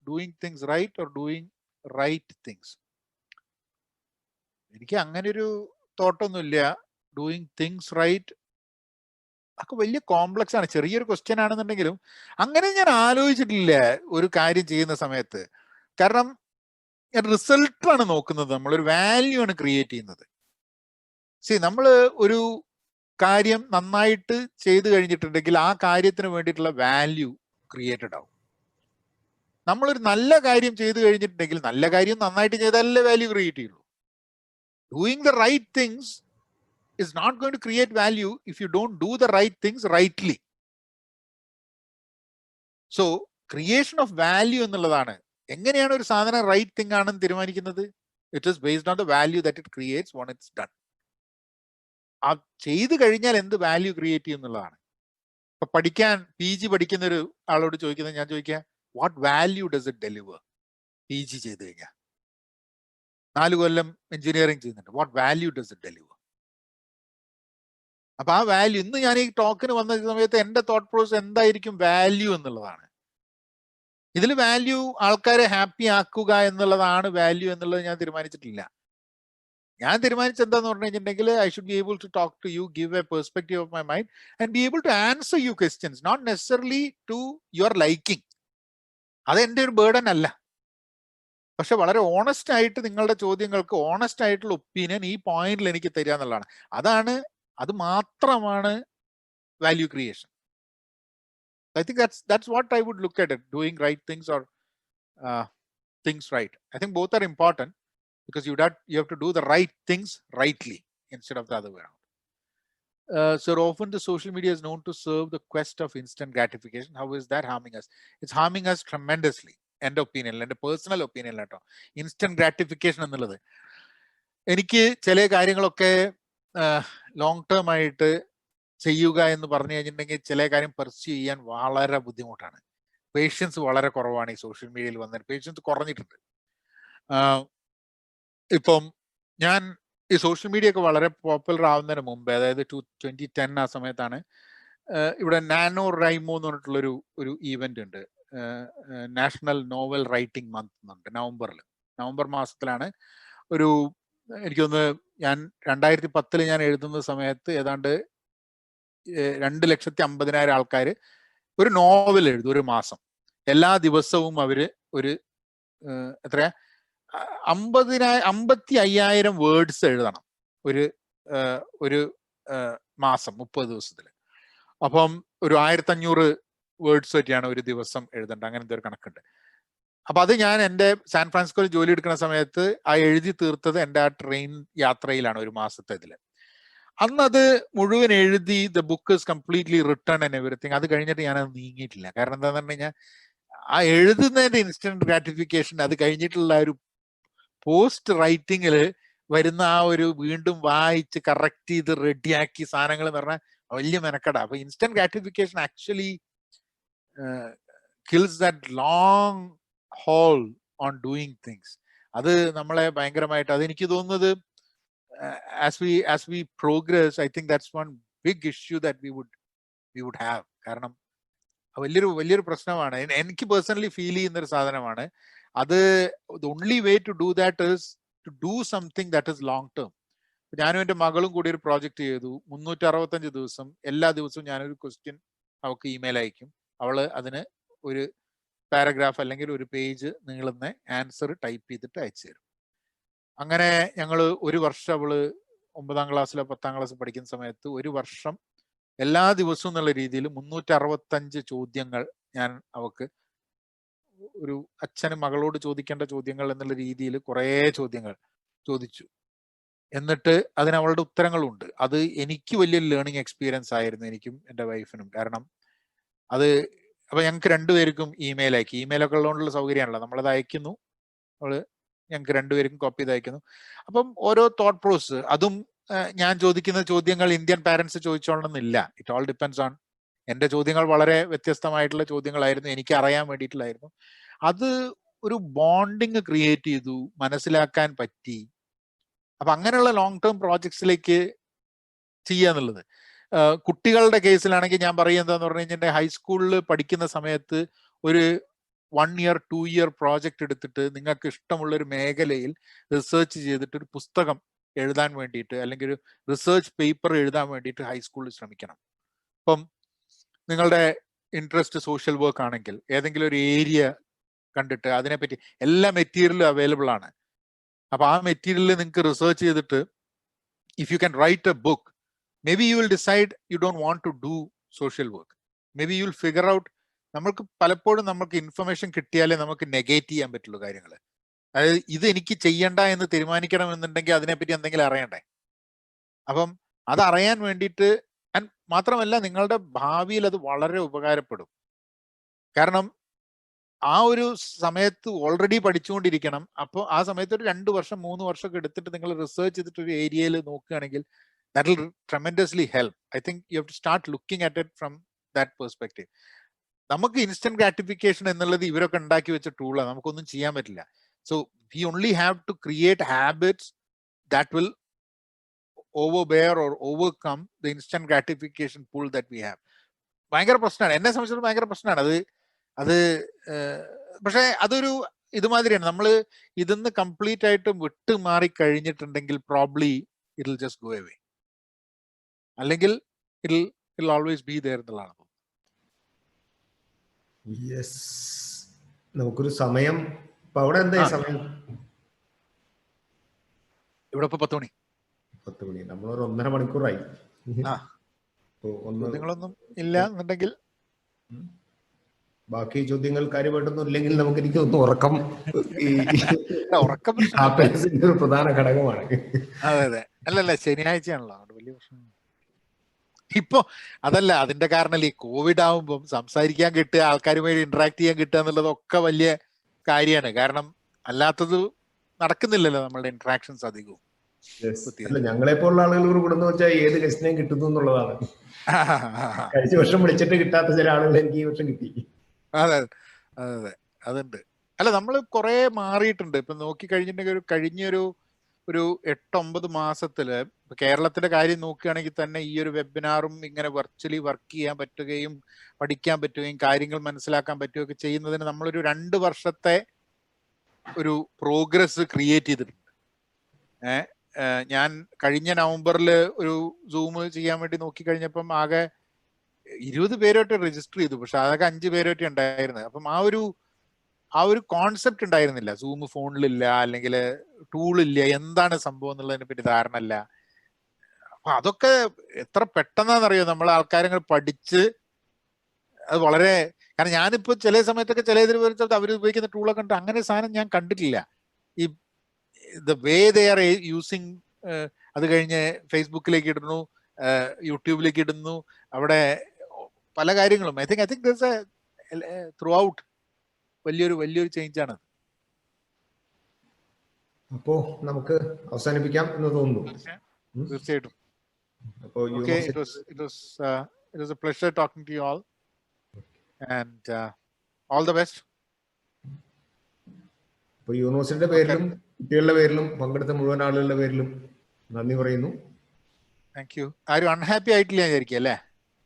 S3: doing things right or doing right things? എനിക്ക് അങ്ങനെ ഒരു തോട്ടൊന്നുമില്ല. ഡൂയിങ് തിങ്സ് റൈറ്റ് ഒക്കെ വലിയ കോംപ്ലക്സ് ആണ്. ചെറിയൊരു ക്വസ്റ്റ്യൻ ആണെന്നുണ്ടെങ്കിലും അങ്ങനെ ഞാൻ ആലോചിച്ചിട്ടില്ല ഒരു കാര്യം ചെയ്യുന്ന സമയത്ത്. കാരണം റിസൾട്ടാണ് നോക്കുന്നത്, നമ്മളൊരു വാല്യൂ ആണ് ക്രിയേറ്റ് ചെയ്യുന്നത്. നമ്മൾ ഒരു കാര്യം നന്നായിട്ട് ചെയ്തു കഴിഞ്ഞിട്ടുണ്ടെങ്കിൽ ആ കാര്യത്തിന് വേണ്ടിയിട്ടുള്ള വാല്യൂ ക്രിയേറ്റഡ് ആവും. നമ്മളൊരു നല്ല കാര്യം ചെയ്തു കഴിഞ്ഞിട്ടുണ്ടെങ്കിൽ, നല്ല കാര്യം നന്നായിട്ട് ചെയ്താലല്ലേ വാല്യൂ ക്രിയേറ്റ് ചെയ്യുള്ളൂ. Doing the right things is not going to create value if you don't do the right things rightly. So creation of value എന്നുള്ളതാണ്. എങ്ങനെയാണ് ഒരു സാധനം റൈറ്റ് തിങ് ആണെന്ന് തീരുമാനിക്കുന്നത്? It is based on the value that it creates when it's done. ആ ചെയ്തു കഴിഞ്ഞാൽ എന്ത് വാല്യൂ ക്രിയേറ്റ് ചെയ്യും എന്നുള്ളതാണ്. ഇപ്പൊ പഠിക്കാൻ PG പഠിക്കുന്ന ഒരു ആളോട് ചോദിക്കുന്നത്, ഞാൻ ചോദിക്കാം, what value does it deliver? PG ചെയ്ത് കഴിഞ്ഞാൽ 4 കൊല്ലം എഞ്ചിനീയറിംഗ് ചെയ്യുന്നുണ്ട്, what value does it deliver? അപ്പൊ ആ വാല്യൂ, ഇന്ന് ഞാൻ ഈ ടോക്കിന് വന്ന സമയത്ത് എന്റെ തോട്ട് പ്രോസസ് എന്തായിരിക്കും വാല്യൂ എന്നുള്ളതാണ്. ഇതിൽ വാല്യൂ ആൾക്കാരെ ഹാപ്പി ആക്കുക എന്നുള്ളതാണ് വാല്യൂ എന്നുള്ളത് ഞാൻ തീരുമാനിച്ചിട്ടില്ല. ഞാൻ തീരുമാനിച്ചത് എന്താന്ന് പറഞ്ഞു കഴിഞ്ഞിട്ടുണ്ടെങ്കിൽ, I should be able to talk to you, give a perspective of my mind and be able to answer you questions, not necessarily to your liking. അത് എൻ്റെ ഒരു ബേർഡൻ അല്ല. പക്ഷെ വളരെ ഓണസ്റ്റ് ആയിട്ട് നിങ്ങളുടെ ചോദ്യങ്ങൾക്ക് ഓണസ്റ്റ് ആയിട്ടുള്ള ഒപ്പീനിയൻ ഈ പോയിന്റിൽ എനിക്ക് തരിക എന്നുള്ളതാണ്. അത് മാത്രമാണ് value creation. I think that's what I would look at it, doing right things or things right. I think both are important because you have to do the right things rightly instead of the other way around. So often the social media is known to serve the quest of instant gratification. How is that harming us? It's harming us tremendously. എൻ്റെ ഒപ്പീനിയനിൽ, എൻ്റെ പേഴ്സണൽ ഒപ്പീനിയനിൽ കേട്ടോ. ഇൻസ്റ്റന്റ് ഗ്രാറ്റിഫിക്കേഷൻ എന്നുള്ളത്, എനിക്ക് ചില കാര്യങ്ങളൊക്കെ ലോങ് ടേം ആയിട്ട് ചെയ്യുക എന്ന് പറഞ്ഞു കഴിഞ്ഞിട്ടുണ്ടെങ്കിൽ ചില കാര്യം പെർസ്യൂ ചെയ്യാൻ വളരെ ബുദ്ധിമുട്ടാണ്. പേഷ്യൻസ് വളരെ കുറവാണ്. ഈ സോഷ്യൽ മീഡിയയിൽ വന്നിട്ട് പേഷ്യൻസ് കുറഞ്ഞിട്ടുണ്ട്. ഇപ്പം ഞാൻ ഈ സോഷ്യൽ മീഡിയ ഒക്കെ വളരെ പോപ്പുലർ ആവുന്നതിന് മുമ്പേ, അതായത് 2010 ആ സമയത്താണ് ഇവിടെ നാനോ റൈമോ എന്ന് പറഞ്ഞിട്ടുള്ളൊരു ഈവന്റ് ഉണ്ട്. നാഷണൽ നോവൽ റൈറ്റിംഗ് മന്ത് എന്നുണ്ട്. നവംബർ മാസത്തിലാണ്. എനിക്കൊന്ന് ഞാൻ 2010 ഞാൻ എഴുതുന്ന സമയത്ത് ഏതാണ്ട് 2,50,000 ആൾക്കാർ ഒരു നോവൽ എഴുതും ഒരു മാസം. എല്ലാ ദിവസവും അവര് ഒരു 55,000 വേർഡ്സ് എഴുതണം ഒരു മാസം 30 ദിവസത്തിൽ. അപ്പം ഒരു 1,500 വേർഡ്സ് പറ്റിയാണ് ഒരു ദിവസം എഴുതേണ്ടത്. അങ്ങനത്തെ ഒരു കണക്കുണ്ട്. അപ്പൊ അത് ഞാൻ എൻ്റെ സാൻ ഫ്രാൻസിസ്കോയിൽ ജോലി എടുക്കുന്ന സമയത്ത് എഴുതി തീർത്തത് എൻ്റെ ആ ട്രെയിൻ യാത്രയിലാണ്, ഒരു മാസത്തെ ഇതില്. അന്നത് മുഴുവൻ എഴുതി, the book is completely return and everything. അത് കഴിഞ്ഞിട്ട് ഞാനത് നീങ്ങിയിട്ടില്ല. കാരണം എന്താന്ന് പറഞ്ഞു കഴിഞ്ഞാൽ ആ എഴുതുന്നതിന്റെ ഇൻസ്റ്റന്റ് ഗ്രാറ്റിഫിക്കേഷൻ, അത് കഴിഞ്ഞിട്ടുള്ള ഒരു പോസ്റ്റ് റൈറ്റിങ്ങിൽ വരുന്ന ആ ഒരു വീണ്ടും വായിച്ച് കറക്റ്റ് ചെയ്ത് റെഡിയാക്കി സാധനങ്ങൾ എന്ന് പറഞ്ഞാൽ വലിയ മെനക്കട. അപ്പൊ instant gratification actually kills that long haul on doing things. അത് നമ്മളെ ഭയങ്കരമായിട്ട്, അതെനിക്ക് തോന്നുന്നത് as we progress, I think that's one big issue that we would have. കാരണം വലിയൊരു പ്രശ്നമാണ്. എനിക്ക് പേഴ്സണലി ഫീൽ ചെയ്യുന്ന ഒരു സാധനമാണ് അത്. the only way to do that is to do something that is long term. ഞാനും എൻ്റെ മകളും കൂടി ഒരു പ്രോജക്റ്റ് ചെയ്തു. 365 ദിവസം, എല്ലാ ദിവസവും ഞാനൊരു ക്വസ്റ്റ്യൻ അവൾക്ക് ഇമെയിൽ അയക്കും. അവള് അതിന് ഒരു പാരഗ്രാഫ് അല്ലെങ്കിൽ ഒരു പേജ് നീളുന്ന ആൻസർ ടൈപ്പ് ചെയ്തിട്ട് അയച്ചു തരും. അങ്ങനെ ഞങ്ങൾ ഒരു വർഷം അവള് 9ാം ക്ലാസ്സിലോ 10ാം ക്ലാസ്സിൽ പഠിക്കുന്ന സമയത്ത് ഒരു വർഷം എല്ലാ ദിവസവും എന്നുള്ള രീതിയിൽ 365 ചോദ്യങ്ങൾ ഞാൻ അവക്ക് ഒരു അച്ഛന് മകളോട് ചോദിക്കേണ്ട ചോദ്യങ്ങൾ എന്നുള്ള രീതിയിൽ കുറേ ചോദ്യങ്ങൾ ചോദിച്ചു. എന്നിട്ട് അതിന് അവളുടെ ഉത്തരങ്ങളുണ്ട്. അത് എനിക്ക് വലിയൊരു ലേണിംഗ് എക്സ്പീരിയൻസ് ആയിരുന്നു, എനിക്കും എൻ്റെ വൈഫിനും. കാരണം അത് അപ്പൊ ഞങ്ങൾക്ക് രണ്ടുപേർക്കും ഇമെയിൽ അയക്കും. ഇമെയിലൊക്കെ ഉള്ളതുകൊണ്ടുള്ള സൗകര്യമാണല്ലോ, നമ്മളത് അയക്കുന്നു, അവള് ഞങ്ങൾക്ക് രണ്ടുപേർക്കും കോപ്പി ചെയ്ത് അയക്കുന്നു. അപ്പം ഓരോ തോട്ട് പ്രോസസ്, അതും ഞാൻ ചോദിക്കുന്ന ചോദ്യങ്ങൾ ഇന്ത്യൻ പാരന്റ്സ് ചോദിച്ചോളണമെന്നില്ല. ഇറ്റ് ഓൾ ഡിപ്പെൻഡ്സ് ഓൺ, എൻ്റെ ചോദ്യങ്ങൾ വളരെ വ്യത്യസ്തമായിട്ടുള്ള ചോദ്യങ്ങളായിരുന്നു, എനിക്ക് അറിയാൻ വേണ്ടിയിട്ടുള്ളായിരുന്നു. അത് ഒരു ബോണ്ടിങ് ക്രിയേറ്റ് ചെയ്തു, മനസ്സിലാക്കാൻ പറ്റി. അപ്പൊ അങ്ങനെയുള്ള ലോങ് ടേം പ്രോജക്ട്സിലേക്ക് ചെയ്യുക എന്നുള്ളത്. കുട്ടികളുടെ കേസിലാണെങ്കിൽ ഞാൻ പറയുക എന്താന്ന് പറഞ്ഞു കഴിഞ്ഞാൽ, ഹൈസ്കൂളിൽ പഠിക്കുന്ന സമയത്ത് ഒരു 1 year 2 year പ്രോജക്റ്റ് എടുത്തിട്ട് നിങ്ങൾക്ക് ഇഷ്ടമുള്ള ഒരു മേഖലയിൽ റിസർച്ച് ചെയ്തിട്ട് ഒരു പുസ്തകം എഴുതാൻ വേണ്ടിയിട്ട്, അല്ലെങ്കിൽ ഒരു റിസർച്ച് പേപ്പർ എഴുതാൻ വേണ്ടിയിട്ട് ഹൈസ്കൂളിൽ ശ്രമിക്കണം. അപ്പം നിങ്ങളുടെ ഇൻട്രസ്റ്റ് സോഷ്യൽ വർക്ക് ആണെങ്കിൽ ഏതെങ്കിലും ഒരു ഏരിയ കണ്ടിട്ട് അതിനെപ്പറ്റി എല്ലാ മെറ്റീരിയലും അവൈലബിൾ ആണ്. അപ്പൊ ആ മെറ്റീരിയലിൽ നിങ്ങൾക്ക് റിസർച്ച് ചെയ്തിട്ട് if you can write a book, maybe you will decide you don't want to do social work. Maybe you will figure out, നമ്മൾക്ക് പലപ്പോഴും നമുക്ക് ഇൻഫർമേഷൻ കിട്ടിയാലേ നമുക്ക് നെഗേറ്റ് ചെയ്യാൻ പറ്റുള്ളൂ കാര്യങ്ങൾ. അതായത് ഇത് എനിക്ക് ചെയ്യണ്ട എന്ന് തീരുമാനിക്കണം എന്നുണ്ടെങ്കിൽ അതിനെപ്പറ്റി എന്തെങ്കിലും അറിയണ്ടേ. അപ്പം അതറിയാൻ വേണ്ടിയിട്ട്, മാത്രമല്ല നിങ്ങളുടെ ഭാവിയിൽ അത് വളരെ ഉപകാരപ്പെടും. കാരണം ആ ഒരു സമയത്ത് ഓൾറെഡി പഠിച്ചുകൊണ്ടിരിക്കണം. അപ്പോൾ ആ സമയത്ത് ഒരു 2 വർഷം 3 വർഷമൊക്കെ എടുത്തിട്ട് നിങ്ങൾ റിസർച്ച് ചെയ്തിട്ട് ഒരു ഏരിയയിൽ നോക്കുകയാണെങ്കിൽ that will tremendously help. I think you have to start looking at it from that perspective. നമുക്ക് ഇൻസ്റ്റന്റ് ഗ്രാറ്റിഫിക്കേഷൻ എന്നുള്ളത് ഇവരൊക്കെ ഉണ്ടാക്കി വെച്ച ടൂളാണ്, നമുക്കൊന്നും ചെയ്യാൻ പറ്റില്ല. So we only have to create habits that will overbear or overcome the instant gratification pull that we have. ഭയങ്കര പ്രശ്നമാണ്, എന്നെ സംബന്ധിച്ചിടത്തോളം ഭയങ്കര പ്രശ്നമാണ് അത്. പക്ഷെ അതൊരു ഇതുമാതിരിയാണ്, നമ്മൾ ഇതിന്ന് കംപ്ലീറ്റ് ആയിട്ട് വിട്ടു മാറി കഴിഞ്ഞിട്ടുണ്ടെങ്കിൽ probably it will just go away, അല്ലെങ്കിൽ it'll always be there എന്നുള്ളതാണ്.
S2: യെസ്, നമുക്കൊരു സമയം അവിടെ എന്താ സമയം?
S3: ഇവിടെ ഇപ്പൊ 10 മണി.
S2: 10 മണി, നമ്മളൊരു 1.5 മണിക്കൂറായി.
S3: ചോദ്യങ്ങളൊന്നും ഇല്ല എന്നുണ്ടെങ്കിൽ,
S2: ബാക്കി ചോദ്യങ്ങൾ കാര്യമായിട്ടൊന്നും ഇല്ലെങ്കിൽ നമുക്ക് എനിക്ക് ഒന്ന് ഉറക്കം
S3: ഉറക്കം
S2: ഹാപ്പിനെസിന്റെ ഒരു പ്രധാന ഘടകമാണ്.
S3: അതെ അതെ, അല്ലല്ല ശനിയാഴ്ചയാണല്ലോ, അതുകൊണ്ട് വലിയ പ്രശ്നം. ഇപ്പൊ അതല്ല, അതിന്റെ കാരണം ഈ കോവിഡ് ആവുമ്പം സംസാരിക്കാൻ കിട്ടുക, ആൾക്കാരുമായി ഇന്ററാക്ട് ചെയ്യാൻ കിട്ടുക എന്നുള്ളതൊക്കെ വലിയ കാര്യമാണ്. കാരണം അല്ലാത്തത് നടക്കുന്നില്ലല്ലോ നമ്മളുടെ ഇന്ററാക്ഷൻസ് അധികവും.
S2: ഞങ്ങളെ പോലുള്ള ആളുകൾ കൂടുന്ന വെച്ചാൽ ഏത് ഗസ്റ്റിനെയും കിട്ടുന്നു എന്നുള്ളതാണ്. കഴിഞ്ഞ വർഷം വിളിച്ചിട്ട് കിട്ടാത്ത ചില ആളുകൾ എനിക്ക് ഈ വർഷം കിട്ടി.
S3: അതെ അതെ അതെ, അതുണ്ട്. അല്ല, നമ്മൾ കുറെ മാറിയിട്ടുണ്ട്. ഇപ്പൊ നോക്കി കഴിഞ്ഞിട്ടുണ്ടെങ്കിൽ കഴിഞ്ഞൊരു 8-9 മാസത്തില് കേരളത്തിലെ കാര്യം നോക്കുകയാണെങ്കിൽ തന്നെ ഈ ഒരു വെബിനാറും ഇങ്ങനെ വെർച്വലി വർക്ക് ചെയ്യാൻ പറ്റുകയും പഠിക്കാൻ പറ്റുകയും കാര്യങ്ങൾ മനസ്സിലാക്കാൻ പറ്റുകയൊക്കെ ചെയ്യുന്നതിന് നമ്മളൊരു 2 വർഷത്തെ ഒരു പ്രോഗ്രസ് ക്രിയേറ്റ് ചെയ്തിട്ടുണ്ട്. ഞാൻ കഴിഞ്ഞ നവംബറിൽ ഒരു സൂം ചെയ്യാൻ വേണ്ടി നോക്കി കഴിഞ്ഞപ്പം ആകെ 20 പേരോട്ട് രജിസ്റ്റർ ചെയ്തു, പക്ഷെ അതൊക്കെ 5 പേരോട്ട് ഉണ്ടായിരുന്നത്. അപ്പം ആ ഒരു കോൺസെപ്റ്റ് ഉണ്ടായിരുന്നില്ല. സൂം ഫോണിലില്ല, അല്ലെങ്കിൽ ടൂളില്ല, എന്താണ് സംഭവം എന്നുള്ളതിനെ പറ്റി ധാരണ ഇല്ല. അപ്പൊ അതൊക്കെ എത്ര പെട്ടെന്നാണെന്നറിയോ നമ്മൾ ആൾക്കാരങ്ങൾ പഠിച്ച്. അത് വളരെ, കാരണം ഞാനിപ്പോ ചില സമയത്തൊക്കെ ചില അവർ ഉപയോഗിക്കുന്ന ടൂളൊക്കെ ഉണ്ട്, അങ്ങനെ സാധനം ഞാൻ കണ്ടിട്ടില്ല. ഈ the way they are using, അത് കഴിഞ്ഞ് ഫേസ്ബുക്കിലേക്ക് ഇടുന്നു, യൂട്യൂബിലേക്ക് ഇടുന്നു, അവിടെ പല കാര്യങ്ങളും. ഐ തിങ്ക് ത്രൂ ഔട്ട് വലിയൊരു ചേഞ്ച് ആണ്.
S2: അപ്പോ നമുക്ക് അവസാനിപ്പിക്കാം എന്ന് തോന്നുന്നു.
S3: തീർച്ചയായിട്ടും. Okay, it was a pleasure talking to you all, and all the best.
S2: അപ്പോൾ യൂണിവേഴ്സിറ്റിയുടെ പേരിലും കുട്ടികളുടെ പേരിലും പങ്കെടുത്ത മുഴുവൻ ആളുകളുടെ പേരിലും നന്ദി പറയുന്നു.
S3: Thank you. ആരും അൺഹാപ്പി ആയിട്ടില്ല വിചാരിക്കും അല്ലേ?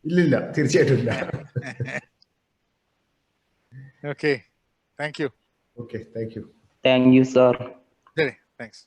S2: ഇല്ലില്ല, തീർച്ചയായിട്ടും ഇല്ല.
S3: Okay, thank you.
S2: Okay, thank you.
S7: Thank you, sir.
S3: Thanks.